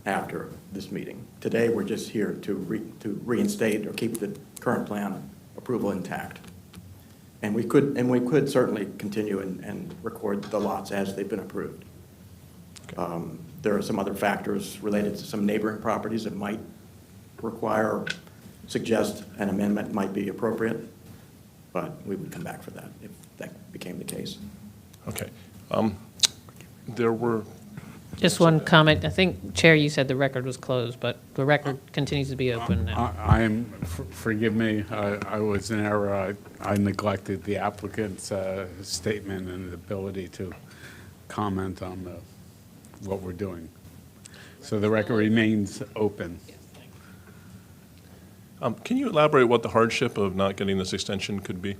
after this meeting. Today, we're just here to reinstate or keep the current plan approval intact. And we could certainly continue and record the lots as they've been approved. There are some other factors related to some neighboring properties that might require or suggest an amendment might be appropriate, but we would come back for that if that became the case. Okay. There were... Just one comment. I think, Chair, you said the record was closed, but the record continues to be open now. Forgive me, I was in error. I neglected the applicant's statement and ability to comment on what we're doing. So the record remains open. Can you elaborate what the hardship of not getting this extension could be?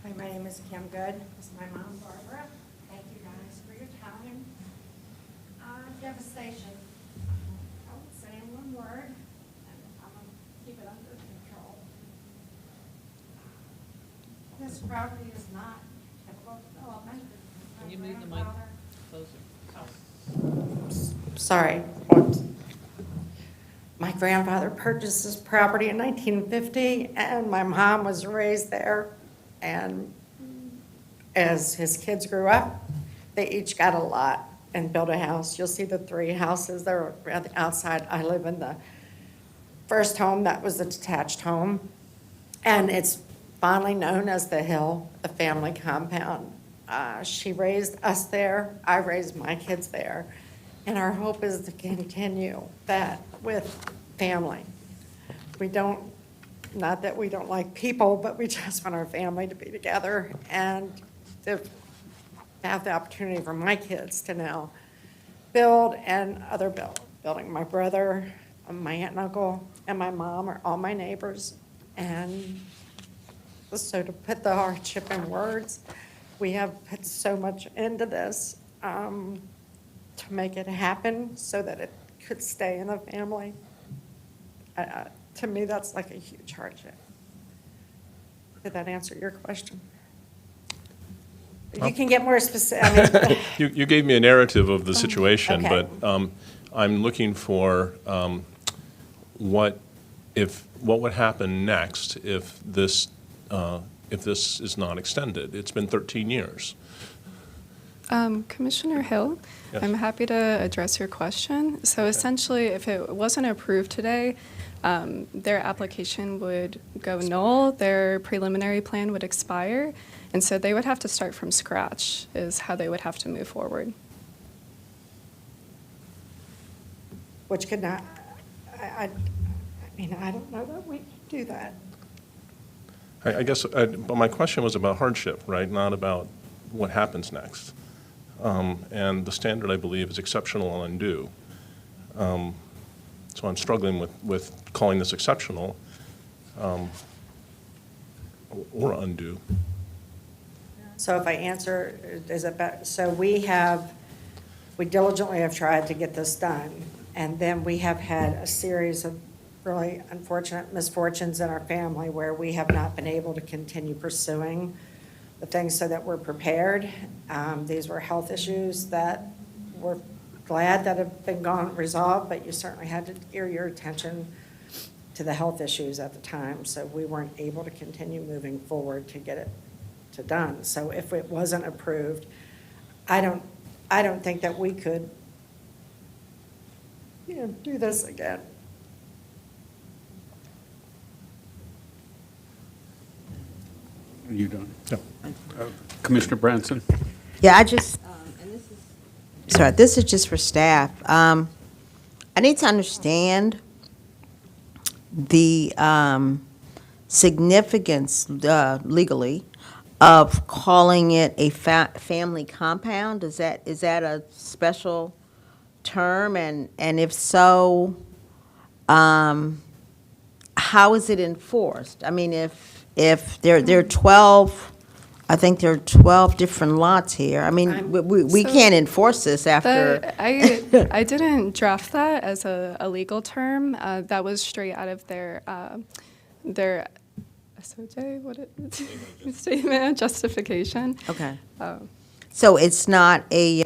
Hi, my name is Kim Good. This is my mom, Barbara. Thank you guys for your time. Devastation. I would say in one word, and I'm going to keep it under control. This property is not typical development. Can you move the mic closer? Sorry. My grandfather purchased this property in 1950, and my mom was raised there. And as his kids grew up, they each got a lot and built a house. You'll see the 3 houses that are on the outside. I live in the first home. That was a detached home. And it's fondly known as the Hill, the family compound. She raised us there. I raised my kids there. And our hope is to continue that with family. We don't, not that we don't like people, but we just want our family to be together and to have the opportunity for my kids to now build and other building. My brother, my aunt and uncle, and my mom are all my neighbors. And so to put the hardship in words, we have put so much into this to make it happen so that it could stay in the family. To me, that's like a huge hardship. Did that answer your question? You can get more specific. I mean, You gave me a narrative of the situation, okay. but I'm looking for what would happen next if this is not extended. It's been 13 years. Commissioner Hill, Yes. I'm happy to address your question. So essentially, if it wasn't approved today, their application would go null, their preliminary plan would expire, and so they would have to start from scratch is how they would have to move forward. which could not, I mean, I don't know that we can do that. I guess, but my question was about hardship, right? Not about what happens next. And the standard, I believe, is exceptional and undue. So I'm struggling with calling this exceptional or undue. So if I answer, is it better? So we diligently have tried to get this done. And then we have had a series of really unfortunate misfortunes in our family where we have not been able to continue pursuing the things so that we're prepared. These were health issues that we're glad that have been resolved, but you certainly had to gear your attention to the health issues at the time. So we weren't able to continue moving forward to get it to done. So if it wasn't approved, I don't think that we could, do this again. Are you done? No. Commissioner Branson? Yeah, I just, sorry, this is just for staff. I need to understand the significance legally of calling it a family compound. Is that a special term? And if so, how is it enforced? I mean, if there are 12, I think there are 12 different lots here. I mean, we So can't enforce this after. I didn't draft that as a legal term. That was straight out of their SOJ, statement of justification. Okay. So it's not a,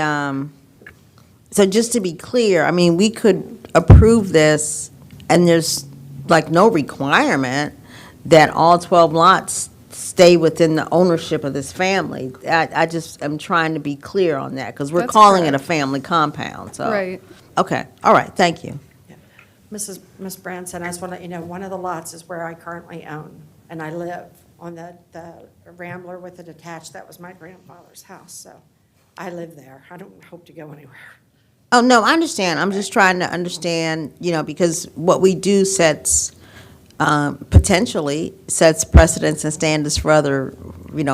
so just to be clear, I mean, we could approve this and there's like no requirement that all 12 lots stay within the ownership of this family. I just am trying to be clear on that because we're That's calling it a correct. family compound, so. Right. Okay, all right, thank you. Miss Branson, I just want to let you know, one of the lots is where I currently own, and I live on the Rambler with the detached. That was my grandfather's house, so I live there. I don't hope to go anywhere. Oh, no, I understand. I'm just trying to understand, because what we do sets, potentially sets precedents and standards for other,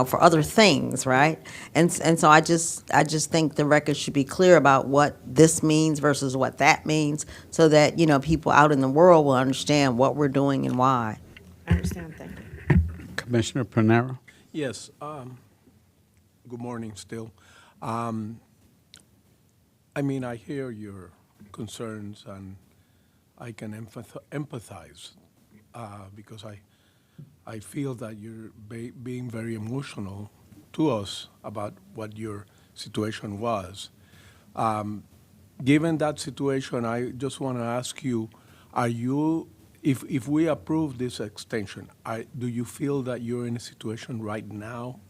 for other things, right? And so I just think the record should be clear about what this means versus what that means, so that, people out in the world will understand what we're doing and why. I understand, thank you. Commissioner Panero? Yes, good morning still. I mean, I hear your concerns, and I can empathize because I feel that you're being very emotional to us about what your situation was. Given that situation, I just want to ask you, if we approve this extension, do you feel that you're in a situation right now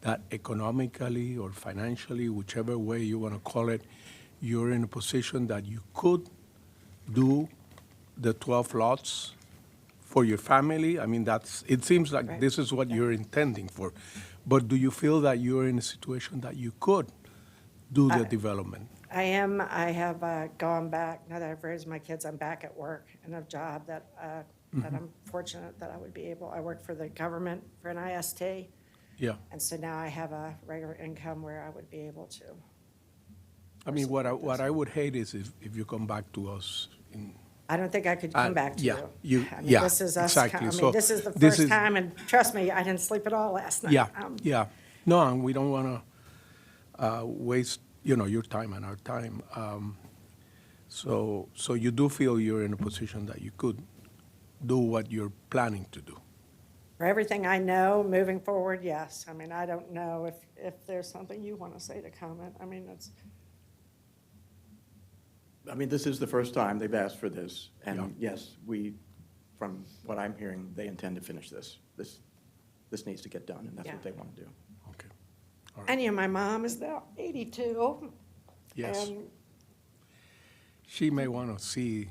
that economically or financially, whichever way you want to call it, you're in a position that you could do the 12 lots for your family? I mean, it seems like Right. this is what you're intending for. But do you feel that you're in a situation that you could do the development? I am. I have gone back, now that I've raised my kids, I'm back at work in a job that I'm fortunate that I would be able, I work for the government for an IST. Yeah. And so now I have a regular income where I would be able to. I mean, what I would hate is if you come back to us in. I don't think I could come back to yeah, you. I mean, yeah, this is us. exactly. I So mean, this is the this first is- time, and trust me, I didn't sleep at all last night. Yeah, yeah. No, and we don't want to waste, your time and our time. So you do feel you're in a position that you could do what you're planning to do? For everything I know, moving forward, yes. I mean, I don't know if there's something you want to say to comment. I mean, it's, I mean, this is the first time they've asked for this, and yes, from what I'm hearing, they intend to finish this. This needs to get done, and that's what they want to do. Okay. and my mom is now 82. Yes. And She may want to see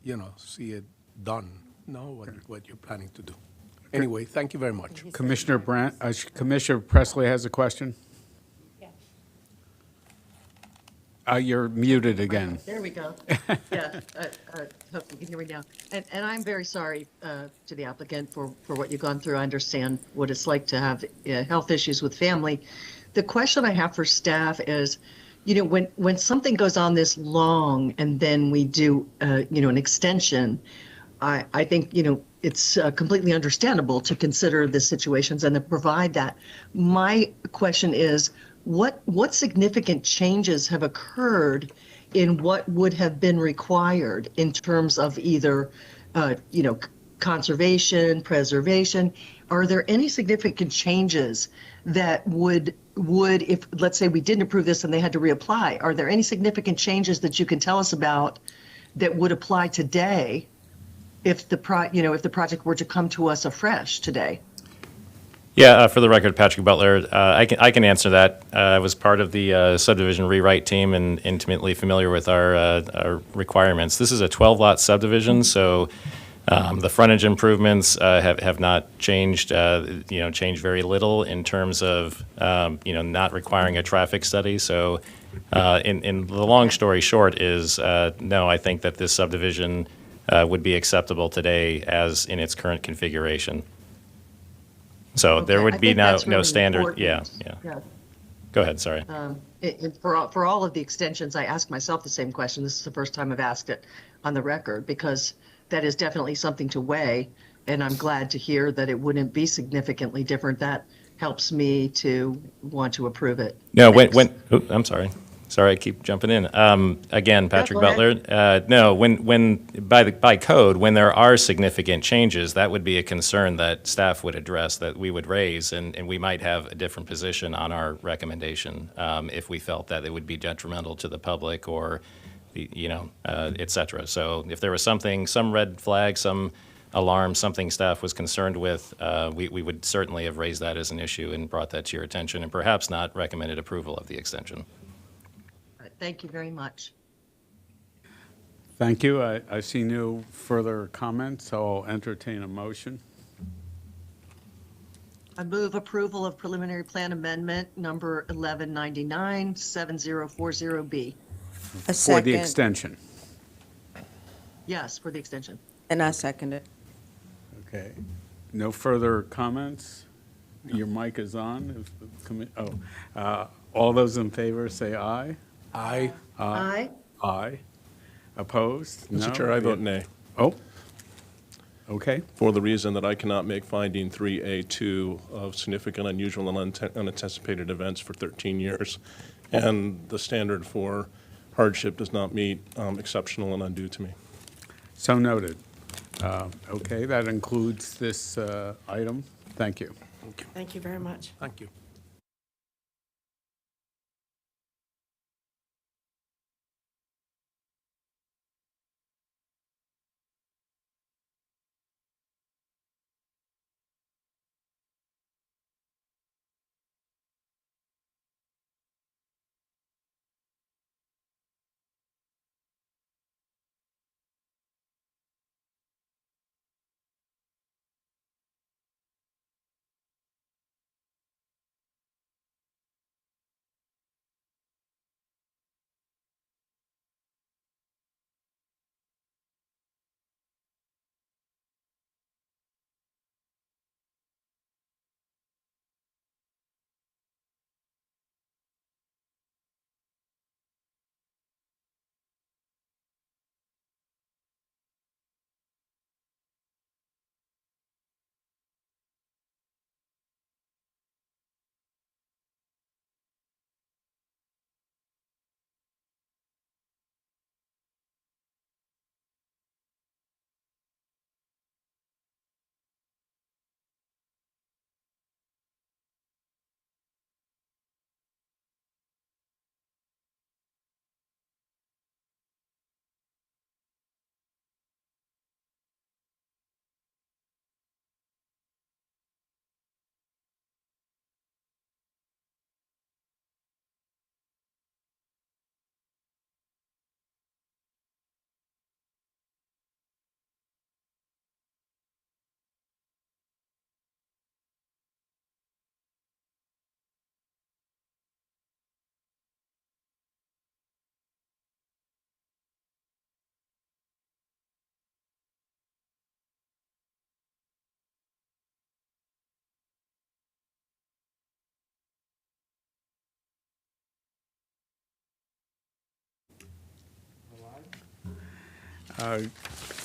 it done, what you're planning to do. Anyway, thank you very much. Commissioner Presley has a question? You're muted again. There we go. Yeah, hope you can hear me now. And I'm very sorry to the applicant for what you've gone through. I understand what it's like to have health issues with family. The question I have for staff is, when something goes on this long and then we do, an extension, I think, it's completely understandable to consider the situations and to provide that. My question is, what significant changes have occurred in what would have been required in terms of either, conservation, preservation? Are there any significant changes that would, if, let's say we didn't approve this and they had to reapply, are there any significant changes that you can tell us about that would apply today if the project were to come to us afresh today? Yeah, for the record, Patrick Butler, I can answer that. I was part of the subdivision rewrite team and intimately familiar with our requirements. This is a 12-lot subdivision, so the frontage improvements have not changed, changed very little in terms of, not requiring a traffic study. So in the long story short is, no, I think that this subdivision would be acceptable today as in its current configuration. So there Okay, would I be think no that's really standard, yeah. important. Yeah. Go ahead, sorry. For all of the extensions, I ask myself the same question. This is the first time I've asked it on the record, because that is definitely something to weigh, and I'm glad to hear that it wouldn't be significantly different. That helps me to want to approve it. No, Thanks. I'm sorry. Sorry, I keep jumping in. Again, Patrick go ahead. Butler, no, by code, when there are significant changes, that would be a concern that staff would address, that we would raise, and we might have a different position on our recommendation if we felt that it would be detrimental to the public or, et cetera. So if there was something, some red flag, some alarm, something staff was concerned with, we would certainly have raised that as an issue and brought that to your attention and perhaps not recommended approval of the extension. All right, thank you very much. Thank you. I see no further comments, so I'll entertain a motion. I move approval of preliminary plan amendment number 1199 7040B. A For the second. extension. Yes, for the extension. And I second it. Okay. No further comments? Your mic is on. All those in favor say aye. Aye. Aye. Aye. Opposed? No? Mr. Chair, I vote nay. Oh, okay. For the reason that I cannot make finding 3A2 of significant, unusual, and unanticipated events for 13 years, and the standard for hardship does not meet exceptional and undue to me. So noted. Okay, that includes this item. Thank you. Thank you very much. Thank you.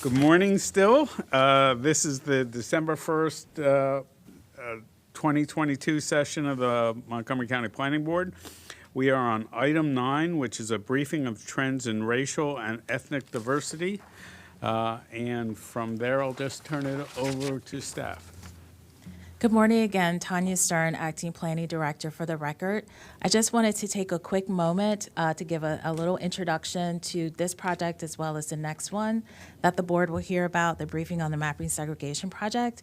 Good morning still. This is the December 1st, 2022 session of the Montgomery County Planning Board. We are on item 9, which is a briefing of trends in racial and ethnic diversity. And from there, I'll just turn it over to staff. Good morning again, Tanya Stern, Acting Planning Director for the record. I just wanted to take a quick moment to give a little introduction to this project as well as the next one that the board will hear about, the briefing on the mapping segregation project.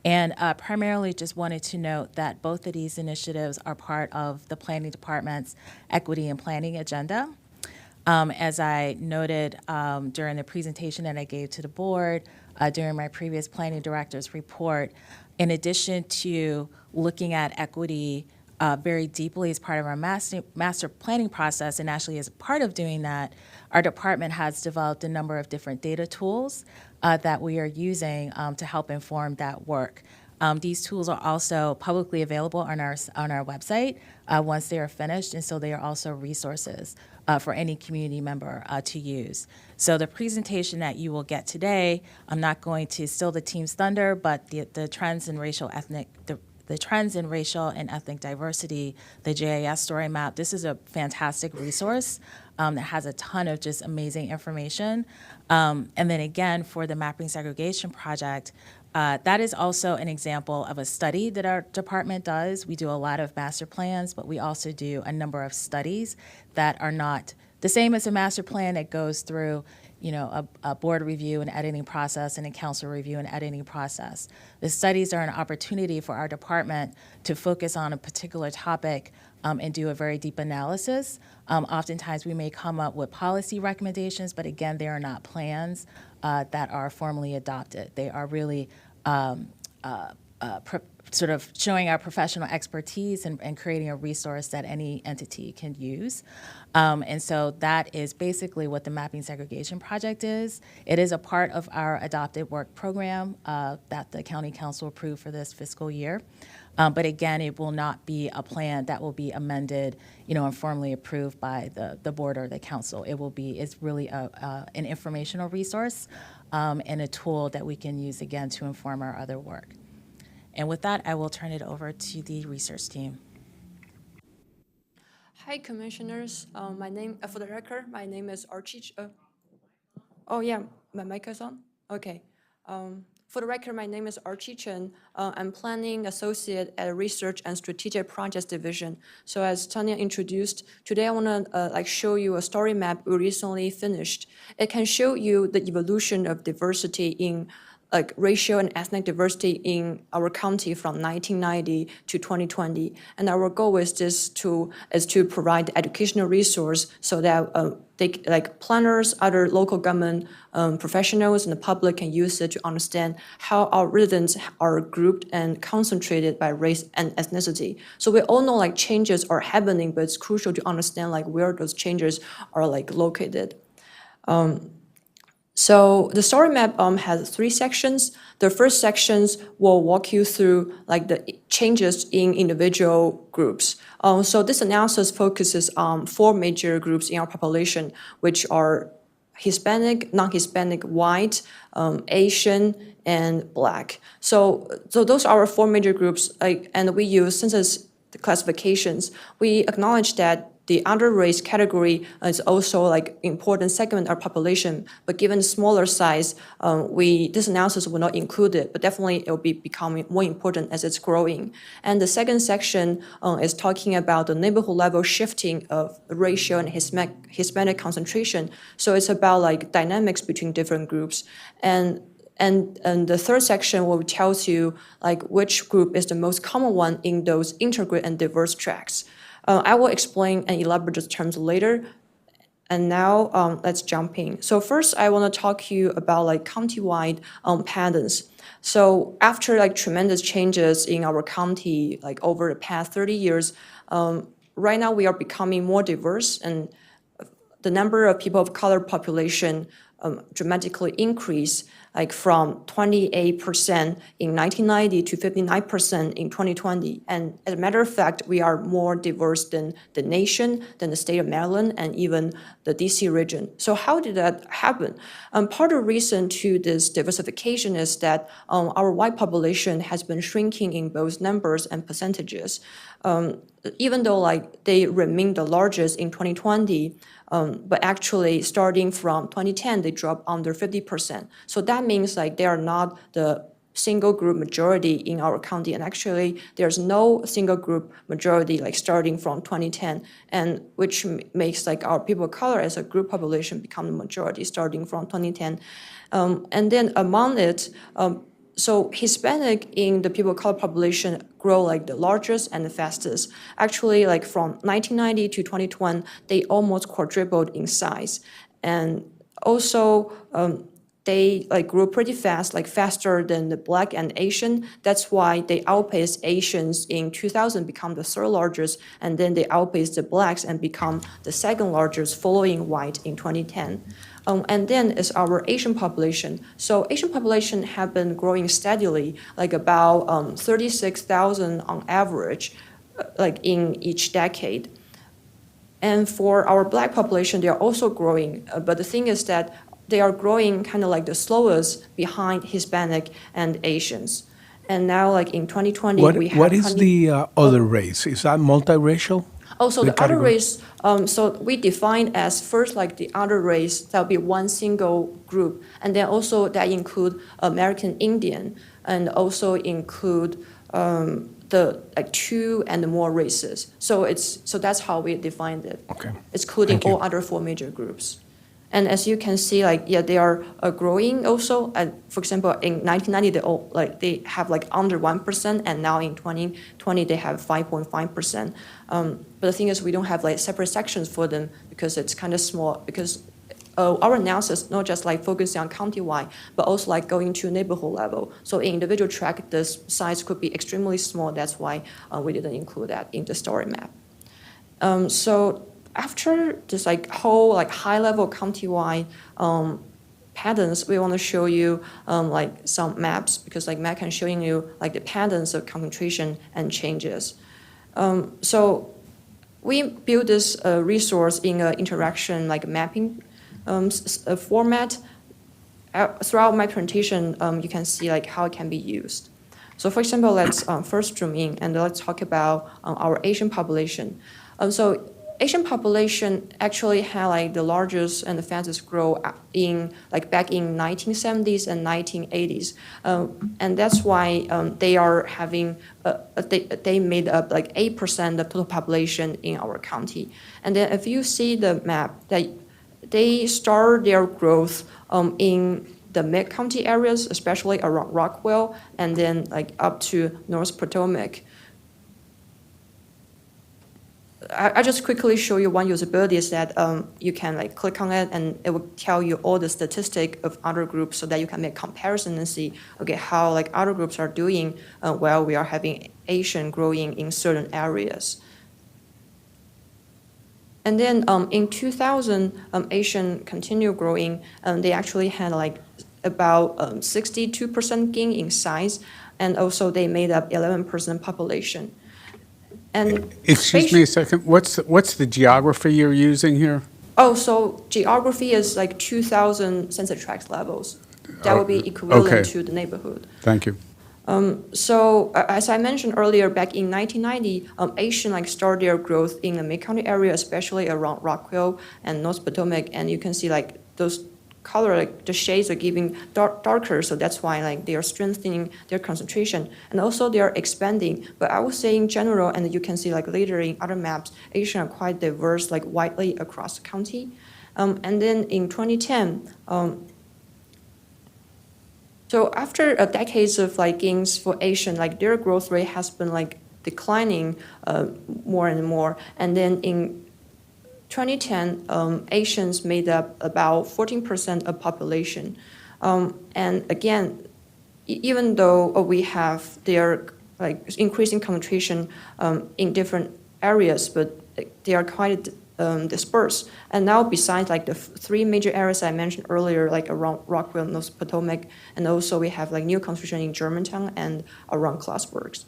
And primarily just wanted to note that both of these initiatives are part of the Planning Department's equity and planning agenda. As I noted during the presentation that I gave to the board during my previous planning director's report, in addition to looking at equity very deeply as part of our master planning process, and actually as a part of doing that, our department has developed a number of different data tools that we are using to help inform that work. These tools are also publicly available on our website once they are finished, and so they are also resources for any community member to use. So the presentation that you will get today, I'm not going to steal the team's thunder, but the trends in racial and ethnic diversity, the GIS story map, this is a fantastic resource that has a ton of just amazing information. And then again, for the mapping segregation project, that is also an example of a study that our department does. We do a lot of master plans, but we also do a number of studies that are not the same as a master plan that goes through, a board review and editing process and a council review and editing process. The studies are an opportunity for our department to focus on a particular topic and do a very deep analysis. Oftentimes we may come up with policy recommendations, but again, they are not plans that are formally adopted. They are really sort of showing our professional expertise and creating a resource that any entity can use. And so that is basically what the Mapping Segregation Project is. It is a part of our adopted work program that the County Council approved for this fiscal year. But again, it will not be a plan that will be amended, and formally approved by the board or the council. It's really an informational resource and a tool that we can use again to inform our other work. And with that, I will turn it over to the research team. Hi, commissioners. For the record, my name is Archie. Oh yeah, my mic is on? Okay. For the record, my name is Archie Chen. I'm Planning Associate at Research and Strategic Projects Division. So as Tanya introduced, today I want to show you a story map we recently finished. It can show you the evolution of diversity in racial and ethnic diversity in our county from 1990 to 2020. And our goal is to provide educational resource so that planners, other local government professionals, and the public can use it to understand how our residents are grouped and concentrated by race and ethnicity. So we all know changes are happening, but it's crucial to understand where those changes are located. So the story map has 3 sections. The first sections will walk you through the changes in individual groups. So this analysis focuses on 4 major groups in our population, which are Hispanic, non-Hispanic, white, Asian, and Black. So those are our 4 major groups, and we use census classifications. We acknowledge that the other race category is also important segment of our population, but given the smaller size, this analysis will not include it, but definitely it will be becoming more important as it's growing. And the second section is talking about the neighborhood level shifting of racial and Hispanic concentration. So it's about dynamics between different groups. And the third section will tell you which group is the most common one in those integrated and diverse tracts. I will explain and elaborate those terms later. And now let's jump in. So first, I want to talk to you about countywide patterns. So after tremendous changes in our county over the past 30 years, right now we are becoming more diverse, and the number of people of color population dramatically increased from 28% in 1990 to 59% in 2020. And as a matter of fact, we are more diverse than the nation, than the state of Maryland, and even the DC region. So how did that happen? Part of the reason to this diversification is that our white population has been shrinking in both numbers and percentages. Even though they remain the largest in 2020, but actually starting from 2010, they dropped under 50%. So that means they are not the single group majority in our county. And actually, there's no single group majority like starting from 2010, and which makes like our people of color as a group population become the majority starting from 2010. And then among it, so Hispanic in the people of color population grow like the largest and the fastest. Actually, like from 1990 to 2020, they almost quadrupled in size. And also, they like grew pretty fast, like faster than the Black and Asian. That's why they outpaced Asians in 2000, become the third largest, and then they outpaced the Blacks and become the second largest, following white in 2010. And then is our Asian population. So Asian population have been growing steadily, like about 36,000 on average, like in each decade. And for our Black population, they are also growing. But the thing is that they are growing kind of like the slowest behind Hispanic and Asians. And now, like in 2020, we have... What is the other race? Is that multiracial? Also, the other race, so we define as first like the other race, that will be one single group. And then also that include American Indian, and also include the like 2 and more races. So that's how we defined it. Okay. Excluding all other 4 major groups. And as you can see, like, yeah, they are growing also. And for example, in 1990, they have like under 1%, and now in 2020, they have 5.5%. But the thing is, we don't have like separate sections for them because it's kind of small, because our analysis not just like focusing on countywide, but also like going to neighborhood level. So in individual tract, the size could be extremely small. That's why we didn't include that in the story map. So after this like whole like high level countywide patterns, we want to show you like some maps, because like map can showing you like the patterns of concentration and changes. So we build this resource in an interaction like mapping format. Throughout my presentation, you can see like how it can be used. So for example, let's first zoom in and let's talk about our Asian population. So Asian population actually had like the largest and the fastest growth in like back in 1970s and 1980s, and that's why they are having they made up like 8% of total population in our county. And then if you see the map, they start their growth in the mid-county areas, especially around Rockwell, and then like up to North Potomac. I just quickly show you one usability is that you can like click on it and it will tell you all the statistic of other groups, so that you can make comparison and see, okay, how like other groups are doing while we are having Asian growing in certain areas. And then in 2000, Asian continued growing. They actually had like about 62% gain in size, and also they made up 11% population. And excuse me a second. What's the geography you're using here? Oh, so geography is like 2,000 census tract levels. That would be equivalent to the neighborhood. Thank you. So as I mentioned earlier, back in 1990, Asian like started their growth in the Mid-County area, especially around Rockwell and North Potomac, and you can see like those color, like the shades are giving darker, so that's why like they are strengthening their concentration, and also they are expanding. But I would say in general, and you can see like later in other maps, Asian are quite diverse, like widely across the county. And then in 2010, so after decades of like gains for Asian, like their growth rate has been like declining more and more. And then in 2010, Asians made up about 14% of population. And again, even though we have their like increasing concentration in different areas, but they are quite dispersed. And now besides like the 3 major areas I mentioned earlier, like around Rockwell, North Potomac, and also we have like new concentration in Germantown and around Clarksburg.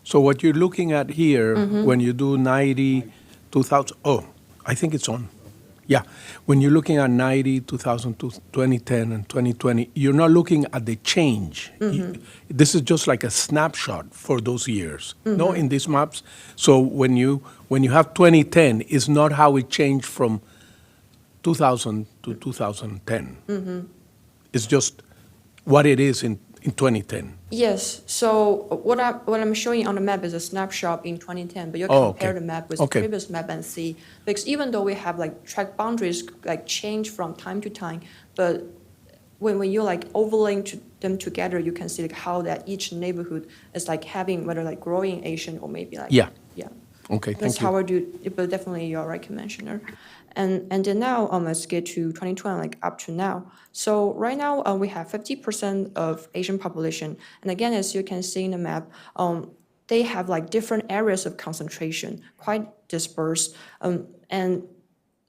So what you're looking at here, when you do 90, 2000, I think it's on. Yeah. When you're looking at 90, 2000, 2010, and 2020, you're not looking at the change. This is just like a snapshot for those years, no, in these maps. So when you have 2010, it's not how it changed from 2000 to 2010. It's just what it is in in 2010? Yes, so what I'm showing on the map is a snapshot in 2010, but you Oh, compare okay. the map with Okay. the previous map and see, because even though we have like track boundaries like change from time to time, but when you like overlaying them together, you can see like how that each neighborhood is like having whether like growing Asian or maybe like. Yeah. Yeah. Okay, That's thank you. how I do, but definitely you're right, Commissioner. And then now, let's get to 2020, like up to now. So right now, we have 50% of Asian population. And again, as you can see in the map, they have like different areas of concentration, quite dispersed. And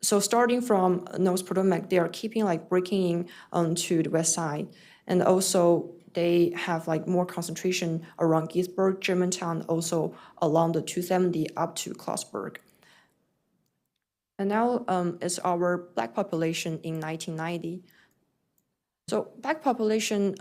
so starting from North Potomac, they are keeping like breaking in to the west side. And also they have like more concentration around Gettysburg, Germantown, also along the 270 up to Clarksburg. And now is our Black population in 1990. So Black population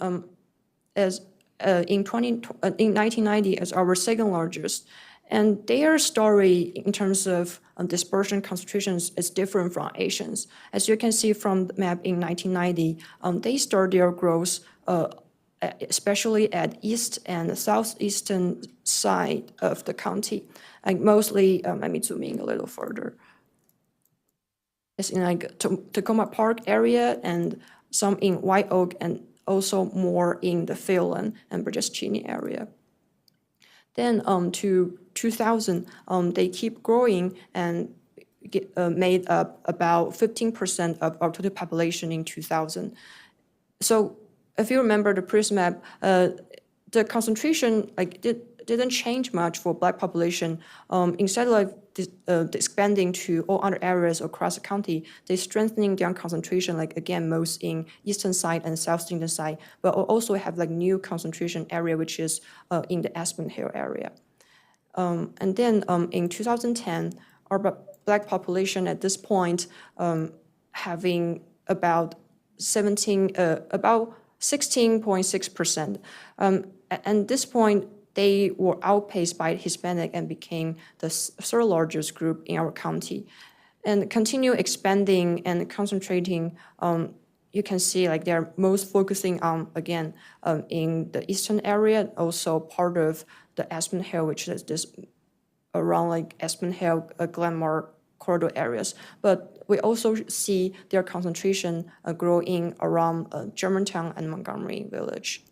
is in 1990 is our second largest. And their story in terms of dispersion concentrations is different from Asians. As you can see from the map in 1990, they start their growth especially at east and southeastern side of the county. Like mostly, let me zoom in a little further. It's in like Tacoma Park area and some in White Oak and also more in the Phelan and Burgess Cheney area. Then to 2000, they keep growing and made up about 15% of our total population in 2000. So if you remember the previous map, the concentration like didn't change much for Black population. Instead of like expanding to all other areas across the county, they strengthening their concentration, like again, most in eastern side and southeastern side, but also have like new concentration area, which is in the Aspen Hill area. And then in 2010, our Black population at this point having about 16.6%. At this point, they were outpaced by Hispanic and became the third largest group in our county. And continue expanding and concentrating, you can see like they're most focusing on, again, in the eastern area, also part of the Aspen Hill, which is this around like Aspen Hill, Glenmore corridor areas. But we also see their concentration growing around Germantown and Montgomery Village.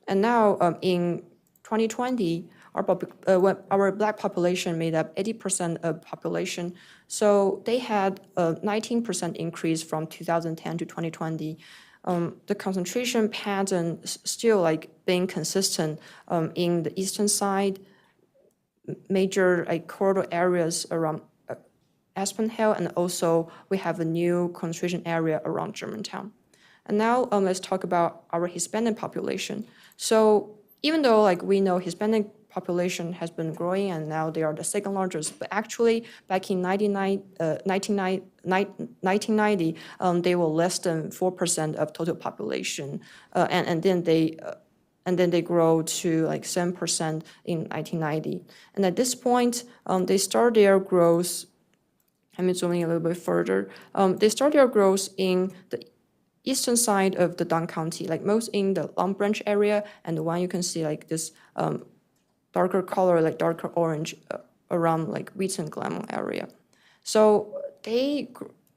And now in 2020, our Black population made up 80% of population. So they had a 19% increase from 2010 to 2020. The concentration pattern still like being consistent in the eastern side, major like corridor areas around Aspen Hill, and also we have a new concentration area around Germantown. And now let's talk about our Hispanic population. So even though like we know Hispanic population has been growing and now they are the second largest, but actually back in 1990, they were less than 4% of total population. And then they grow to like 7% in 1990. And at this point, they start their growth, I'm zooming a little bit further, they start their growth in the eastern side of the Dunn County, like most in the Long Branch area, and the one you can see like this darker color, like darker orange around like Wheaton Glenmore area. So they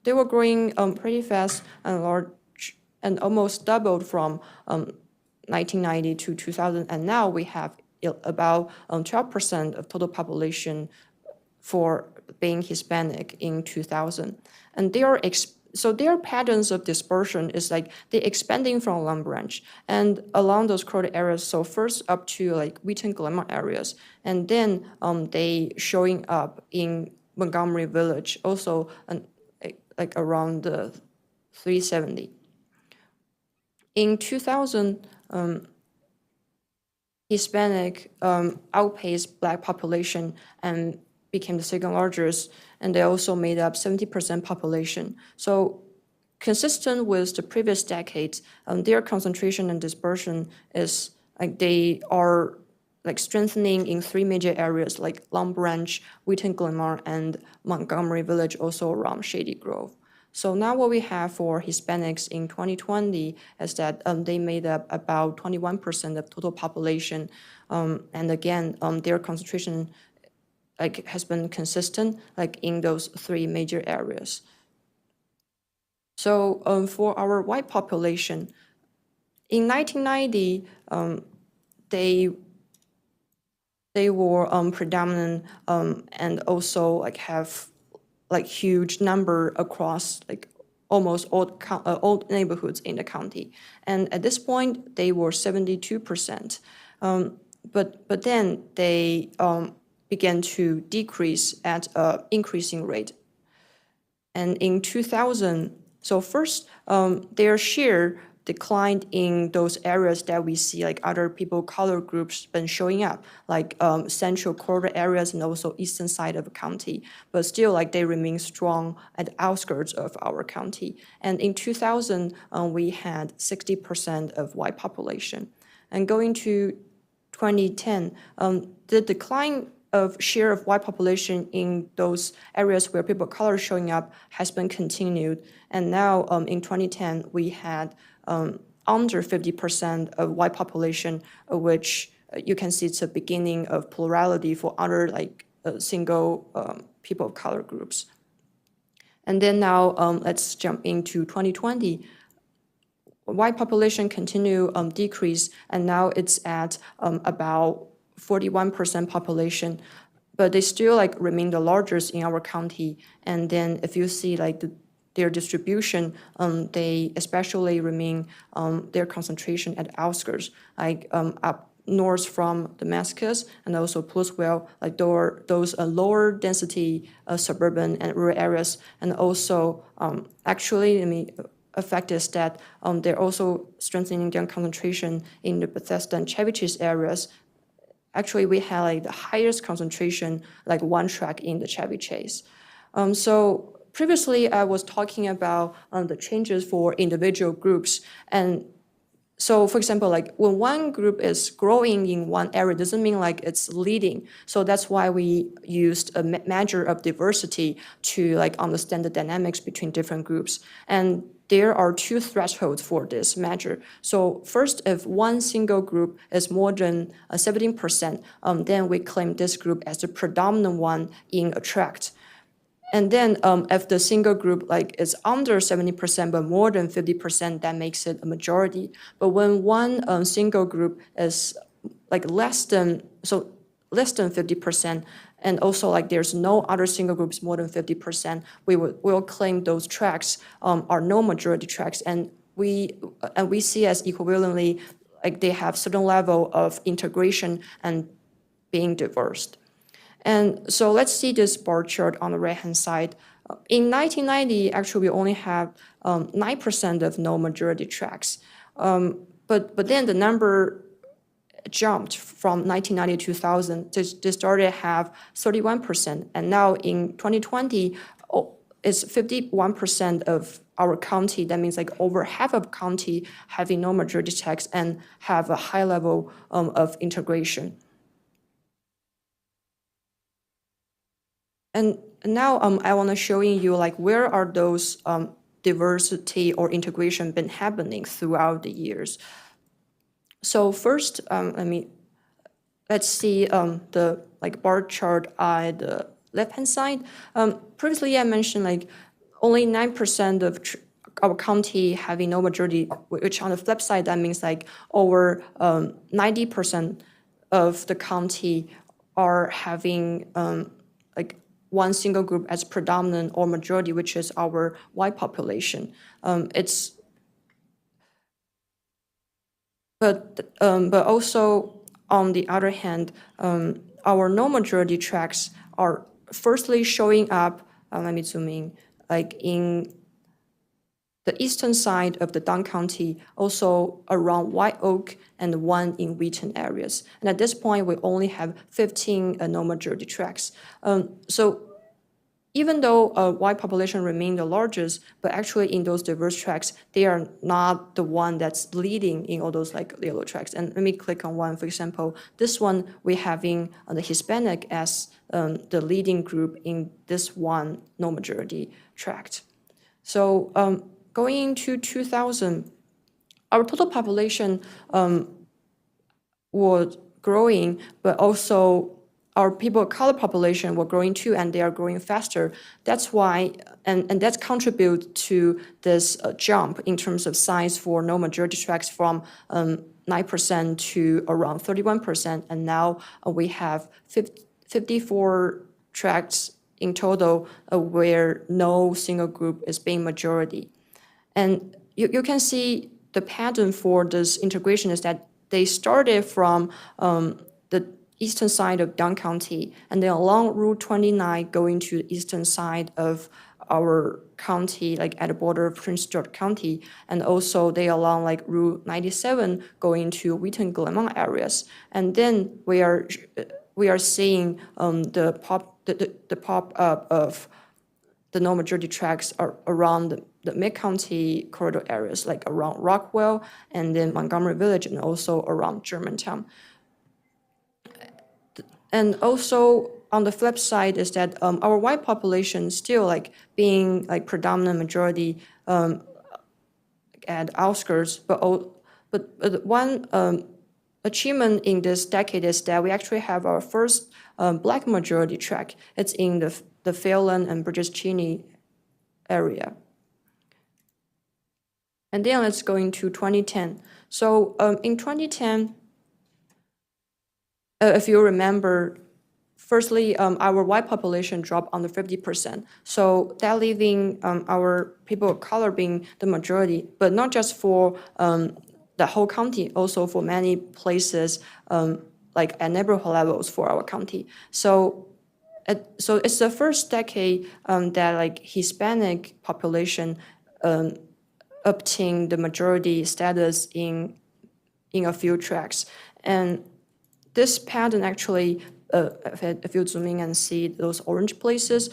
were growing pretty fast and large and almost doubled from 1990 to 2000, and now we have about 12% of total population for being Hispanic in 2000. And so their patterns of dispersion is like they expanding from Long Branch and along those corridor areas. So first up to like Wheaton Glenmore areas, and then they showing up in Montgomery Village, also like around the 370. In 2000, Hispanic outpaced Black population and became the second largest, and they also made up 70% population. So consistent with the previous decades, their concentration and dispersion is like they are like strengthening in three major areas like Long Branch, Wheaton Glenmore, and Montgomery Village, also around Shady Grove. So now what we have for Hispanics in 2020 is that they made up about 21% of total population. And again, their concentration has been consistent in those three major areas. So for our white population, in 1990, they were predominant and also have huge number across almost all neighborhoods in the county. And at this point, they were 72%. But then they began to decrease at an increasing rate. And in 2000, so first, their share declined in those areas that we see other people color groups been showing up, central corridor areas and also eastern side of the county. But still, they remain strong at the outskirts of our county. And in 2000, we had 60% of white population. And going to 2010, the decline of share of white population in those areas where people of color showing up has been continued. And now in 2010, we had under 50% of white population, which you can see it's a beginning of plurality for other single people of color groups. And then now let's jump into 2020. White population continue decrease, and now it's at about 41% population, but they still remain the largest in our county. And then if you see their distribution, they especially remain their concentration at outskirts, up north from Damascus and also Plouisville, those lower density suburban and rural areas. And also effect is that they're also strengthening their concentration in the Bethesda and Chevy Chase areas. Actually, we had the highest concentration, one track in the Chevy Chase. So previously, I was talking about the changes for individual groups. And so, for example, when one group is growing in one area, doesn't mean it's leading. So that's why we used a measure of diversity to understand the dynamics between different groups. And there are two thresholds for this measure. So first, if one single group is more than 17%, then we claim this group as the predominant one in a tract. And then if the single group is under 70% but more than 50%, that makes it a majority. But when one single group is less than 50%, and also there's no other single groups more than 50%, we'll claim those tracts are no majority tracts, and we see as equivalently they have certain level of integration and being diverse. And so let's see this bar chart on the right-hand side. In 1990, actually, we only have 9% of no majority tracts. But then the number jumped from 1990 to 2000. They started to have 31%. And now in 2020, it's 51% of our county. That means over half of county having no majority tracts and have a high level of integration. And now I want to show you where are those diversity or integration been happening throughout the years. So first, let's see the bar chart on the left-hand side. Previously, I mentioned only 9% of our county having no majority, which on the flip side, that means over 90% of the county are having one single group as predominant or majority, which is our white population. But also on the other hand, our no majority tracts are firstly showing up. Let me zoom in, in the eastern side of the Dunn County, also around White Oak and one in Wheaton areas. And at this point, we only have 15 no majority tracts. So even though white population remain the largest, but actually in those diverse tracts, they are not the one that's leading in all those yellow tracts. And let me click on one. For example, this one, we're having the Hispanic as the leading group in this one no majority tract. So going into 2000, our total population was growing, but also our people of color population were growing too, and they are growing faster. That's why, and that contributes to this jump in terms of size for no majority tracts from 9% to around 31%, and now we have 54 tracts in total where no single group is being majority. And you can see the pattern for this integration is that they started from the eastern side of Young County, and then along Route 29 going to the eastern side of our county, like at the border of Prince George County, and also they along like Route 97 going to Wheaton Glenmont areas. And then we are seeing the pop up of the no majority tracts are around the mid-county corridor areas, like around Rockwell and then Montgomery Village, and also around Germantown. And also on the flip side is that our white population still like being like predominant majority at outskirts, but one achievement in this decade is that we actually have our first black majority tract. It's in the Phelan and Burgess Cheney area. And then let's go into 2010. So in 2010, if you remember, firstly, our white population dropped under 50%. So that leaving our people of color being the majority, but not just for the whole county, also for many places, like at neighborhood levels for our county. So it's the first decade that like Hispanic population obtained the majority status in a few tracts. And this pattern actually, if you zoom in and see those orange places,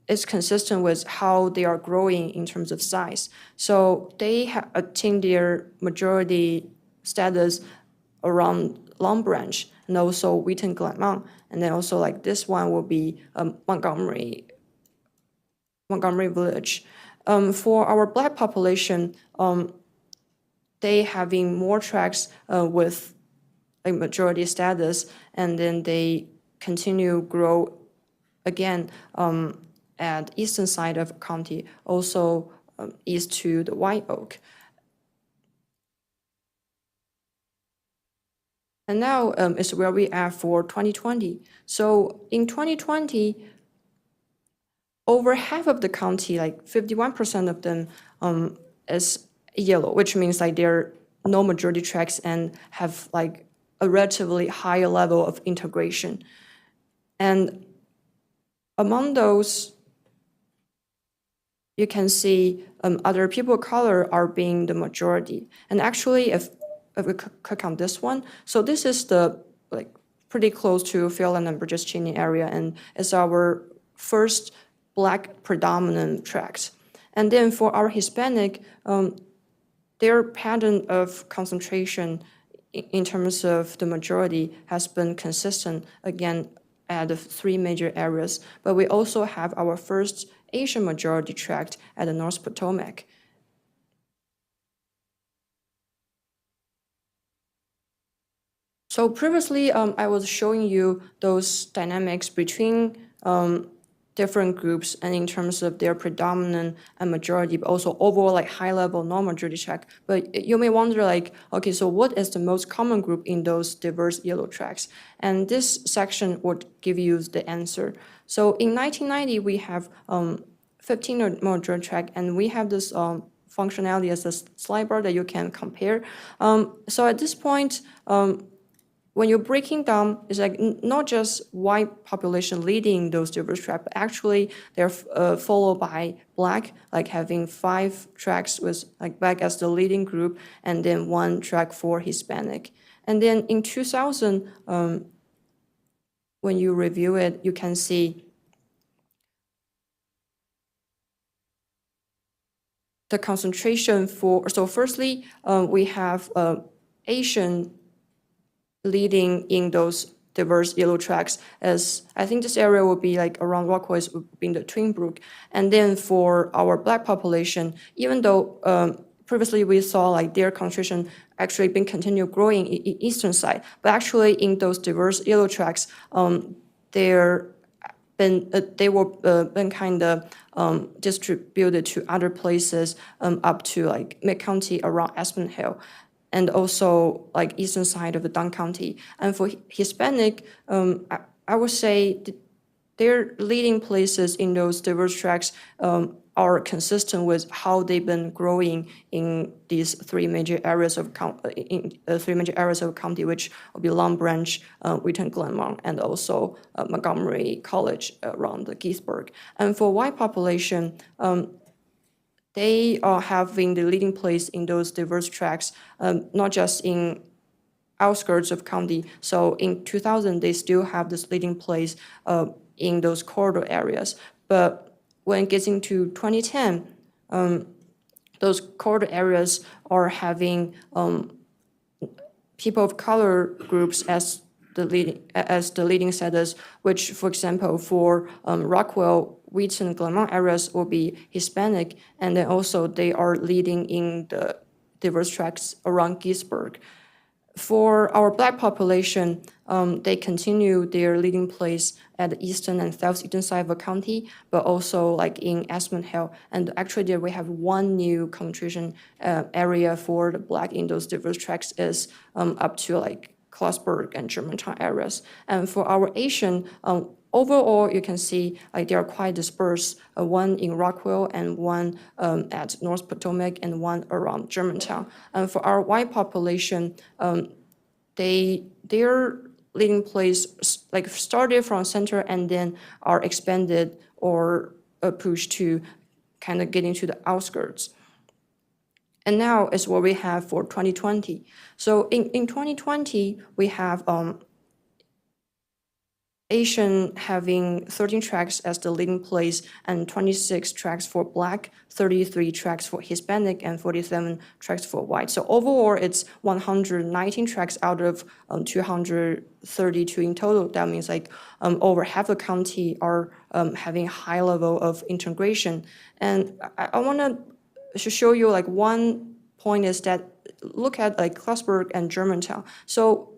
is consistent with how they are growing in terms of size. So they have attained their majority status around Long Branch and also Wheaton Glenmont, and then also like this one will be Montgomery Village. For our black population, they having more tracts with a majority status, and then they continue grow again at eastern side of county, also east to the White Oak. And now is where we are for 2020. So in 2020, over half of the county, like 51% of them is yellow, which means like they're no majority tracts and have like a relatively higher level of integration. And among those, you can see other people of color are being the majority. And actually, if we click on this one, so this is the like pretty close to Phelan and Burgess Cheney area, and it's our first black predominant tracts. And then for our Hispanic, their pattern of concentration in terms of the majority has been consistent, again, at the three major areas. But we also have our first Asian majority tract at the North Potomac. So previously, I was showing you those dynamics between different groups and in terms of their predominant and majority, but also overall like high-level non-majority tract. But you may wonder like, okay, so what is the most common group in those diverse yellow tracts? And this section would give you the answer. So in 1990, we have 15 or more majority tract, and we have this functionality as a slide bar that you can compare. So at this point, when you're breaking down, it's like not just white population leading those diverse tracts, but actually they're followed by black, like having 5 tracts with like black as the leading group, and then 1 tract for Hispanic. And then in 2000, when you review it, you can see the concentration for, so firstly, we have Asian leading in those diverse yellow tracks, as I think this area will be like around Rockwell would be in the Twin Brook. And then for our Black population, even though previously we saw like their concentration actually been continue growing in eastern side, but actually in those diverse yellow tracks, they were been kind of distributed to other places up to like Mid-County around Aspen Hill, and also like eastern side of the Dunn County. And for Hispanic, I would say their leading places in those diverse tracks are consistent with how they've been growing in these three major areas of county, which will be Long Branch, Wheaton, Glenmont, and also Montgomery College around the Gettysburg. And for white population, they are having the leading place in those diverse tracks, not just in outskirts of county. So in 2000, they still have this leading place in those corridor areas. But when it gets into 2010, those corridor areas are having people of color groups as the leading setters, which, for example, for Rockwell, Wheaton, Glenmont areas will be Hispanic, and then also they are leading in the diverse tracks around Gettysburg. For our Black population, they continue their leading place at the eastern and southeastern side of the county, but also like in Aspen Hill. And actually there we have one new concentration area for the Black in those diverse tracks is up to like Clarksburg and Germantown areas. And for our Asian, overall, you can see like they are quite dispersed, one in Rockwell and one at North Potomac and one around Germantown. And for our white population, their leading place like started from center and then are expanded or pushed to kind of get into the outskirts. And now is what we have for 2020. So in 2020, we have Asian having 13 tracks as the leading place and 26 tracks for Black, 33 tracks for Hispanic, and 47 tracks for white. So overall, it's 119 tracks out of 232 in total. That means like over half the county are having high level of integration. And I want to show you like one point is that look at like Clarksburg and Germantown. So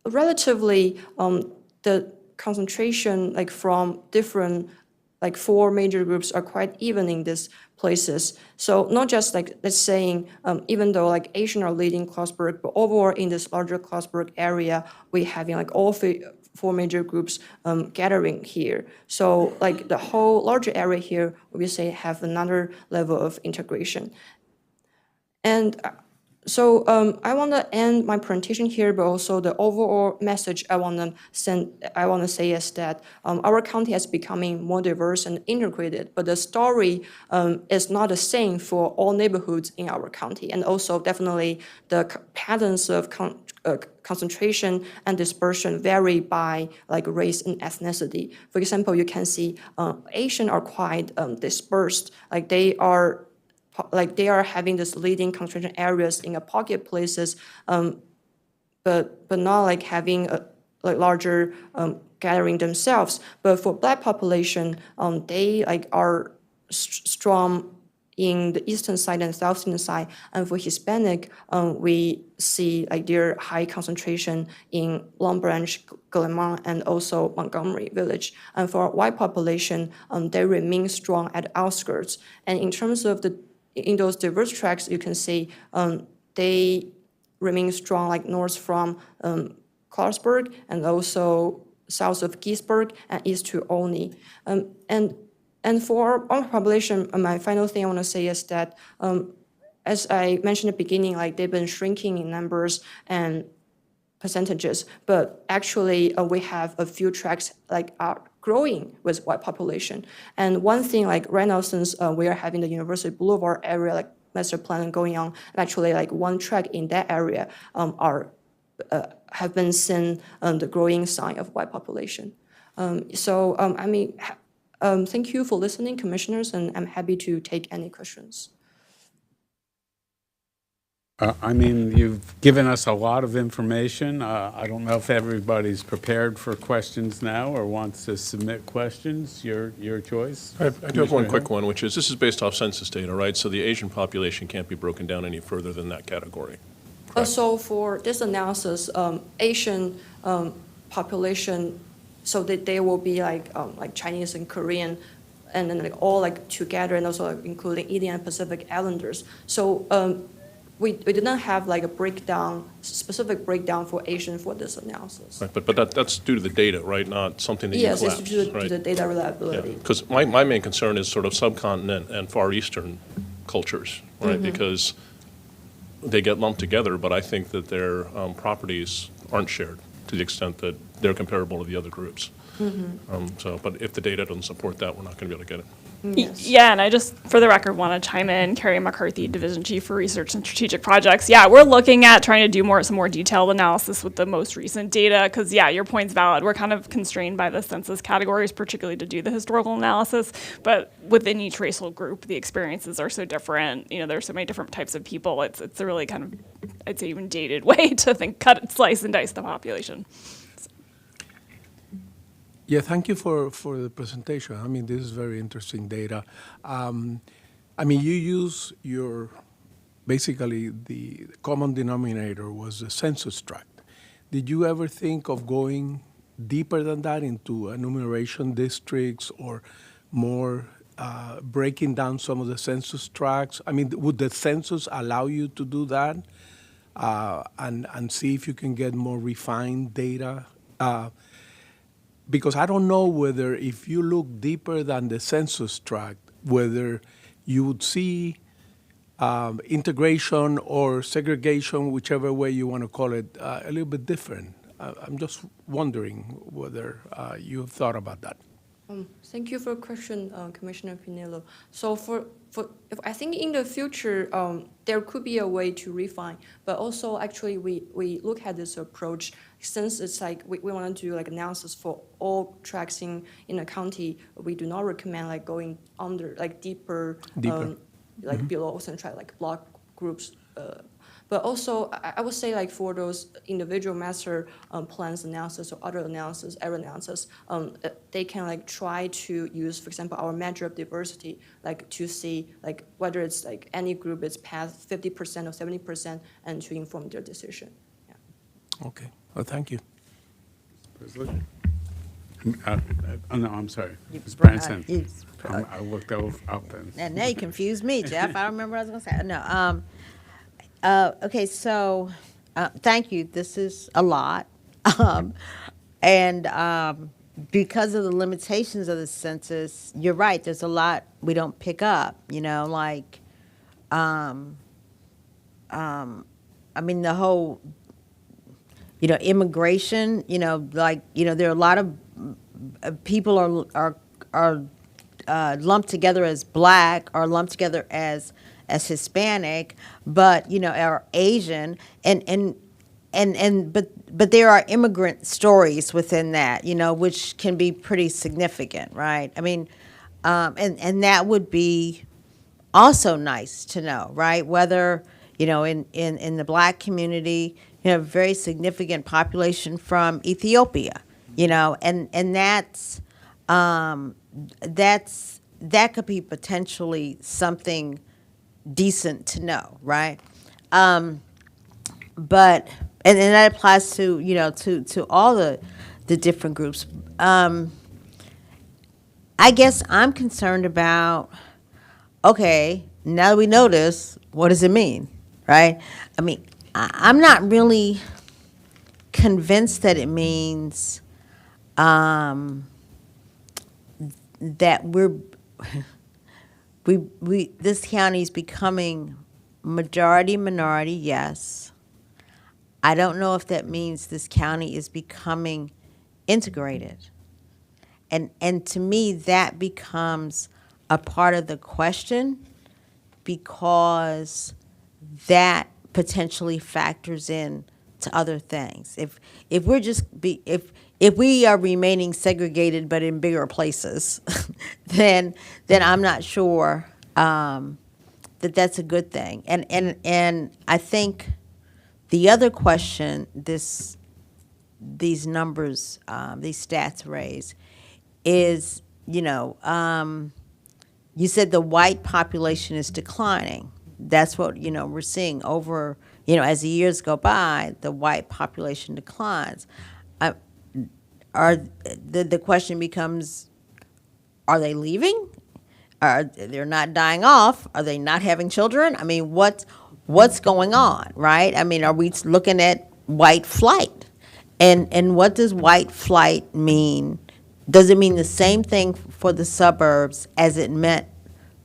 relatively, the concentration like from different like four major groups are quite even in these places. So not just like let's saying even though like Asian are leading Clarksburg, but overall in this larger Clarksburg area, we having like all four major groups gathering here. So like the whole larger area here, we say have another level of integration. And so I want to end my presentation here, but also the overall message I want to say is that our county is becoming more diverse and integrated, but the story is not the same for all neighborhoods in our county, and also definitely the patterns of concentration and dispersion vary by like race and ethnicity. For example, you can see Asian are quite dispersed, like they are having this leading concentration areas in a pocket places, but not like having a like larger gathering themselves. But for Black population, they like are strong in the eastern side and southeastern side. And for Hispanic, we see like their high concentration in Long Branch, Glenmont, and also Montgomery Village. And for white population, they remain strong at the outskirts. And in terms of in those diverse tracks, you can see they remain strong like north from Clarksburg and also south of Gettysburg and east to Olney. And for our population, my final thing I want to say is that as I mentioned at the beginning, like they've been shrinking in numbers and percentages, but actually we have a few tracks like are growing with white population. And one thing like right now, since we are having the University Boulevard area like master plan going on, actually like one track in that area have been seen the growing sign of white population. Thank you for listening, commissioners, and I'm happy to take any questions. I mean, you've given us a lot of information. I don't know if everybody's prepared for questions now or wants to submit questions. Your choice. I do have one Commissioner quick Hill? one, which is, this is based off census data, right? So the Asian population can't be broken down any further than that category. So for this analysis, Asian population, so that they will be like Chinese and Korean, and then like all like together, and also like including Indian and Pacific Islanders. So we did not have like a breakdown, specific breakdown for Asian for this analysis. Right, but that's due to the data, right? Not something that you Yes, collapsed, it's due to right? the data reliability. Because my main concern is sort of subcontinent and Far Eastern cultures, right? Because they get lumped together, but I think that their properties aren't shared to the extent that they're comparable to the other groups. But if the data doesn't support that, we're not going to be able to get it. Yes. Yeah, and I just, for the record, want to chime in. Carrie McCarthy, Division Chief for Research and Strategic Projects. Yeah, we're looking at trying to do some more detailed analysis with the most recent data, because, yeah, your point's valid. We're kind of constrained by the census categories, particularly to do the historical analysis, but within each racial group, the experiences are so different. You know, there's so many different types of people. It's a really kind of, I'd say, even dated way to think, slice and dice the population. Yeah, thank you for the presentation. I mean, this is very interesting data. I mean, you use basically the common denominator was the census tract. Did you ever think of going deeper than that into enumeration districts or more breaking down some of the census tracts? I mean, would the census allow you to do that and see if you can get more refined data? Because I don't know whether if you look deeper than the census tract, whether you would see integration or segregation, whichever way you want to call it, a little bit different. I'm just wondering whether you've thought about that. Thank you for the question, Commissioner Pinello. So if I think in the future, there could be a way to refine, but also actually we look at this approach since it's like we want to do like analysis for all tracks in a county. We do not recommend like going under like deeper. Like below central like block groups. But also, I would say like for those individual master plans analysis or other analysis, error analysis, they can like try to use, for example, our measure of diversity, like to see like whether it's like any group is past 50% or 70% and to inform their decision. Yeah. Okay, well, thank you. No, I'm sorry. Ms. Branson. I looked up and. And now you confused me, Jeff. I don't remember what I was going to say. No. Okay, so thank you. This is a lot. Because of the limitations of the census, you're right, there's a lot we don't pick up, you know, like, I mean, the whole, you know, immigration, you know, like, you know, there are a lot of people are lumped together as Black or lumped together as Hispanic, but you know, are Asian, but there are immigrant stories within that, you know, which can be pretty significant, right? I mean, and that would be also nice to know, right? Whether, you know, in the Black community, you have a very significant population from Ethiopia, you know, and that could be potentially something decent to know, right? But and that applies to, you know, to all the different groups. I guess I'm concerned about, okay, now that we know this, what does it mean, right? I mean, I'm not really convinced that it means that this county is becoming majority minority, yes. I don't know if that means this county is becoming integrated. And to me, that becomes a part of the question because that potentially factors in to other things. If we're just if we are remaining segregated but in bigger places, then I'm not sure that's a good thing. And I think the other question these numbers, these stats raise is, you said the white population is declining. That's what, we're seeing over, as the years go by, the white population declines. The question becomes, are they leaving? They're not dying off? Are they not having children? I mean, what's going on, right? I mean, are we looking at white flight? And what does white flight mean? Does it mean the same thing for the suburbs as it meant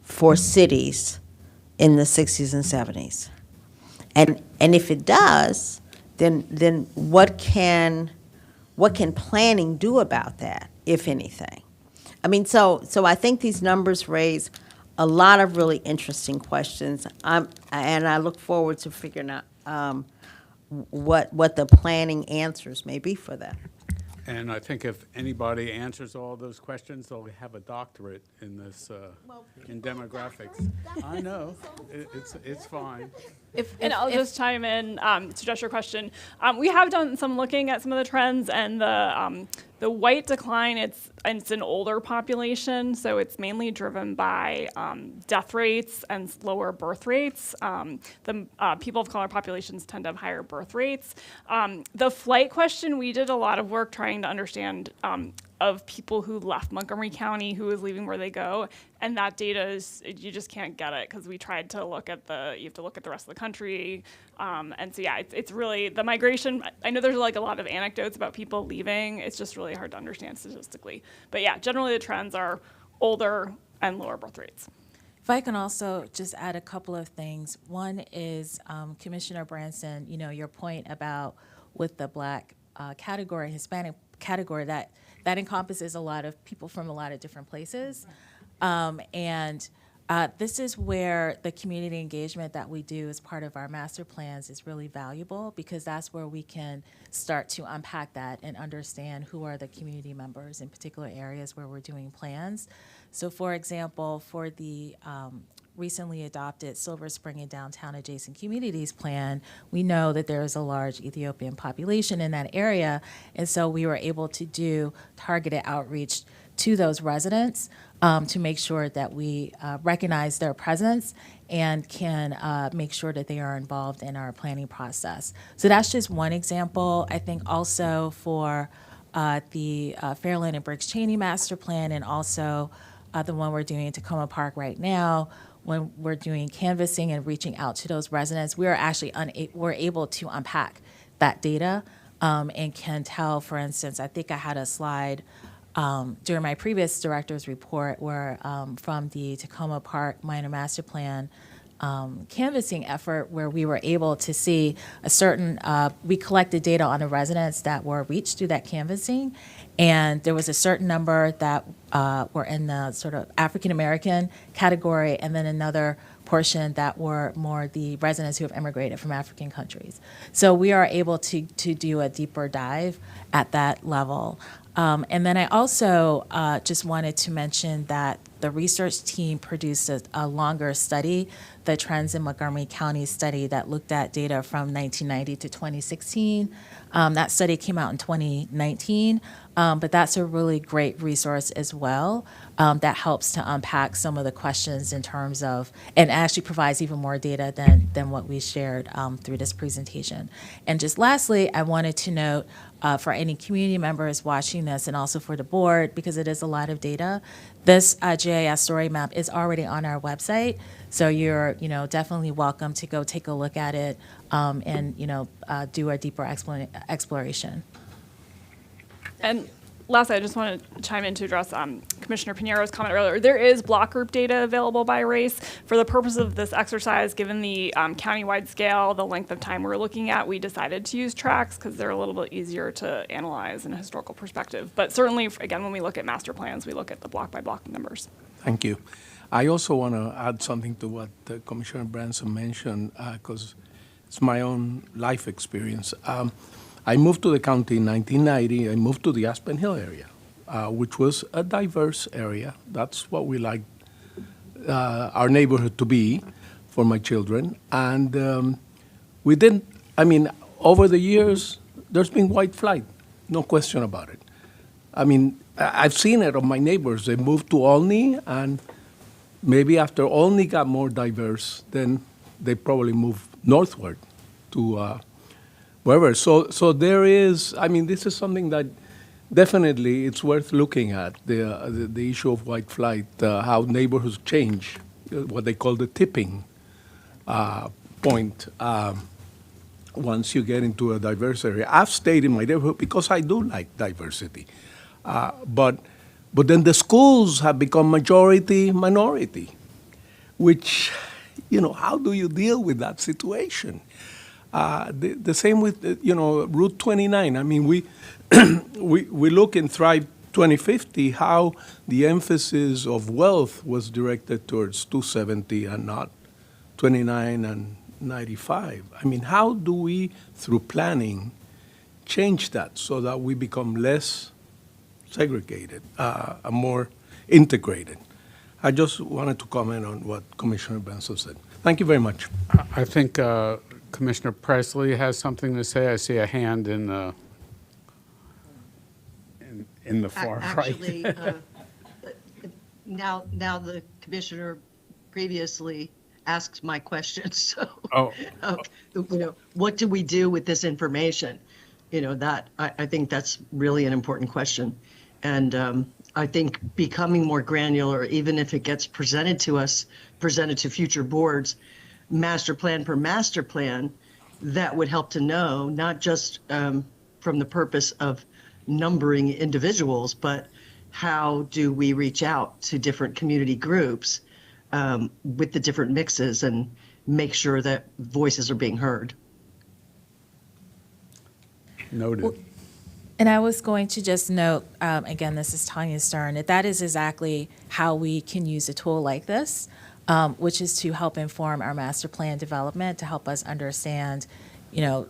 for cities in the 60s and 70s? And if it does, then what can planning do about that, if anything? I mean, so I think these numbers raise a lot of really interesting questions. And I look forward to figuring out what the planning answers may be for them. And I think if anybody answers all those questions, they'll have a doctorate in this, in demographics. I know, it's fine. And I'll just chime in to address your question. We have done some looking at some of the trends, and the white decline, it's an older population, so it's mainly driven by death rates and lower birth rates. The people of color populations tend to have higher birth rates. The flight question, we did a lot of work trying to understand of people who left Montgomery County, who is leaving where they go, and that data is, you just can't get it, because we tried to look at you have to look at the rest of the country, and so yeah, it's really, the migration, I know there's like a lot of anecdotes about people leaving, it's just really hard to understand statistically. But yeah, generally the trends are older and lower birth rates. If I can also just add a couple of things. One is Commissioner Branson, your point about with the Black category, Hispanic category, that encompasses a lot of people from a lot of different places. This is where the community engagement that we do as part of our master plans is really valuable, because that's where we can start to unpack that and understand who are the community members in particular areas where we're doing plans. So for example, for the recently adopted Silver Spring and Downtown Adjacent Communities Plan, we know that there is a large Ethiopian population in that area, and so we were able to do targeted outreach to those residents to make sure that we recognize their presence and can make sure that they are involved in our planning process. So that's just one example. I think also for the Fairland and Briggs Cheney Master Plan, and also the one we're doing in Tacoma Park right now, when we're doing canvassing and reaching out to those residents, we are actually we're able to unpack that data and can tell, for instance, I think I had a slide during my previous director's report where from the Tacoma Park Minor Master Plan canvassing effort, where we were able to see a certain, we collected data on the residents that were reached through that canvassing, and there was a certain number that were in the sort of African American category, and then another portion that were more the residents who have immigrated from African countries. So we are able to do a deeper dive at that level. And then I also just wanted to mention that the research team produced a longer study, the Trends in Montgomery County study, that looked at data from 1990 to 2016. That study came out in 2019, but that's a really great resource as well that helps to unpack some of the questions in terms of, and actually provides even more data than what we shared through this presentation. And just lastly, I wanted to note for any community members watching this, and also for the board, because it is a lot of data, this GIS story map is already on our website. So you're, definitely welcome to go take a look at it and, do a deeper exploration. And lastly, I just want to chime in to address Commissioner Pinero's comment earlier. There is block group data available by race. For the purpose of this exercise, given the countywide scale, the length of time we're looking at, we decided to use tracks because they're a little bit easier to analyze in a historical perspective. But certainly, again, when we look at master plans, we look at the block by block numbers. Thank you. I also want to add something to what Commissioner Branson mentioned, because it's my own life experience. I moved to the county in 1990. I moved to the Aspen Hill area, which was a diverse area. That's what we like our neighborhood to be. for my children. And we didn't, I mean, over the years, there's been white flight, no question about it. I mean, I've seen it on my neighbors. They moved to Olney, and maybe after Olney got more diverse, then they probably moved northward to wherever. So there is, I mean, this is something that definitely it's worth looking at, the issue of white flight, how neighborhoods change, what they call the tipping point once you get into a diverse area. I've stayed in my neighborhood because I do like diversity. But then the schools have become majority minority, which, you know, how do you deal with that situation? The same with, you know, Route 29. I mean, we look in Thrive 2050 how the emphasis of wealth was directed towards 270 and not 29 and 95. I mean, how do we, through planning, change that so that we become less segregated, and more integrated? I just wanted to comment on what Commissioner Benson said. Thank you very much. I think Commissioner Presley has something to say. I see a hand in the far right. Actually, now the commissioner previously asked my question, so. Oh. You know, what do we do with this information? You know, that, I think that's really an important question. And I think becoming more granular, even if it gets presented to us, presented to future boards, master plan per master plan, that would help to know, not just from the purpose of numbering individuals, but how do we reach out to different community groups with the different mixes and make sure that voices are being heard. Noted. And I was going to just note, again, this is Tanya Stern, that is exactly how we can use a tool like this, which is to help inform our master plan development, to help us understand, you know,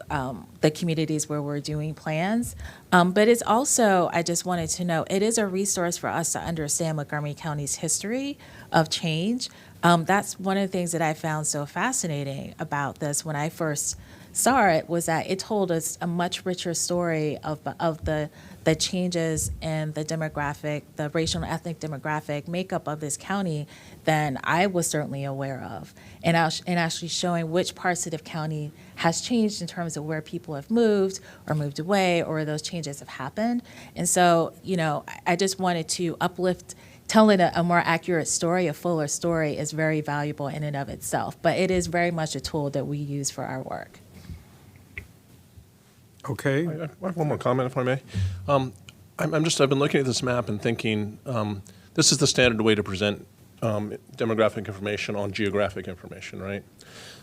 the communities where we're doing plans. But it's also, I just wanted to note, it is a resource for us to understand Montgomery County's history of change. That's one of the things that I found so fascinating about this when I first saw it, was that it told us a much richer story of the changes in the demographic, the racial and ethnic demographic makeup of this county than I was certainly aware of. And actually showing which parts of the county has changed in terms of where people have moved or moved away, or those changes have happened. And so, you know, I just wanted to uplift. Telling a more accurate story, a fuller story, is very valuable in and of itself. But it is very much a tool that we use for our work. Okay. I have one more comment, if I may. I've been looking at this map and thinking, this is the standard way to present demographic information on geographic information, right?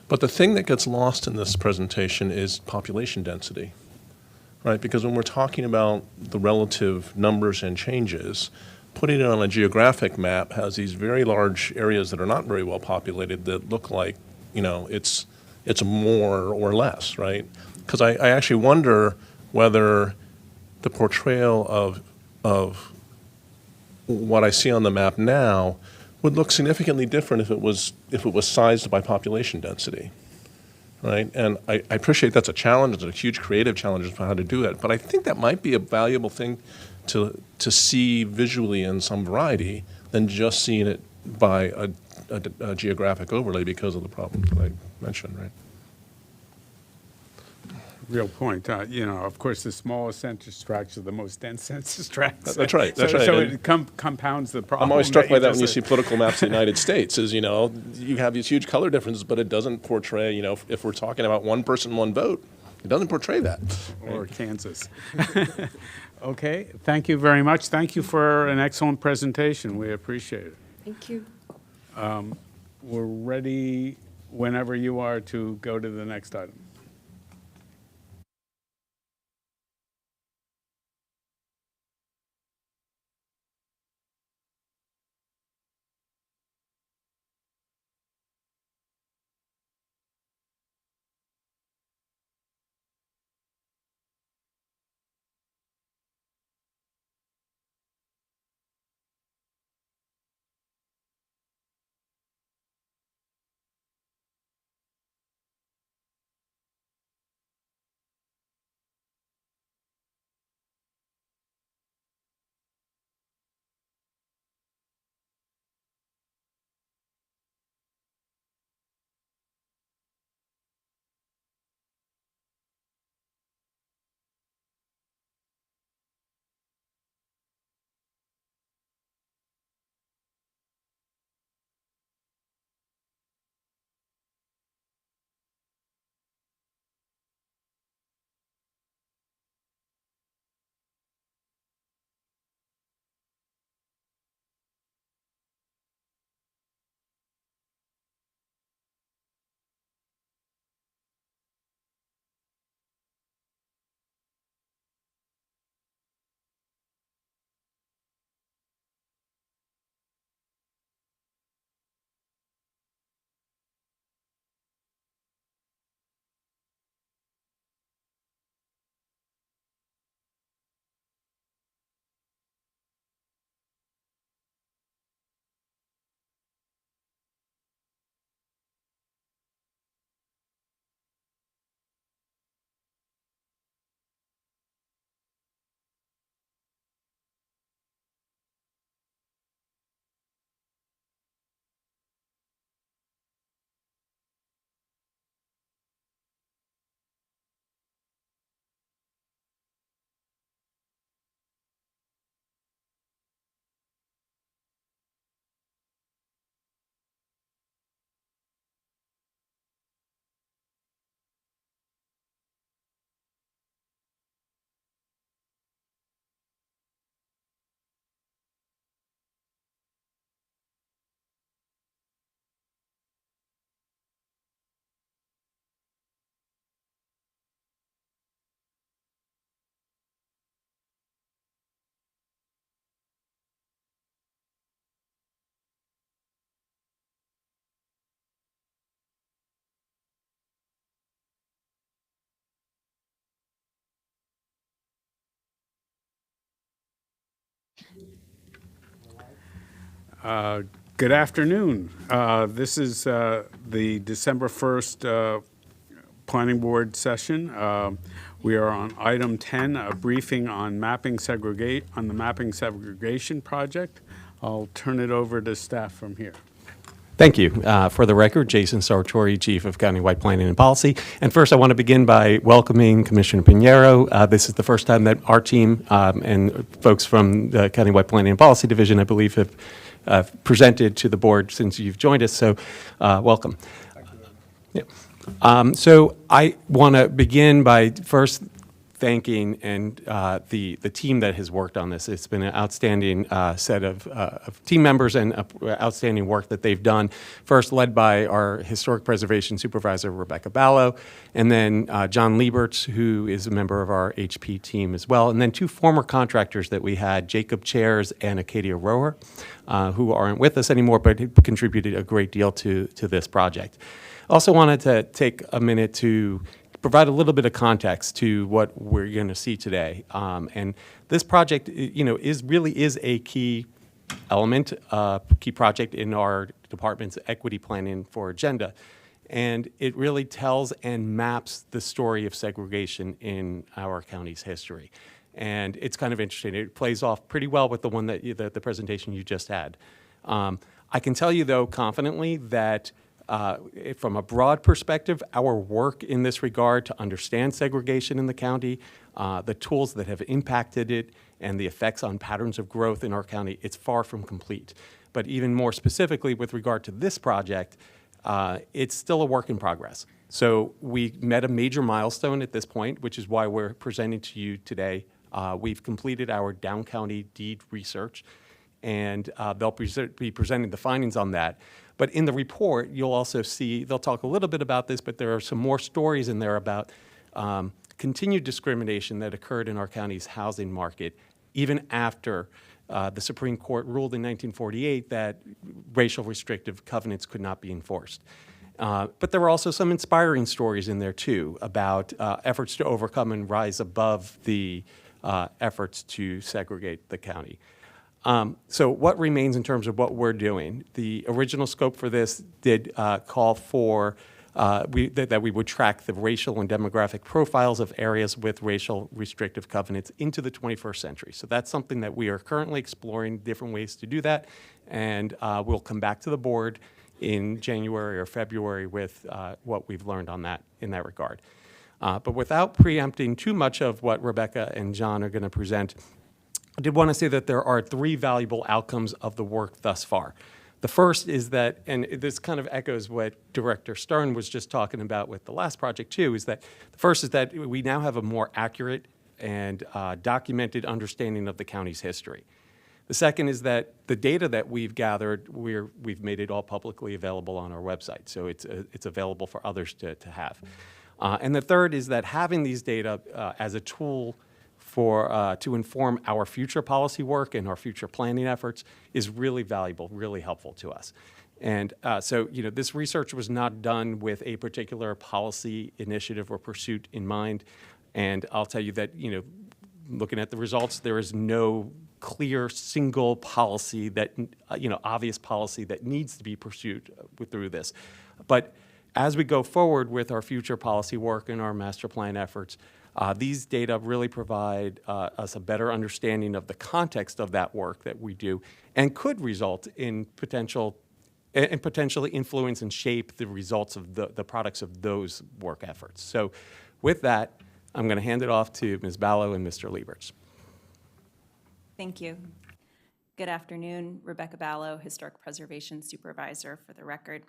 But the thing that gets lost in this presentation is population density, right? Because when we're talking about the relative numbers and changes, putting it on a geographic map has these very large areas that are not very well populated that look like, you know, it's more or less, right? Because I actually wonder whether the portrayal of what I see on the map now would look significantly different if it was sized by population density, right? And I appreciate that's a challenge. It's a huge creative challenge for how to do it. But I think that might be a valuable thing to see visually in some variety than just seeing it by a geographic overlay because of the problems that I mentioned, right? Real point. You know, of course, the smallest census tracts are the most dense census tracts. That's right. That's right. So it compounds the problem. I'm always struck by that when you just see political maps of the United States. Is, you know, you have these huge color differences, but it doesn't portray. You know, if we're talking about one person, one vote, it doesn't portray that. Or Kansas. Okay. Thank you very much. Thank you for an excellent presentation. We appreciate it. Thank you. We're ready whenever you are to go to the next item. Good afternoon. This is the December 1st Planning Board session. We are on item 10, a briefing on the mapping segregation project. I'll turn it over to staff from here. Thank you. For the record, Jason Sartori, Chief of Countywide Planning and Policy. And first, I want to begin by welcoming Commissioner Pinheiro. This is the first time that our team and folks from the Countywide Planning and Policy Division, I believe, have presented to the board since you've joined us. So, welcome. Yeah. So I want to begin by first thanking the team that has worked on this. It's been an outstanding set of team members and outstanding work that they've done. First, led by our Historic Preservation Supervisor, Rebecca Ballo, and then John Lieberts, who is a member of our HP team as well, and then two former contractors that we had, Jacob Chairs and Acadia Rower, who aren't with us anymore, but contributed a great deal to this project. Also wanted to take a minute to provide a little bit of context to what we're going to see today. And this project, really is a key element, key project in our department's equity planning for agenda. And it really tells and maps the story of segregation in our county's history. And it's kind of interesting. It plays off pretty well with the one that the presentation you just had. I can tell you, though, confidently that from a broad perspective, our work in this regard to understand segregation in the county, the tools that have impacted it, and the effects on patterns of growth in our county, it's far from complete. But even more specifically with regard to this project, it's still a work in progress. So we met a major milestone at this point, which is why we're presenting to you today. We've completed our down county deed research, and they'll be presenting the findings on that. But in the report, you'll also see, they'll talk a little bit about this, but there are some more stories in there about continued discrimination that occurred in our county's housing market, even after the Supreme Court ruled in 1948 that racial restrictive covenants could not be enforced. But there were also some inspiring stories in there, too, about efforts to overcome and rise above the efforts to segregate the county. So what remains in terms of what we're doing? The original scope for this did call for that we would track the racial and demographic profiles of areas with racial restrictive covenants into the 21st century. So that's something that we are currently exploring different ways to do that, and we'll come back to the board in January or February with what we've learned on that in that regard. But without preempting too much of what Rebecca and John are going to present, I did want to say that there are three valuable outcomes of the work thus far. The first is that, and this kind of echoes what Director Stern was just talking about with the last project too, is that the first is that we now have a more accurate and documented understanding of the county's history. The second is that the data that we've gathered, we've made it all publicly available on our website, so it's available for others to have. And the third is that having these data as a tool to inform our future policy work and our future planning efforts is really valuable, really helpful to us. And so, this research was not done with a particular policy initiative or pursuit in mind. And I'll tell you that, looking at the results, there is no clear single policy that, obvious policy that needs to be pursued through this. But as we go forward with our future policy work and our master plan efforts, these data really provide us a better understanding of the context of that work that we do and could result in potentially influence and shape the results of the products of those work efforts. So with that, I'm going to hand it off to Ms. Ballo and Mr. Lieberts. Thank you. Good afternoon. Rebecca Ballo, Historic Preservation Supervisor, for the record.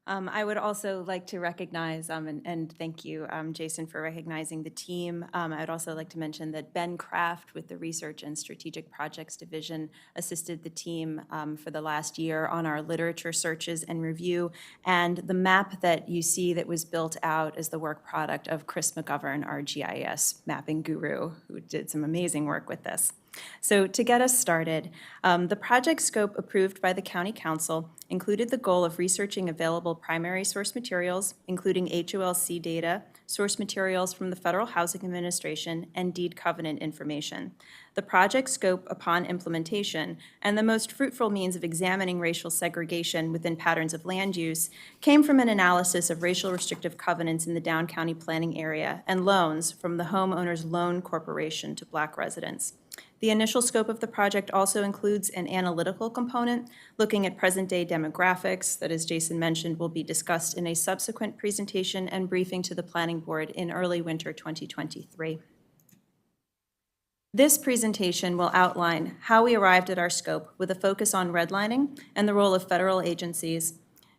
I would also like to recognize, and thank you, Jason, for recognizing the team. I would also like to mention that Ben Kraft with the Research and Strategic Projects Division assisted the team for the last year on our literature searches and review. And the map that you see that was built out is the work product of Chris McGovern, our GIS mapping guru, who did some amazing work with this. So to get us started, the project scope approved by the County Council included the goal of researching available primary source materials, including HOLC data, source materials from the Federal Housing Administration, and deed covenant information. The project scope upon implementation, and the most fruitful means of examining racial segregation within patterns of land use, came from an analysis of racial restrictive covenants in the Down County planning area and loans from the Homeowners Loan Corporation to Black residents. The initial scope of the project also includes an analytical component, looking at present-day demographics that, as Jason mentioned, will be discussed in a subsequent presentation and briefing to the Planning Board in early winter 2023. This presentation will outline how we arrived at our scope with a focus on redlining and the role of federal agencies.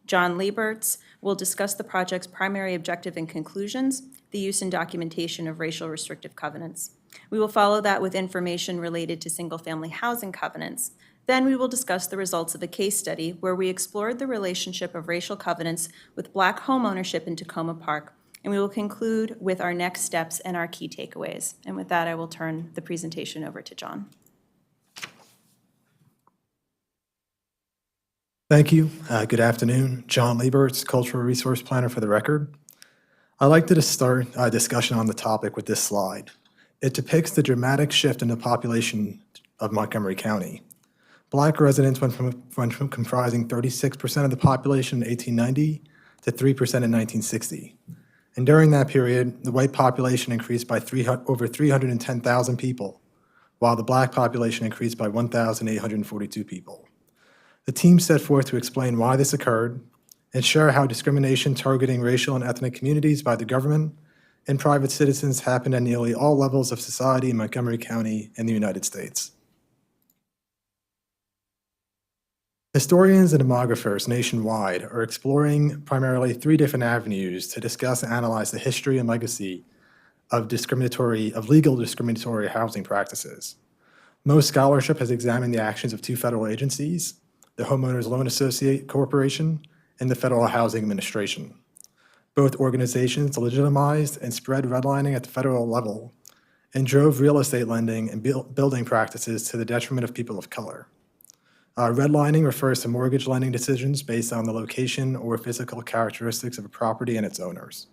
John Lieberts will discuss the project's primary objective and conclusions, the use and documentation of racial restrictive covenants. We will follow that with information related to single-family housing covenants. Then we will discuss the results of a case study where we explored the relationship of racial covenants with Black homeownership in Tacoma Park. And we will conclude with our next steps and our key takeaways. And with that, I will turn the presentation over to John. Thank you. Good afternoon. John Lieberts, Cultural Resource Planner for the record. I'd like to start a discussion on the topic with this slide. It depicts the dramatic shift in the population of Montgomery County. Black residents went from comprising 36% of the population in 1890 to 3% in 1960. And during that period, the white population increased by over 310,000 people, while the Black population increased by 1,842 people. The team set forth to explain why this occurred and share how discrimination targeting racial and ethnic communities by the government and private citizens happened at nearly all levels of society in Montgomery County and the United States. Historians and demographers nationwide are exploring primarily 3 different avenues to discuss and analyze the history and legacy of legal discriminatory housing practices. Most scholarship has examined the actions of 2 federal agencies, the Homeowners Loan Association Corporation and the Federal Housing Administration. Both organizations legitimized and spread redlining at the federal level and drove real estate lending and building practices to the detriment of people of color. Redlining refers to mortgage lending decisions based on the location or physical characteristics of a property and its owners.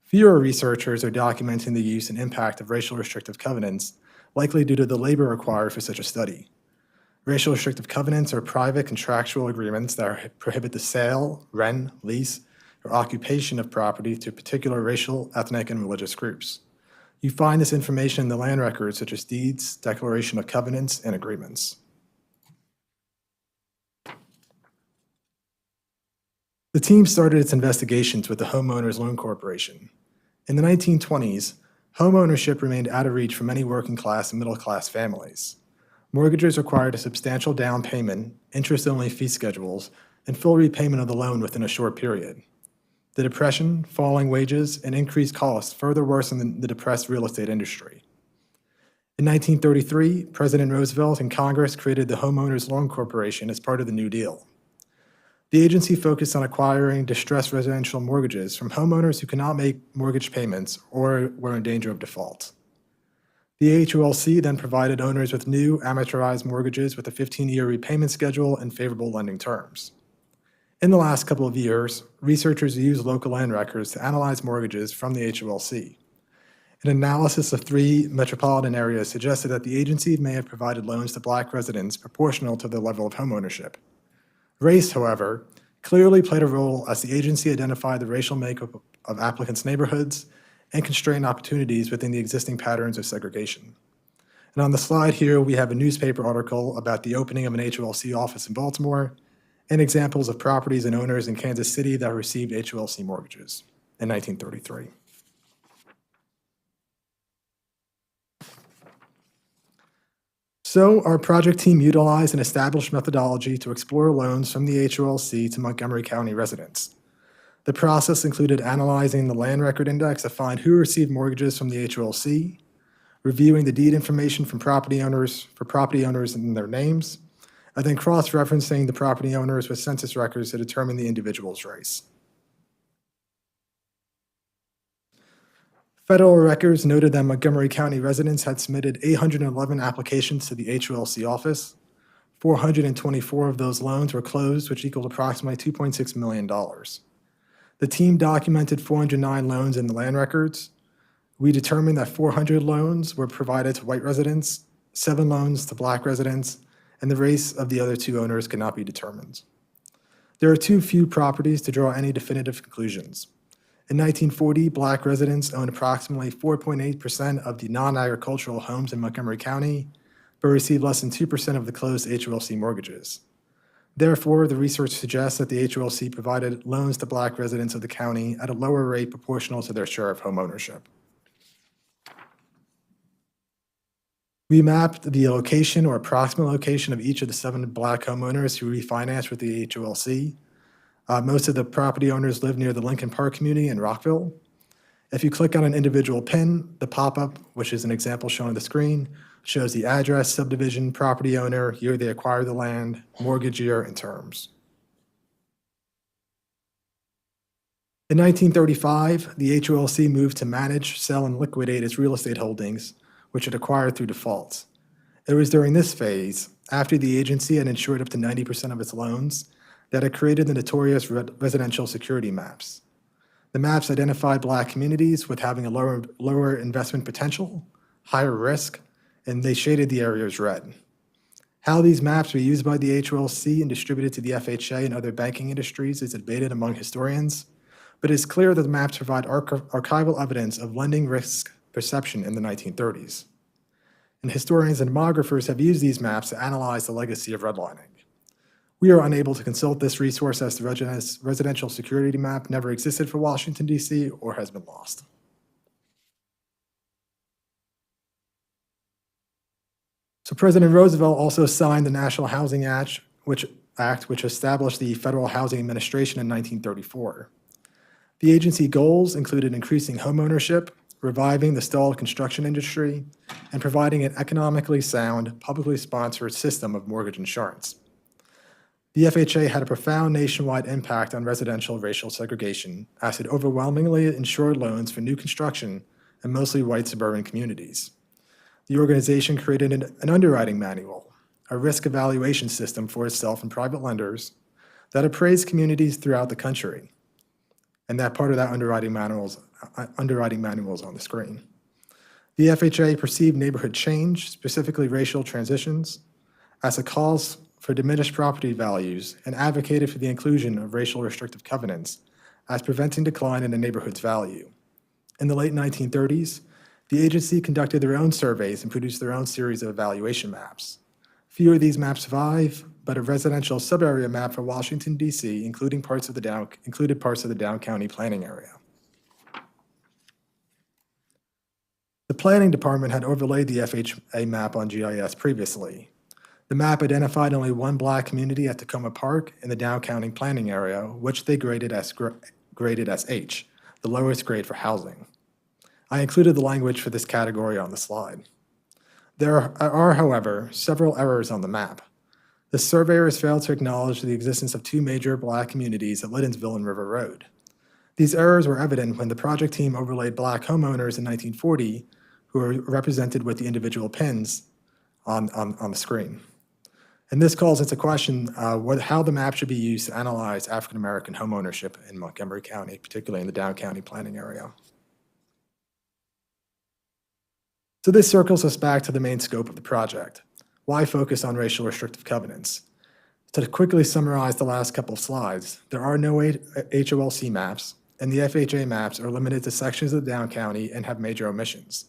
Fewer researchers are documenting the use and impact of racial restrictive covenants, likely due to the labor required for such a study. Racial restrictive covenants are private contractual agreements that prohibit the sale, rent, lease, or occupation of property to particular racial, ethnic, and religious groups. You find this information in the land records such as deeds, declaration of covenants, and agreements. The team started its investigations with the Homeowners Loan Corporation. In the 1920s, home ownership remained out of reach for many working-class and middle-class families. Mortgages required a substantial down payment, interest-only fee schedules, and full repayment of the loan within a short period. The Depression, falling wages, and increased costs further worsened the depressed real estate industry. In 1933, President Roosevelt and Congress created the Homeowners Loan Corporation as part of the New Deal. The agency focused on acquiring distressed residential mortgages from homeowners who could not make mortgage payments or were in danger of default. The HOLC then provided owners with new amortized mortgages with a 15-year repayment schedule and favorable lending terms. In the last couple of years, researchers used local land records to analyze mortgages from the HOLC. An analysis of 3 metropolitan areas suggested that the agency may have provided loans to Black residents proportional to their level of homeownership. Race, however, clearly played a role as the agency identified the racial makeup of applicants' neighborhoods and constrained opportunities within the existing patterns of segregation. And on the slide here, we have a newspaper article about the opening of an HOLC office in Baltimore and examples of properties and owners in Kansas City that received HOLC mortgages in 1933. So our project team utilized an established methodology to explore loans from the HOLC to Montgomery County residents. The process included analyzing the land record index to find who received mortgages from the HOLC, reviewing the deed information from property owners and their names, and then cross-referencing the property owners with census records to determine the individual's race. Federal records noted that Montgomery County residents had submitted 811 applications to the HOLC office. 424 of those loans were closed, which equaled approximately $2.6 million. The team documented 409 loans in the land records. We determined that 400 loans were provided to white residents, 7 loans to black residents, and the race of the other 2 owners could not be determined. There are too few properties to draw any definitive conclusions. In 1940, black residents owned approximately 4.8% of the non-agricultural homes in Montgomery County, but received less than 2% of the closed HOLC mortgages. Therefore, the research suggests that the HOLC provided loans to black residents of the county at a lower rate proportional to their share of home ownership. We mapped the location or approximate location of each of the 7 black homeowners who refinanced with the HOLC. Most of the property owners live near the Lincoln Park community in Rockville. If you click on an individual pin, the pop-up, which is an example shown on the screen, shows the address, subdivision, property owner, year they acquired the land, mortgage year, and terms. In 1935, the HOLC moved to manage, sell, and liquidate its real estate holdings, which it acquired through defaults. It was during this phase, after the agency had insured up to 90% of its loans, that it created the notorious residential security maps. The maps identified black communities with having a lower investment potential, higher risk, and they shaded the areas red. How these maps were used by the HOLC and distributed to the FHA and other banking industries is debated among historians, but it's clear that the maps provide archival evidence of lending risk perception in the 1930s. And historians and demographers have used these maps to analyze the legacy of redlining. We are unable to consult this resource as the residential security map never existed for Washington, D.C., or has been lost. So President Roosevelt also signed the National Housing Act, which established the Federal Housing Administration in 1934. The agency goals included increasing homeownership, reviving the stalled construction industry, and providing an economically sound, publicly sponsored system of mortgage insurance. The FHA had a profound nationwide impact on residential racial segregation, as it overwhelmingly insured loans for new construction in mostly white suburban communities. The organization created an underwriting manual, a risk evaluation system for itself and private lenders that appraised communities throughout the country. And that part of that underwriting manual is on the screen. The FHA perceived neighborhood change, specifically racial transitions, as a cause for diminished property values and advocated for the inclusion of racial restrictive covenants as preventing decline in the neighborhood's value. In the late 1930s, the agency conducted their own surveys and produced their own series of evaluation maps. Few of these maps survive, but a residential sub-area map for Washington, D.C. included parts of the Down County planning area. The planning department had overlaid the FHA map on GIS previously. The map identified only one black community at Tacoma Park in the Down County planning area, which they graded as H, the lowest grade for housing. I included the language for this category on the slide. There are, however, several errors on the map. The surveyors failed to acknowledge the existence of 2 major black communities at Liddensville and River Road. These errors were evident when the project team overlaid black homeowners in 1940, who are represented with the individual pins on the screen. And this calls into question how the map should be used to analyze African-American homeownership in Montgomery County, particularly in the Down County planning area. So this circles us back to the main scope of the project. Why focus on racial restrictive covenants? To quickly summarize the last couple of slides, there are no HOLC maps, and the FHA maps are limited to sections of the Down County and have major omissions.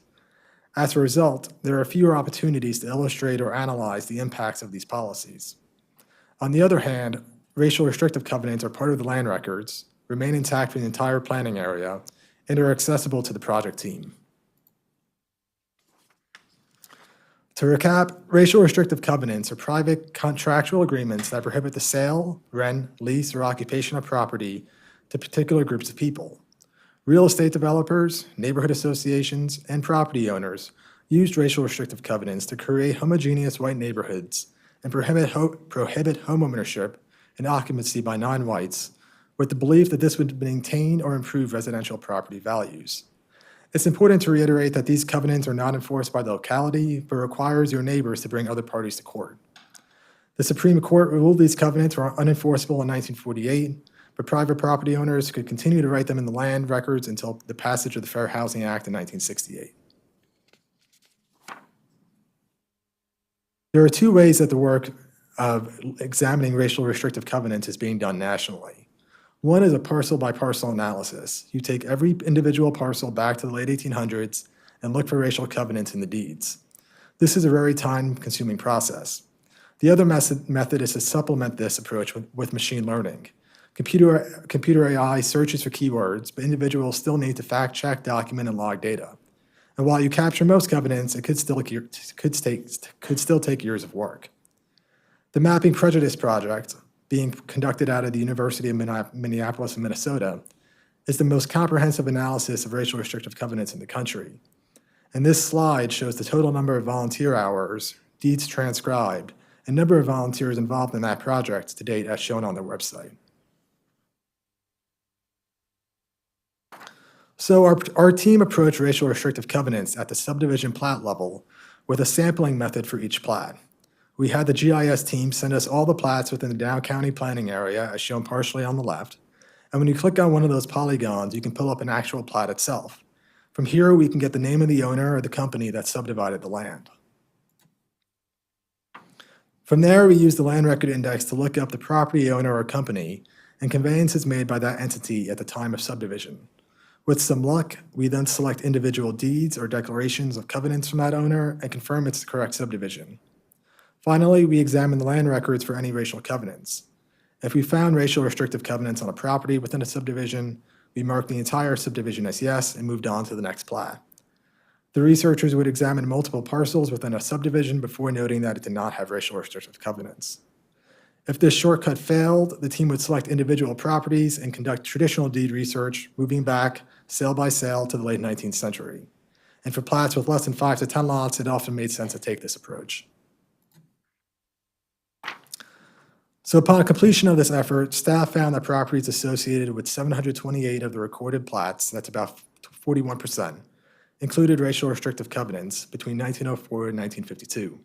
As a result, there are fewer opportunities to illustrate or analyze the impacts of these policies. On the other hand, racial restrictive covenants are part of the land records, remain intact for the entire planning area, and are accessible to the project team. To recap, racial restrictive covenants are private contractual agreements that prohibit the sale, rent, lease, or occupation of property to particular groups of people. Real estate developers, neighborhood associations, and property owners used racial restrictive covenants to create homogeneous white neighborhoods and prohibit homeownership and occupancy by non-whites with the belief that this would maintain or improve residential property values. It's important to reiterate that these covenants are not enforced by the locality, but requires your neighbors to bring other parties to court. The Supreme Court ruled these covenants were unenforceable in 1948, but private property owners could continue to write them in the land records until the passage of the Fair Housing Act in 1968. There are two ways that the work of examining racial restrictive covenants is being done nationally. One is a parcel-by-parcel analysis. You take every individual parcel back to the late 1800s and look for racial covenants in the deeds. This is a very time-consuming process. The other method is to supplement this approach with machine learning. Computer AI searches for keywords, but individuals still need to fact-check, document, and log data. And while you capture most covenants, it could still take years of work. The Mapping Prejudice Project, being conducted out of the University of Minneapolis and Minnesota, is the most comprehensive analysis of racial restrictive covenants in the country. And this slide shows the total number of volunteer hours, deeds transcribed, and number of volunteers involved in that project to date as shown on their website. So our team approached racial restrictive covenants at the subdivision plat level with a sampling method for each plat. We had the GIS team send us all the plats within the Dow County planning area, as shown partially on the left. And when you click on one of those polygons, you can pull up an actual plat itself. From here, we can get the name of the owner or the company that subdivided the land. From there, we use the land record index to look up the property owner or company and conveyances made by that entity at the time of subdivision. With some luck, we then select individual deeds or declarations of covenants from that owner and confirm it's the correct subdivision. Finally, we examine the land records for any racial covenants. If we found racial restrictive covenants on a property within a subdivision, we marked the entire subdivision as yes and moved on to the next plat. The researchers would examine multiple parcels within a subdivision before noting that it did not have racial restrictive covenants. If this shortcut failed, the team would select individual properties and conduct traditional deed research, moving back sale by sale to the late 19th century. And for plats with less than 5 to 10 lots, it often made sense to take this approach. So upon completion of this effort, staff found that properties associated with 728 of the recorded plats, that's about 41%, included racial restrictive covenants between 1904 and 1952.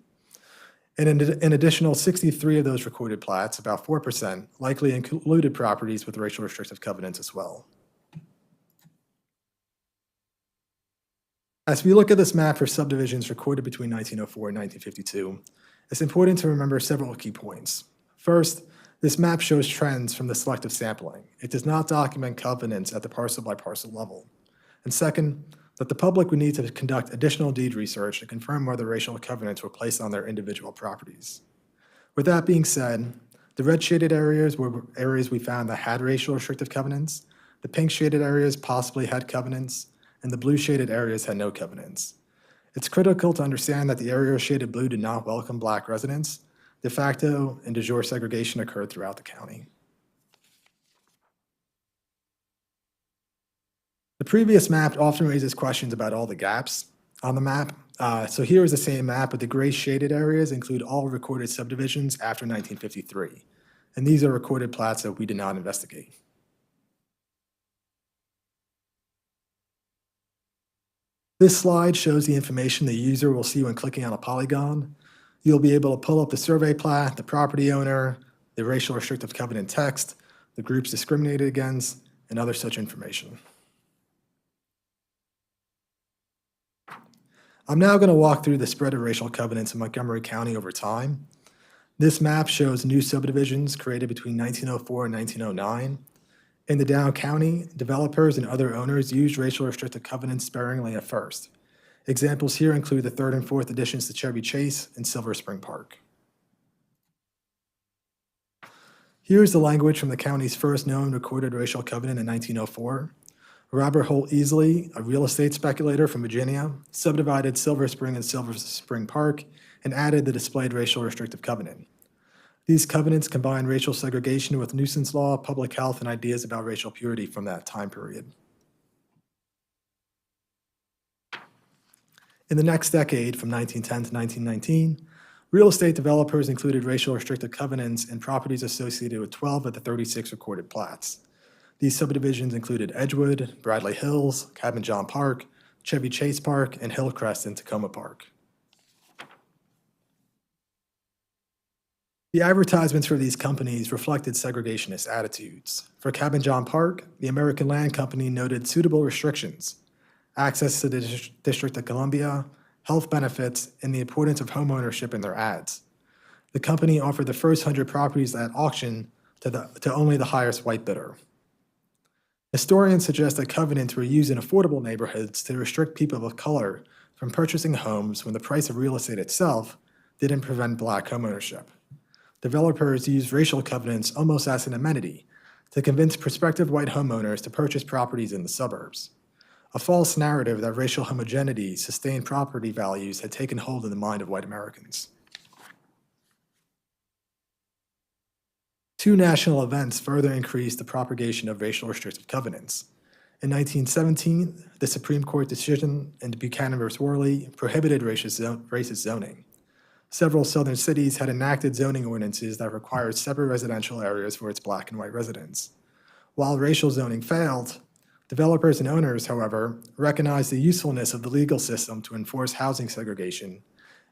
And an additional 63 of those recorded plats, about 4%, likely included properties with racial restrictive covenants as well. As we look at this map for subdivisions recorded between 1904 and 1952, it's important to remember several key points. First, this map shows trends from the selective sampling. It does not document covenants at the parcel-by-parcel level. And second, that the public would need to conduct additional deed research to confirm whether racial covenants were placed on their individual properties. With that being said, the red shaded areas were areas we found that had racial restrictive covenants, the pink shaded areas possibly had covenants, and the blue shaded areas had no covenants. It's critical to understand that the areas shaded blue did not welcome Black residents. De facto and de jure segregation occurred throughout the county. The previous map often raises questions about all the gaps on the map. So here is the same map, but the gray shaded areas include all recorded subdivisions after 1953. And these are recorded plats that we did not investigate. This slide shows the information the user will see when clicking on a polygon. You'll be able to pull up the survey plat, the property owner, the racial restrictive covenant text, the groups discriminated against, and other such information. I'm now going to walk through the spread of racial covenants in Montgomery County over time. This map shows new subdivisions created between 1904 and 1909. In the Dow County, developers and other owners used racial restrictive covenants sparingly at first. Examples here include the 3rd and 4th additions to Chevy Chase and Silver Spring Park. Here's the language from the county's first known recorded racial covenant in 1904. Robert Holt Easley, a real estate speculator from Virginia, subdivided Silver Spring and Silver Spring Park and added the displayed racial restrictive covenant. These covenants combine racial segregation with nuisance law, public health, and ideas about racial purity from that time period. In the next decade, from 1910 to 1919, real estate developers included racial restrictive covenants in properties associated with 12 of the 36 recorded plats. These subdivisions included Edgewood, Bradley Hills, Cabin John Park, Chevy Chase Park, and Hillcrest in Tacoma Park. The advertisements for these companies reflected segregationist attitudes. For Cabin John Park, the American Land Company noted suitable restrictions, access to the District of Columbia, health benefits, and the importance of homeownership in their ads. The company offered the first 100 properties at auction to only the highest white bidder. Historians suggest that covenants were used in affordable neighborhoods to restrict people of color from purchasing homes when the price of real estate itself didn't prevent Black homeownership. Developers used racial covenants almost as an amenity to convince prospective white homeowners to purchase properties in the suburbs. A false narrative that racial homogeneity sustained property values had taken hold in the mind of white Americans. Two national events further increased the propagation of racial restrictive covenants. In 1917, the Supreme Court decision in Buchanan v. Worley prohibited racist zoning. Several southern cities had enacted zoning ordinances that required separate residential areas for its Black and white residents. While racial zoning failed, developers and owners, however, recognized the usefulness of the legal system to enforce housing segregation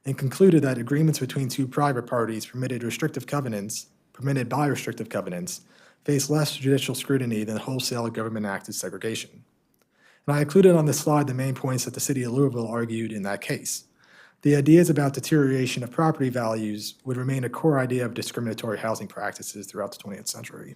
and concluded that agreements between two private parties permitted by restrictive covenants face less judicial scrutiny than wholesale government-acted segregation. And I included on this slide the main points that the city of Louisville argued in that case. The ideas about deterioration of property values would remain a core idea of discriminatory housing practices throughout the 20th century.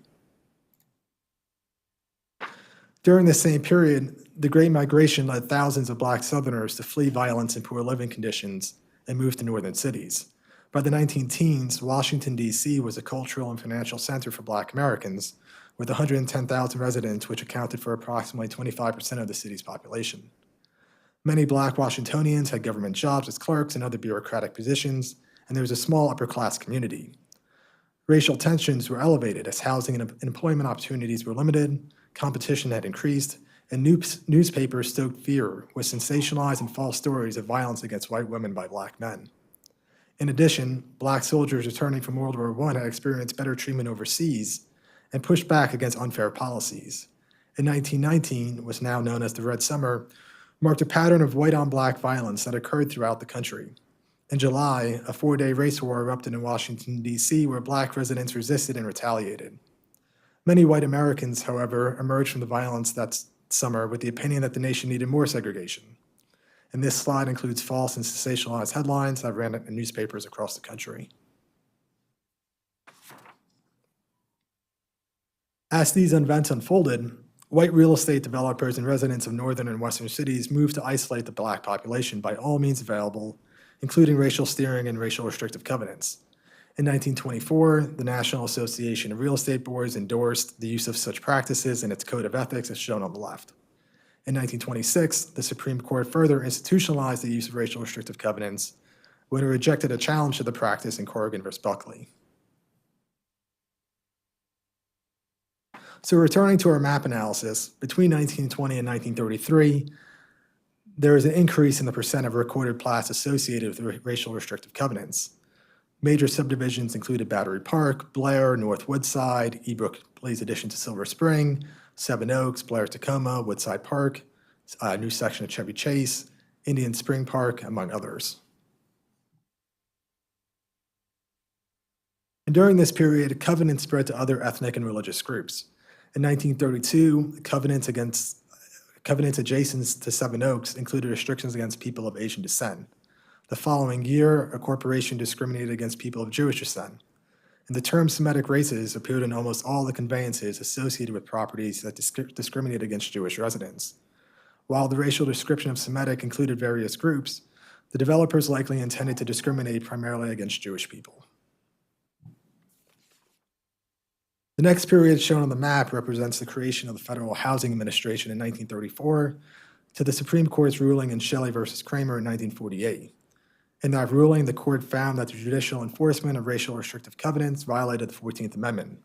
During this same period, the Great Migration led thousands of Black Southerners to flee violence and poor living conditions and move to northern cities. By the 19-teens, Washington, D.C. was a cultural and financial center for Black Americans, with 110,000 residents, which accounted for approximately 25% of the city's population. Many Black Washingtonians had government jobs as clerks and other bureaucratic positions, and there was a small upper-class community. Racial tensions were elevated as housing and employment opportunities were limited, competition had increased, and newspapers stoked fear with sensationalized and false stories of violence against white women by Black men. In addition, Black soldiers returning from World War I had experienced better treatment overseas and pushed back against unfair policies. In 1919, what's now known as the Red Summer, marked a pattern of white-on-Black violence that occurred throughout the country. In July, a 4-day race war erupted in Washington, D.C., where Black residents resisted and retaliated. Many white Americans, however, emerged from the violence that summer with the opinion that the nation needed more segregation. And this slide includes false and sensationalized headlines that ran in newspapers across the country. As these events unfolded, white real estate developers and residents of northern and western cities moved to isolate the Black population by all means available, including racial steering and racial restrictive covenants. In 1924, the National Association of Real Estate Boards endorsed the use of such practices in its Code of Ethics as shown on the left. In 1926, the Supreme Court further institutionalized the use of racial restrictive covenants when it rejected a challenge to the practice in Corrigan v. Buckley. So returning to our map analysis, between 1920 and 1933, there is an increase in the percent of recorded plats associated with racial restrictive covenants. Major subdivisions included Battery Park, Blair, North Woodside, Ebrook Blaze addition to Silver Spring, Seven Oaks, Blair Tacoma, Woodside Park, a new section of Chevy Chase, Indian Spring Park, among others. And during this period, covenants spread to other ethnic and religious groups. In 1932, covenants adjacent to Seven Oaks included restrictions against people of Asian descent. The following year, a corporation discriminated against people of Jewish descent. And the term Semitic races appeared in almost all the conveyances associated with properties that discriminated against Jewish residents. While the racial description of Semitic included various groups, the developers likely intended to discriminate primarily against Jewish people. The next period shown on the map represents the creation of the Federal Housing Administration in 1934 to the Supreme Court's ruling in Shelley v. Kramer in 1948. In that ruling, the court found that the judicial enforcement of racial restrictive covenants violated the 14th Amendment.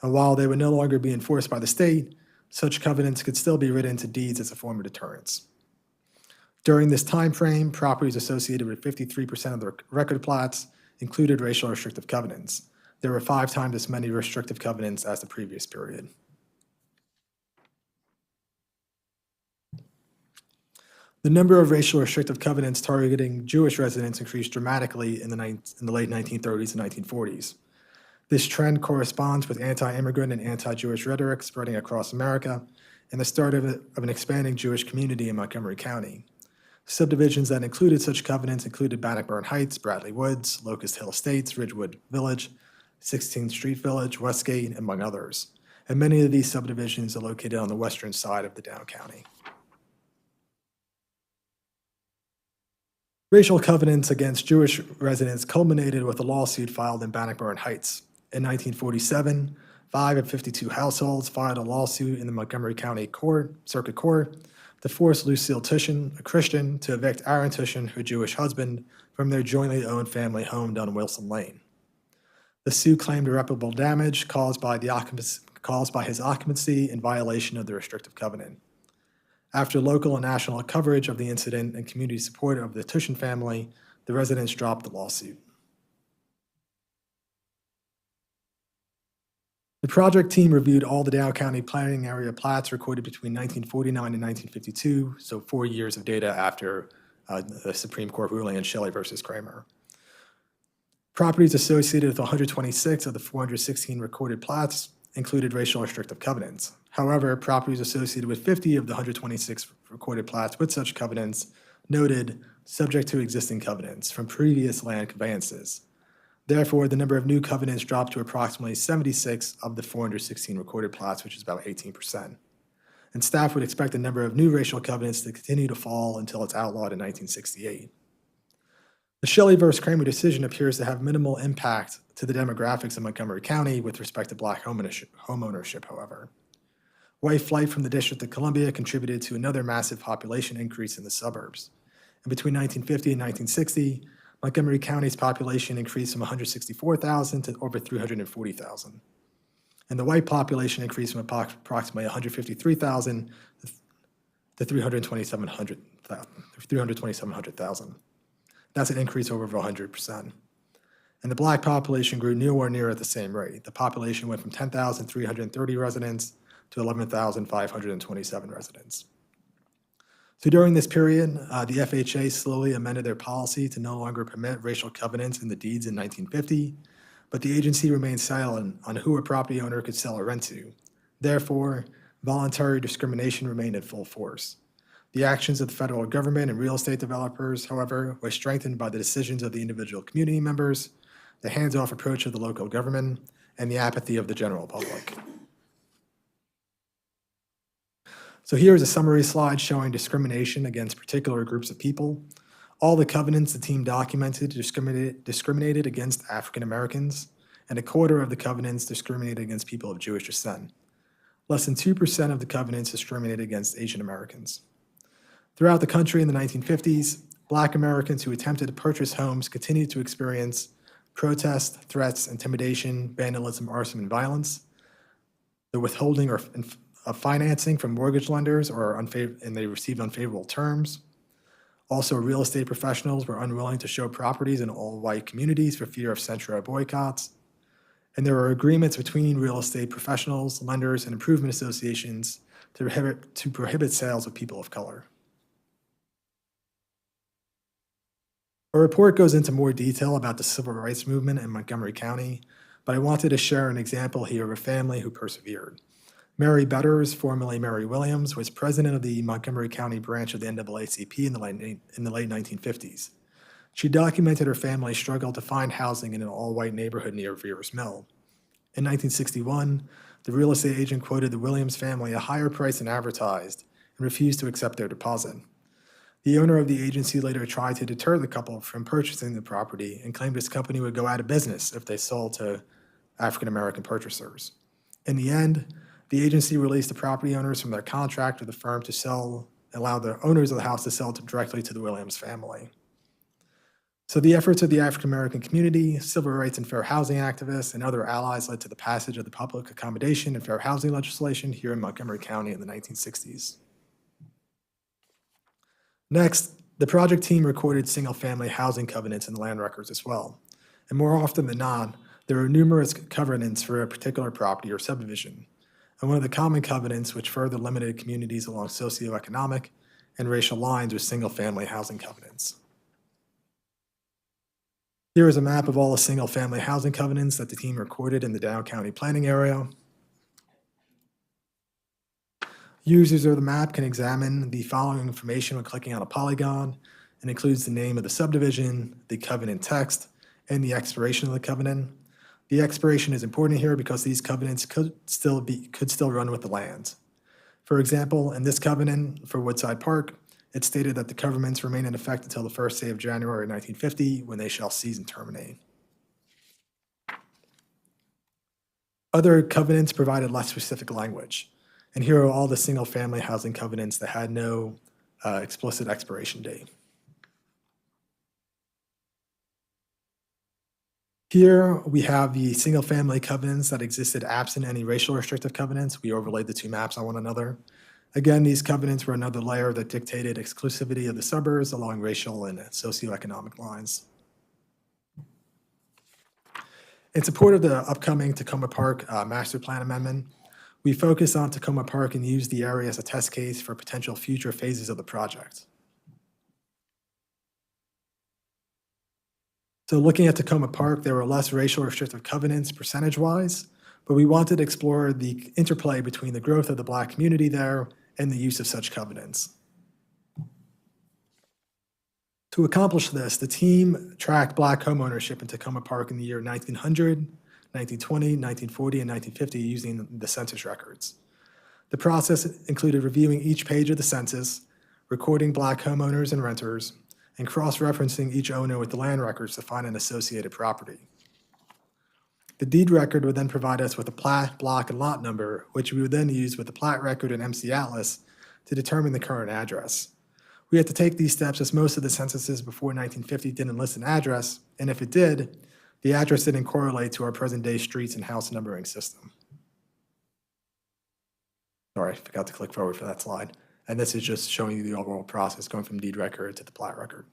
And while they would no longer be enforced by the state, such covenants could still be written into deeds as a form of deterrence. During this time frame, properties associated with 53% of the record plats included racial restrictive covenants. There were 5 times as many restrictive covenants as the previous period. The number of racial restrictive covenants targeting Jewish residents increased dramatically in the late 1930s and 1940s. This trend corresponds with anti-immigrant and anti-Jewish rhetoric spreading across America and the start of an expanding Jewish community in Montgomery County. Subdivisions that included such covenants included Bannockburn Heights, Bradley Woods, Locust Hill Estates, Ridgewood Village, 16th Street Village, Westgate, among others. And many of these subdivisions are located on the western side of the down county. Racial covenants against Jewish residents culminated with a lawsuit filed in Bannockburn Heights. In 1947, 5 of 52 households filed a lawsuit in the Montgomery County Circuit Court to force Lucille Tushin, a Christian, to evict Aaron Tushin, her Jewish husband, from their jointly owned family home down Wilson Lane. The suit claimed irreparable damage caused by his occupancy in violation of the restrictive covenant. After local and national coverage of the incident and community support of the Tushin family, the residents dropped the lawsuit. The project team reviewed all the Dow County planning area plats recorded between 1949 and 1952, so 4 years of data after the Supreme Court ruling in Shelley versus Kramer. Properties associated with 126 of the 416 recorded plats included racial restrictive covenants. However, properties associated with 50 of the 126 recorded plats with such covenants noted subject to existing covenants from previous land conveyances. Therefore, the number of new covenants dropped to approximately 76 of the 416 recorded plots, which is about 18%. And staff would expect the number of new racial covenants to continue to fall until it's outlawed in 1968. The Shelley versus Kramer decision appears to have minimal impact to the demographics of Montgomery County with respect to Black homeownership, however. White flight from the District of Columbia contributed to another massive population increase in the suburbs. And between 1950 and 1960, Montgomery County's population increased from 164,000 to over 340,000. And the white population increased from approximately 153,000 to 327,000. That's an increase over 100%. And the Black population grew nowhere near at the same rate. The population went from 10,330 residents to 11,527 residents. So during this period, the FHA slowly amended their policy to no longer permit racial covenants in the deeds in 1950, but the agency remained silent on who a property owner could sell or rent to. Therefore, voluntary discrimination remained in full force. The actions of the federal government and real estate developers, however, were strengthened by the decisions of the individual community members, the hands-off approach of the local government, and the apathy of the general public. So here is a summary slide showing discrimination against particular groups of people. All the covenants the team documented discriminated against African Americans, and a quarter of the covenants discriminated against people of Jewish descent. Less than 2% of the covenants discriminated against Asian Americans. Throughout the country in the 1950s, Black Americans who attempted to purchase homes continued to experience protest, threats, intimidation, vandalism, arson, and violence. The withholding of financing from mortgage lenders and they received unfavorable terms. Also, real estate professionals were unwilling to show properties in all-white communities for fear of censure or boycotts. And there were agreements between real estate professionals, lenders, and improvement associations to prohibit sales of people of color. Our report goes into more detail about the civil rights movement in Montgomery County, but I wanted to share an example here of a family who persevered. Mary Betters, formerly Mary Williams, was president of the Montgomery County branch of the NAACP in the late 1950s. She documented her family's struggle to find housing in an all-white neighborhood near Veers Mill. In 1961, the real estate agent quoted the Williams family a higher price than advertised and refused to accept their deposit. The owner of the agency later tried to deter the couple from purchasing the property and claimed his company would go out of business if they sold to African-American purchasers. In the end, the agency released the property owners from their contract with the firm to sell, allowed the owners of the house to sell directly to the Williams family. So the efforts of the African-American community, civil rights and fair housing activists, and other allies led to the passage of the public accommodation and fair housing legislation here in Montgomery County in the 1960s. Next, the project team recorded single-family housing covenants in the land records as well. And more often than not, there are numerous covenants for a particular property or subdivision. And one of the common covenants which further limited communities along socioeconomic and racial lines with single-family housing covenants. Here is a map of all the single-family housing covenants that the team recorded in the Dow County planning area. Users of the map can examine the following information when clicking on a polygon. It includes the name of the subdivision, the covenant text, and the expiration of the covenant. The expiration is important here because these covenants could still run with the land. For example, in this covenant for Woodside Park, it stated that the covenants remain in effect until the first day of January 1950, when they shall cease and terminate. Other covenants provided less specific language, and here are all the single-family housing covenants that had no explicit expiration date. Here we have the single-family covenants that existed absent any racial restrictive covenants. We overlaid the two maps on one another. Again, these covenants were another layer that dictated exclusivity of the suburbs along racial and socioeconomic lines. In support of the upcoming Tacoma Park Master Plan Amendment, we focused on Tacoma Park and used the area as a test case for potential future phases of the project. So looking at Tacoma Park, there were less racial restrictive covenants percentage-wise, but we wanted to explore the interplay between the growth of the Black community there and the use of such covenants. To accomplish this, the team tracked Black homeownership in Tacoma Park in the year 1900, 1920, 1940, and 1950 using the census records. The process included reviewing each page of the census, recording Black homeowners and renters, and cross-referencing each owner with the land records to find an associated property. The deed record would then provide us with a plat, block, and lot number, which we would then use with the plat record and MC Atlas to determine the current address. We had to take these steps as most of the censuses before 1950 didn't list an address, and if it did, the address didn't correlate to our present-day streets and house numbering system. Sorry, I forgot to click forward for that slide. And this is just showing you the overall process going from deed record to the plat record.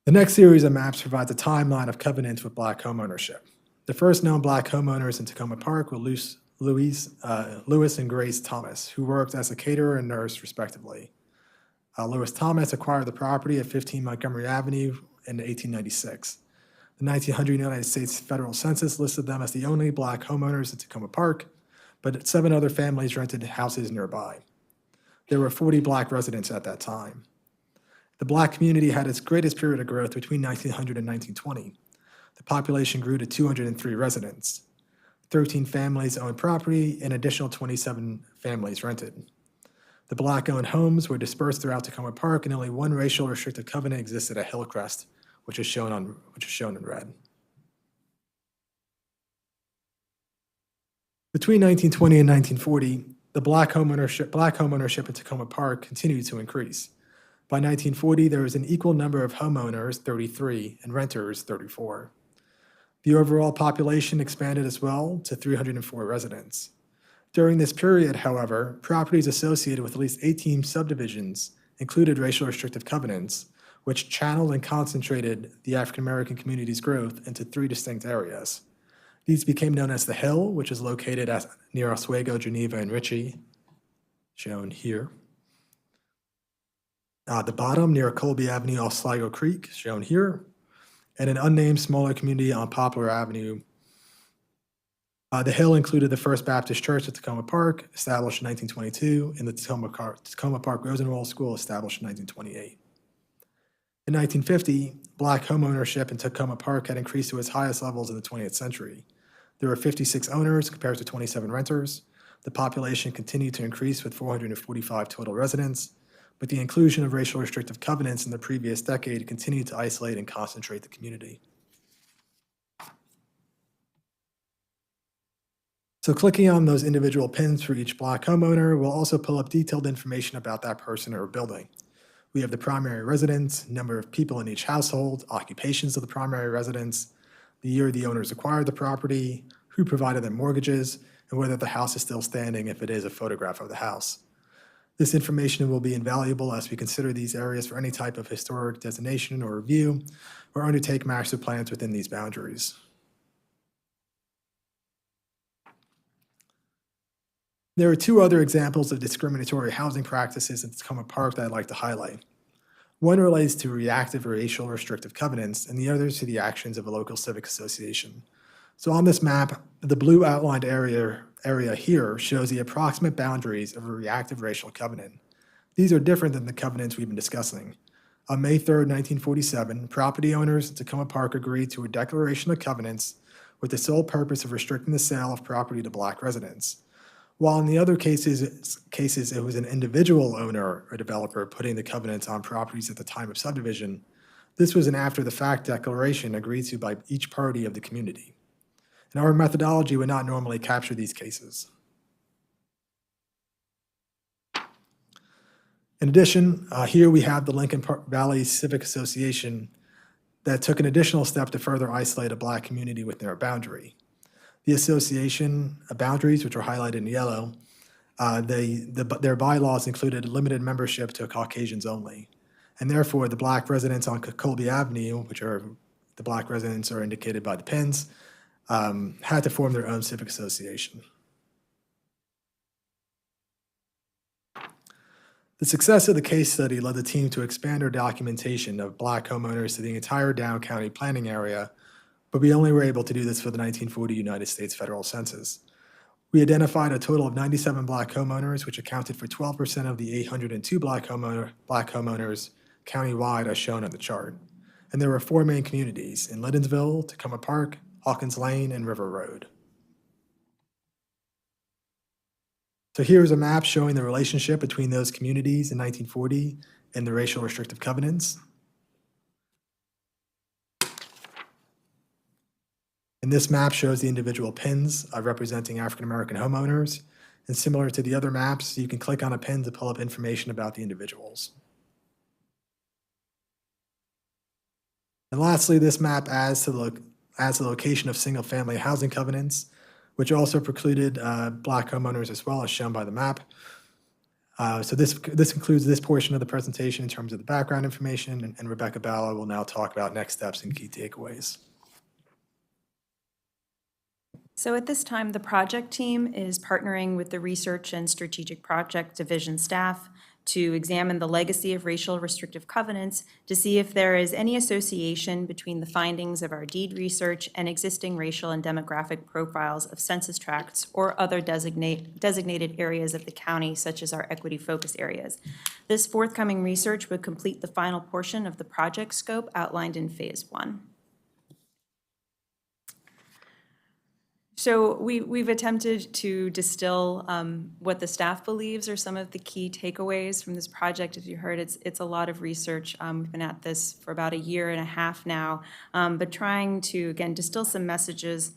The next series of maps provides a timeline of covenants with Black homeownership. The first known Black homeowners in Tacoma Park were Lewis and Grace Thomas, who worked as a caterer and nurse, respectively. Lewis Thomas acquired the property at 15 Montgomery Avenue in 1896. The 1900 United States Federal Census listed them as the only Black homeowners in Tacoma Park, but 7 other families rented houses nearby. There were 40 Black residents at that time. The Black community had its greatest period of growth between 1900 and 1920. The population grew to 203 residents. 13 families owned property, and additional 27 families rented. The Black-owned homes were dispersed throughout Tacoma Park, and only one racial restrictive covenant existed at Hillcrest, which is shown in red. Between 1920 and 1940, the Black homeownership in Tacoma Park continued to increase. By 1940, there was an equal number of homeowners, 33, and renters, 34. The overall population expanded as well to 304 residents. During this period, however, properties associated with at least 18 subdivisions included racial restrictive covenants, which channeled and concentrated the African American community's growth into 3 distinct areas. These became known as the Hill, which is located near Oswego, Geneva, and Ritchie, shown here. The Bottom, near Colby Avenue off Sligo Creek, shown here. And an unnamed smaller community on Poplar Avenue. The Hill included the First Baptist Church at Tacoma Park, established in 1922, and the Tacoma Park Rosenwald School, established in 1928. In 1950, Black homeownership in Tacoma Park had increased to its highest levels in the 20th century. There were 56 owners compared to 27 renters. The population continued to increase with 445 total residents, but the inclusion of racial restrictive covenants in the previous decade continued to isolate and concentrate the community. So clicking on those individual pins for each Black homeowner will also pull up detailed information about that person or building. We have the primary residence, number of people in each household, occupations of the primary residence, the year the owners acquired the property, who provided them mortgages, and whether the house is still standing if it is a photograph of the house. This information will be invaluable as we consider these areas for any type of historic designation or review, or undertake master plans within these boundaries. There are two other examples of discriminatory housing practices in Tacoma Park that I'd like to highlight. One relates to reactive or racial restrictive covenants, and the other to the actions of a local civic association. So on this map, the blue outlined area here shows the approximate boundaries of a reactive racial covenant. These are different than the covenants we've been discussing. On May 3rd, 1947, property owners in Tacoma Park agreed to a declaration of covenants with the sole purpose of restricting the sale of property to Black residents. While in the other cases it was an individual owner or developer putting the covenants on properties at the time of subdivision, this was an after-the-fact declaration agreed to by each party of the community. And our methodology would not normally capture these cases. In addition, here we have the Lincoln Valley Civic Association that took an additional step to further isolate a Black community within their boundary. The association boundaries, which are highlighted in yellow, their bylaws included limited membership to Caucasians only. And therefore, the Black residents on Colby Avenue, which are the Black residents are indicated by the pins, had to form their own civic association. The success of the case study led the team to expand our documentation of Black homeowners to the entire Dow County planning area, but we only were able to do this for the 1940 United States federal census. We identified a total of 97 Black homeowners, which accounted for 12% of the 802 Black homeowners countywide as shown on the chart. And there were 4 main communities in Liddensville, Tacoma Park, Hawkins Lane, and River Road. So here's a map showing the relationship between those communities in 1940 and the racial restrictive covenants. And this map shows the individual pins representing African-American homeowners. And similar to the other maps, you can click on a pin to pull up information about the individuals. And lastly, this map adds the location of single-family housing covenants, which also precluded Black homeowners as well, as shown by the map. So this concludes this portion of the presentation in terms of the background information, and Rebecca Balla will now talk about next steps and key takeaways. So at this time, the project team is partnering with the Research and Strategic Project Division staff to examine the legacy of racial restrictive covenants to see if there is any association between the findings of our deed research and existing racial and demographic profiles of census tracts or other designated areas of the county, such as our equity focus areas. This forthcoming research would complete the final portion of the project scope outlined in Phase 1. So we've attempted to distill what the staff believes are some of the key takeaways from this project. As you heard, it's a lot of research. We've been at this for about a year and a half now, but trying to, again, distill some messages.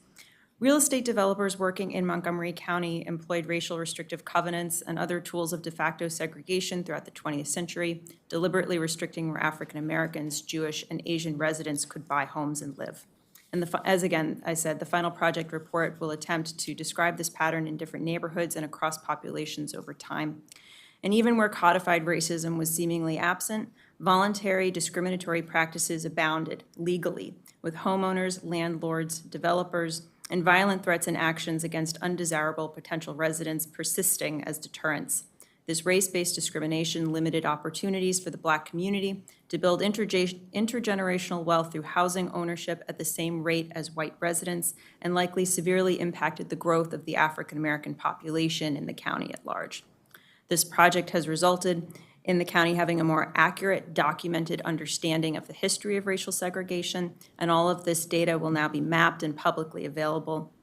Real estate developers working in Montgomery County employed racial restrictive covenants and other tools of de facto segregation throughout the 20th century, deliberately restricting where African Americans, Jewish, and Asian residents could buy homes and live. And as again, I said, the final project report will attempt to describe this pattern in different neighborhoods and across populations over time. And even where codified racism was seemingly absent, voluntary discriminatory practices abounded legally, with homeowners, landlords, developers, and violent threats and actions against undesirable potential residents persisting as deterrents. This race-based discrimination limited opportunities for the Black community to build intergenerational wealth through housing ownership at the same rate as white residents, and likely severely impacted the growth of the African American population in the county at large. This project has resulted in the county having a more accurate, documented understanding of the history of racial segregation, and all of this data will now be mapped and publicly available.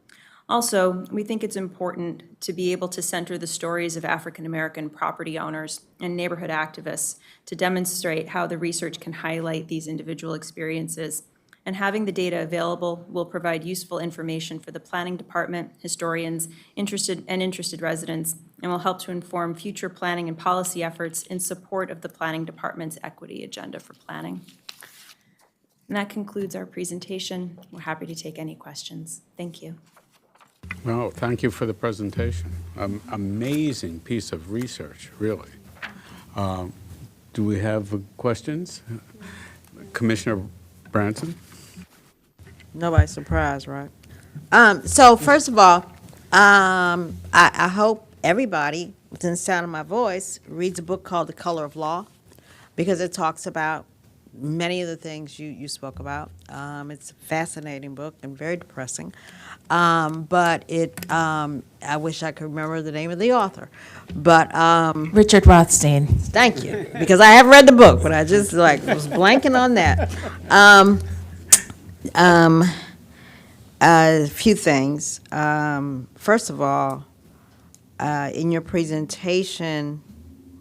Also, we think it's important to be able to center the stories of African American property owners and neighborhood activists to demonstrate how the research can highlight these individual experiences. And having the data available will provide useful information for the planning department, historians, interested residents, and will help to inform future planning and policy efforts in support of the planning department's equity agenda for planning. And that concludes our presentation. We're happy to take any questions. Thank you. Well, thank you for the presentation. Amazing piece of research, really. Do we have questions? Commissioner Branson? Nobody's surprised, right? So first of all, I hope everybody within the sound of my voice reads a book called The Color of Law, because it talks about many of the things you spoke about. It's a fascinating book and very depressing. But I wish I could remember the name of the author. But Richard Rothstein. thank you, because I have read the book, but I just was blanking on that. A few things. First of all, in your presentation,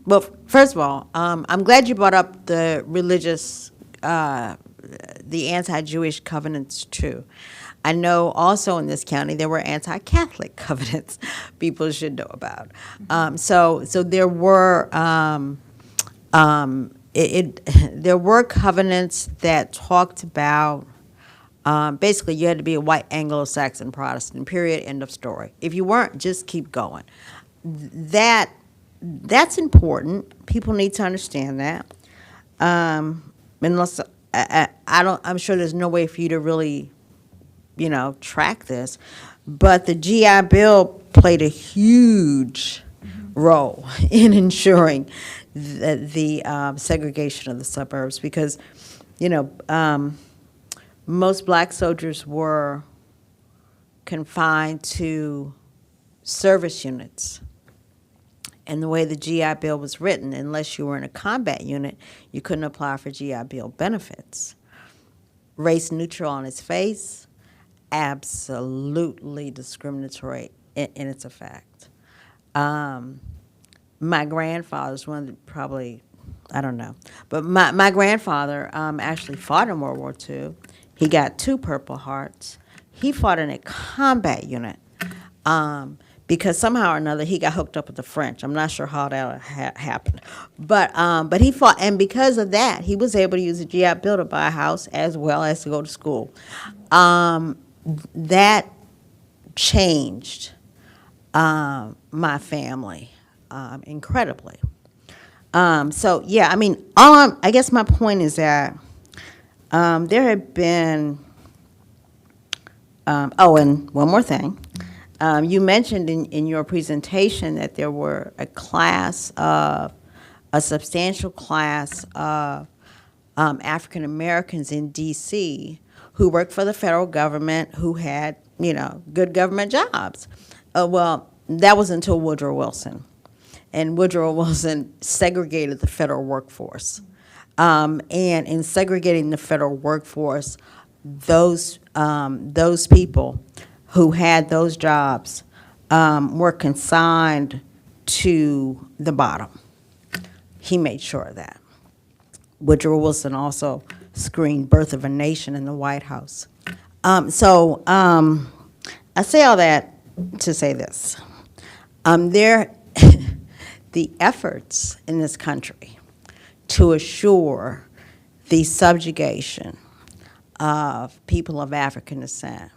well, first of all, I'm glad you brought up the religious, the anti-Jewish covenants too. I know also in this county there were anti-Catholic covenants people should know about. So there were there were covenants that talked about basically you had to be a white Anglo-Saxon Protestant, period, end of story. If you weren't, just keep going. That's important. People need to understand that. Unless I'm sure there's no way for you to really, track this. But the GI Bill played a huge role in ensuring the segregation of the suburbs because, most black soldiers were confined to service units. And the way the GI Bill was written, unless you were in a combat unit, you couldn't apply for GI Bill benefits. Race neutral on its face, absolutely discriminatory in its effect. My grandfather's one of the probably, I don't know, but my grandfather actually fought in World War II. He got 2 Purple Hearts. He fought in a combat unit. Because somehow or another he got hooked up with the French. I'm not sure how that happened, but he fought, and because of that, he was able to use the GI Bill to buy a house as well as to go to school. That changed my family incredibly. So yeah, I guess my point is that there had been. And one more thing. You mentioned in your presentation that there were a substantial class of African Americans in D.C. who worked for the federal government who had, good government jobs. Well, that was until Woodrow Wilson. And Woodrow Wilson segregated the federal workforce. And in segregating the federal workforce, those people who had those jobs were consigned to the bottom. He made sure of that. Woodrow Wilson also screened Birth of a Nation in the White House. I say all that to say this. The efforts in this country to assure the subjugation of people of African descent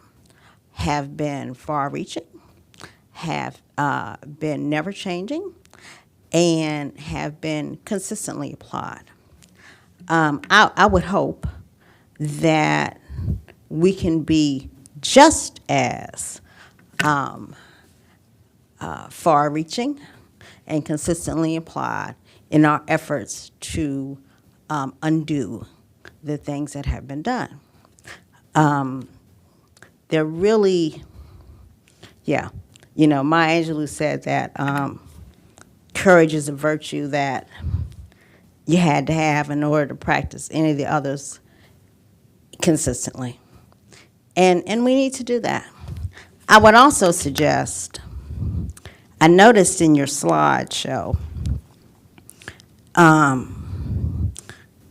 have been far-reaching, have been never-changing, and have been consistently applied. I would hope that we can be just as far-reaching and consistently applied in our efforts to undo the things that have been done. They're really, Maya Angelou said that courage is a virtue that you had to have in order to practice any of the others consistently. And we need to do that. I would also suggest, I noticed in your slideshow, the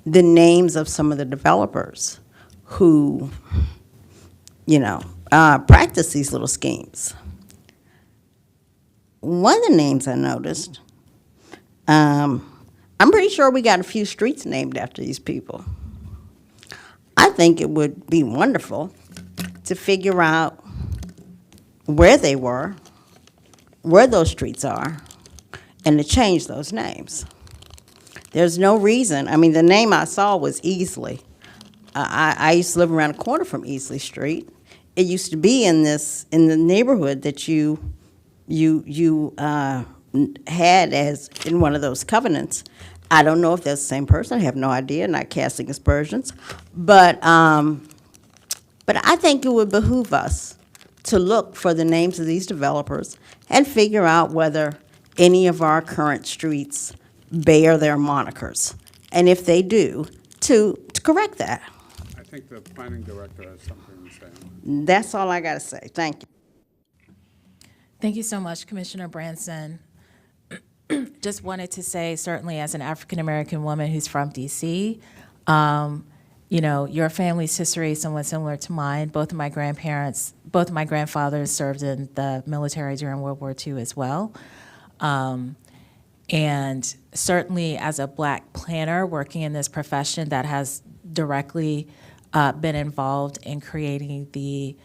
names of some of the developers who, practice these little schemes. One of the names I noticed, I'm pretty sure we got a few streets named after these people. I think it would be wonderful to figure out where they were, where those streets are, and to change those names. There's no reason. The name I saw was Easley. I used to live around the corner from Easley Street. It used to be in the neighborhood that you you had as in one of those covenants. I don't know if that's the same person. I have no idea, not casting aspersions. But I think it would behoove us to look for the names of these developers and figure out whether any of our current streets bear their monikers. And if they do, to correct that. I think the planning director has something to say. That's all I got to say. Thank you. Thank you so much, Commissioner Branson. Just wanted to say, certainly as an African-American woman who's from D.C., you know, your family's history is somewhat similar to mine. Both of my grandfathers served in the military during World War II as well. And certainly as a Black planner working in this profession that has directly been involved in creating the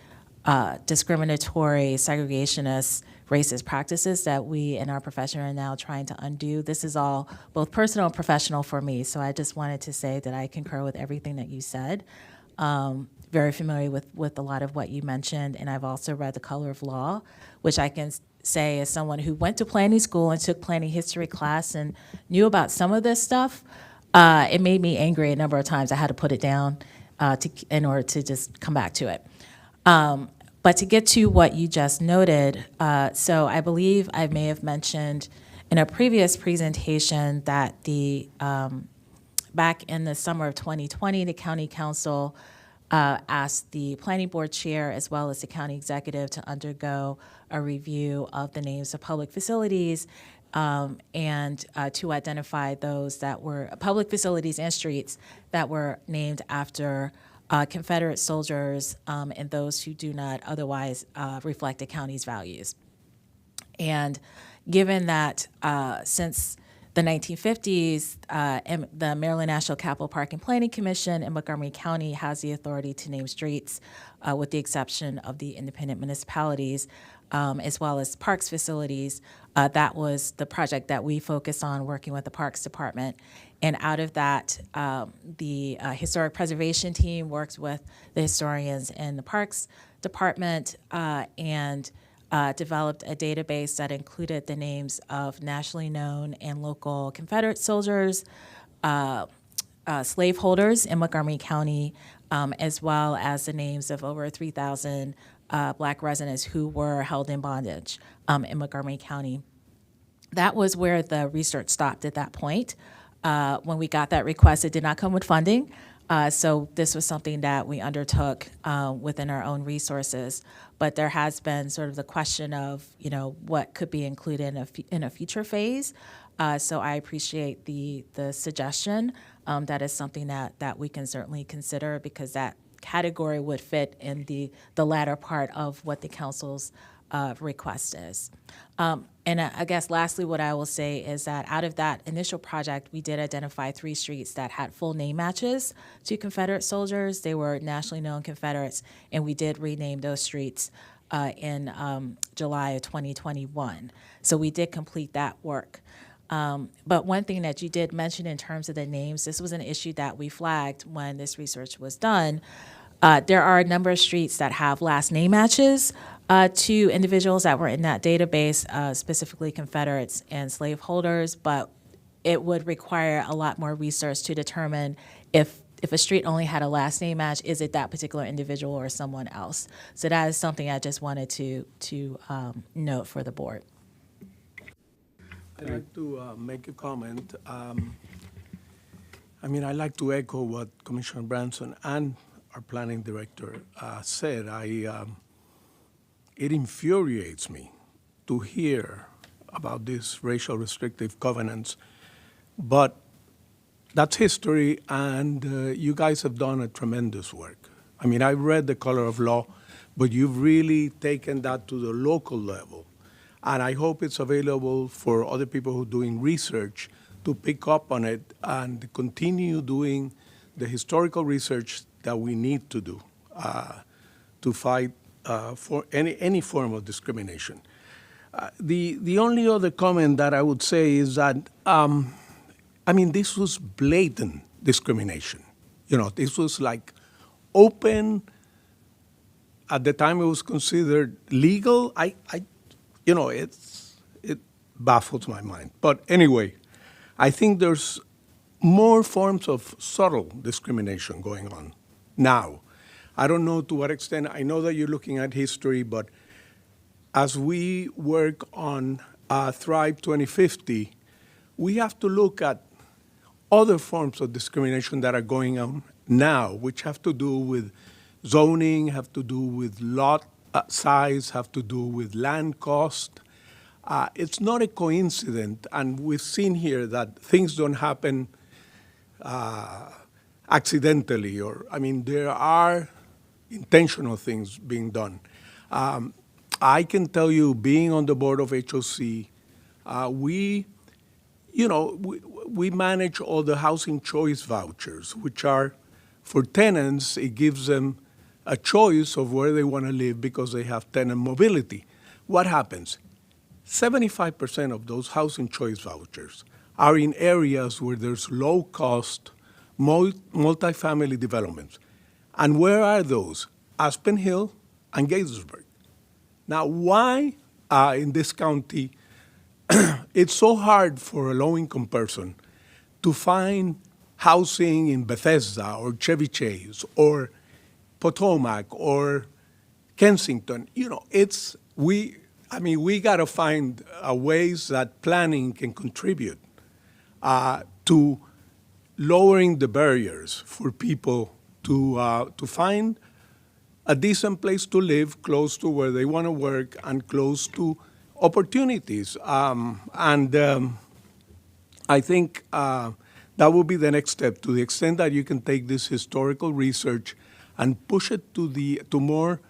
discriminatory, segregationist, racist practices that we in our profession are now trying to undo. This is all both personal and professional for me, so I just wanted to say that I concur with everything that you said. Very familiar with a lot of what you mentioned, and I've also read The Color of Law, which I can say as someone who went to planning school and took planning history class and knew about some of this stuff. It made me angry a number of times. I had to put it down in order to just come back to it. But to get to what you just noted, so I believe I may have mentioned in a previous presentation that back in the summer of 2020, the County Council asked the Planning Board Chair as well as the County Executive to undergo a review of the names of public facilities and to identify those that were public facilities and streets that were named after Confederate soldiers and those who do not otherwise reflect the county's values. And given that since the 1950s, the Maryland National Capital Park and Planning Commission in Montgomery County has the authority to name streets with the exception of the independent municipalities, as well as parks facilities. That was the project that we focus on working with the Parks Department. And out of that, the Historic Preservation Team worked with the historians in the Parks Department and developed a database that included the names of nationally known and local Confederate soldiers, slaveholders in Montgomery County, as well as the names of over 3,000 Black residents who were held in bondage in Montgomery County. That was where the research stopped at that point. When we got that request, it did not come with funding. So this was something that we undertook within our own resources. But there has been sort of the question of, you know, what could be included in a future phase. So I appreciate the suggestion. That is something that we can certainly consider because that category would fit in the latter part of what the council's request is. And I guess lastly, what I will say is that out of that initial project, we did identify 3 streets that had full name matches to Confederate soldiers. They were nationally known Confederates, and we did rename those streets in July of 2021. So we did complete that work. But one thing that you did mention in terms of the names, this was an issue that we flagged when this research was done. There are a number of streets that have last name matches to individuals that were in that database, specifically Confederates and slaveholders, but it would require a lot more research to determine if a street only had a last name match, is it that particular individual or someone else? So that is something I just wanted to note for the board. I'd like to make a comment. I mean, I'd like to echo what Commissioner Branson and our planning director said. It infuriates me to hear about these racial restrictive covenants, but that's history, and you guys have done a tremendous work. I mean, I read The Color of Law, but you've really taken that to the local level. And I hope it's available for other people who are doing research to pick up on it and continue doing the historical research that we need to do to fight for any form of discrimination. The only other comment that I would say is that, I mean, this was blatant discrimination. You know, this was like open. At the time it was considered legal. it baffles my mind. But anyway, I think there's more forms of subtle discrimination going on now. I don't know to what extent. I know that you're looking at history, but as we work on Thrive 2050, we have to look at other forms of discrimination that are going on now, which have to do with zoning, have to do with lot size, have to do with land cost. It's not a coincidence, and we've seen here that things don't happen accidentally, there are intentional things being done. I can tell you, being on the board of HOC, we manage all the housing choice vouchers, which are for tenants. It gives them a choice of where they want to live because they have tenant mobility. What happens? 75% of those housing choice vouchers are in areas where there's low-cost, multifamily developments. And where are those? Aspen Hill and Gaithersburg. Now, why in this county it's so hard for a low-income person to find housing in Bethesda or Chevy Chase or Potomac or Kensington? We got to find ways that planning can contribute to lowering the barriers for people to find a decent place to live, close to where they want to work and close to opportunities. I think that will be the next step, to the extent that you can take this historical research and push it to more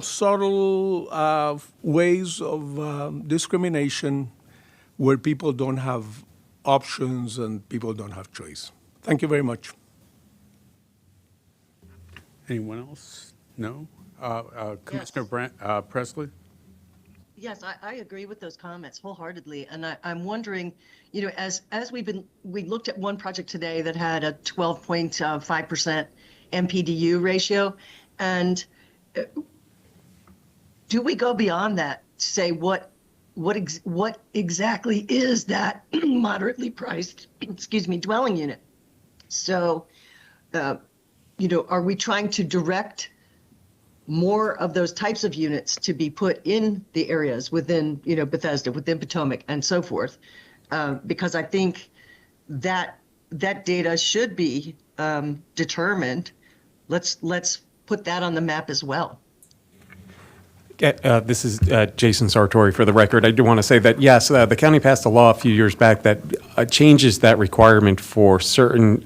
subtle ways of discrimination where people don't have options and people don't have choice. Thank you very much. Anyone else? No? Commissioner Presley? Yes, I agree with those comments wholeheartedly, and I'm wondering, as we looked at one project today that had a 12.5% MPDU ratio, and do we go beyond that to say what exactly is that moderately priced, dwelling unit? So, are we trying to direct more of those types of units to be put in the areas within, Bethesda, within Potomac, and so forth? Because I think that data should be determined. Let's put that on the map as well. This is Jason Sartori for the record. I do want to say that, yes, the county passed a law a few years back that changes that requirement for certain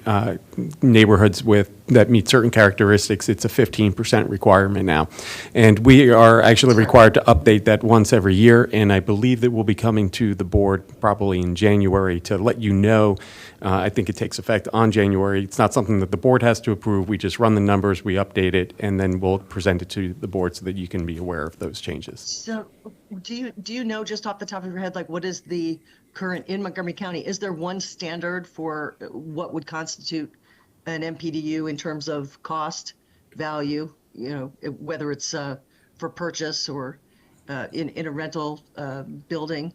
neighborhoods that meet certain characteristics. It's a 15% requirement now. And we are actually required to update that once every year, and I believe that we'll be coming to the board probably in January to let you know. I think it takes effect on January. It's not something that the board has to approve. We just run the numbers, we update it, and then we'll present it to the board so that you can be aware of those changes. So do you know, just off the top of your head, like, what is the current in Montgomery County? Is there one standard for what would constitute an MPDU in terms of cost, value, whether it's for purchase or in a rental building?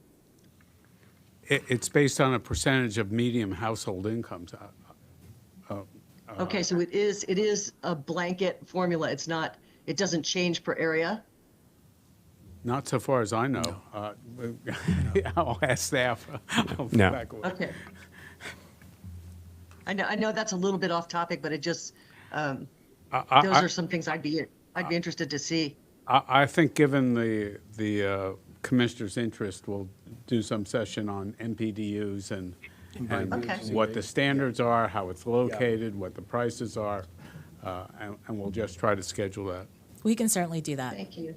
It's based on a percentage of median household incomes. Okay, so it is a blanket formula. It doesn't change per area? Not so far as I know. I'll ask staff. No. Okay. I know that's a little bit off topic, but it just, those are some things I'd be interested to see. I think, given the commissioner's interest, we'll do some session on MPDUs and what the standards are, how it's located, what the prices are, and we'll just try to schedule that. We can certainly do that. Thank you.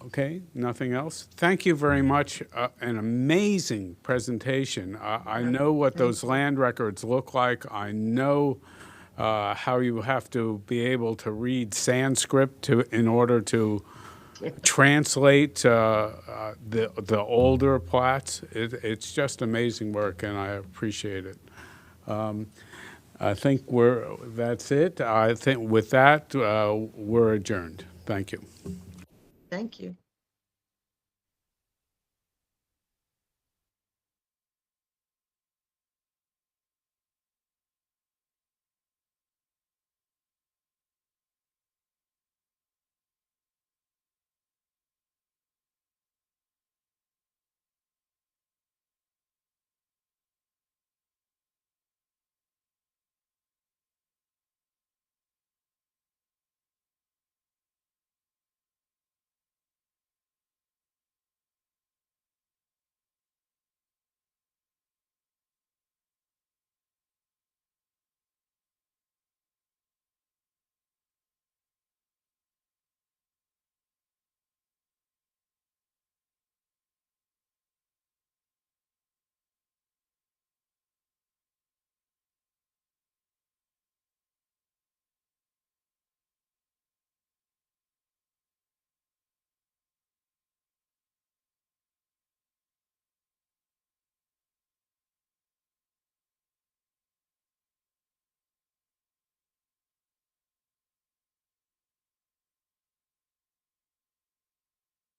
Okay, nothing else? Thank you very much. An amazing presentation. I know what those land records look like. I know how you have to be able to read Sanskrit in order to translate the older plats. It's just amazing work, and I appreciate it. I think that's it. I think with that, we're adjourned. Thank you. Thank you.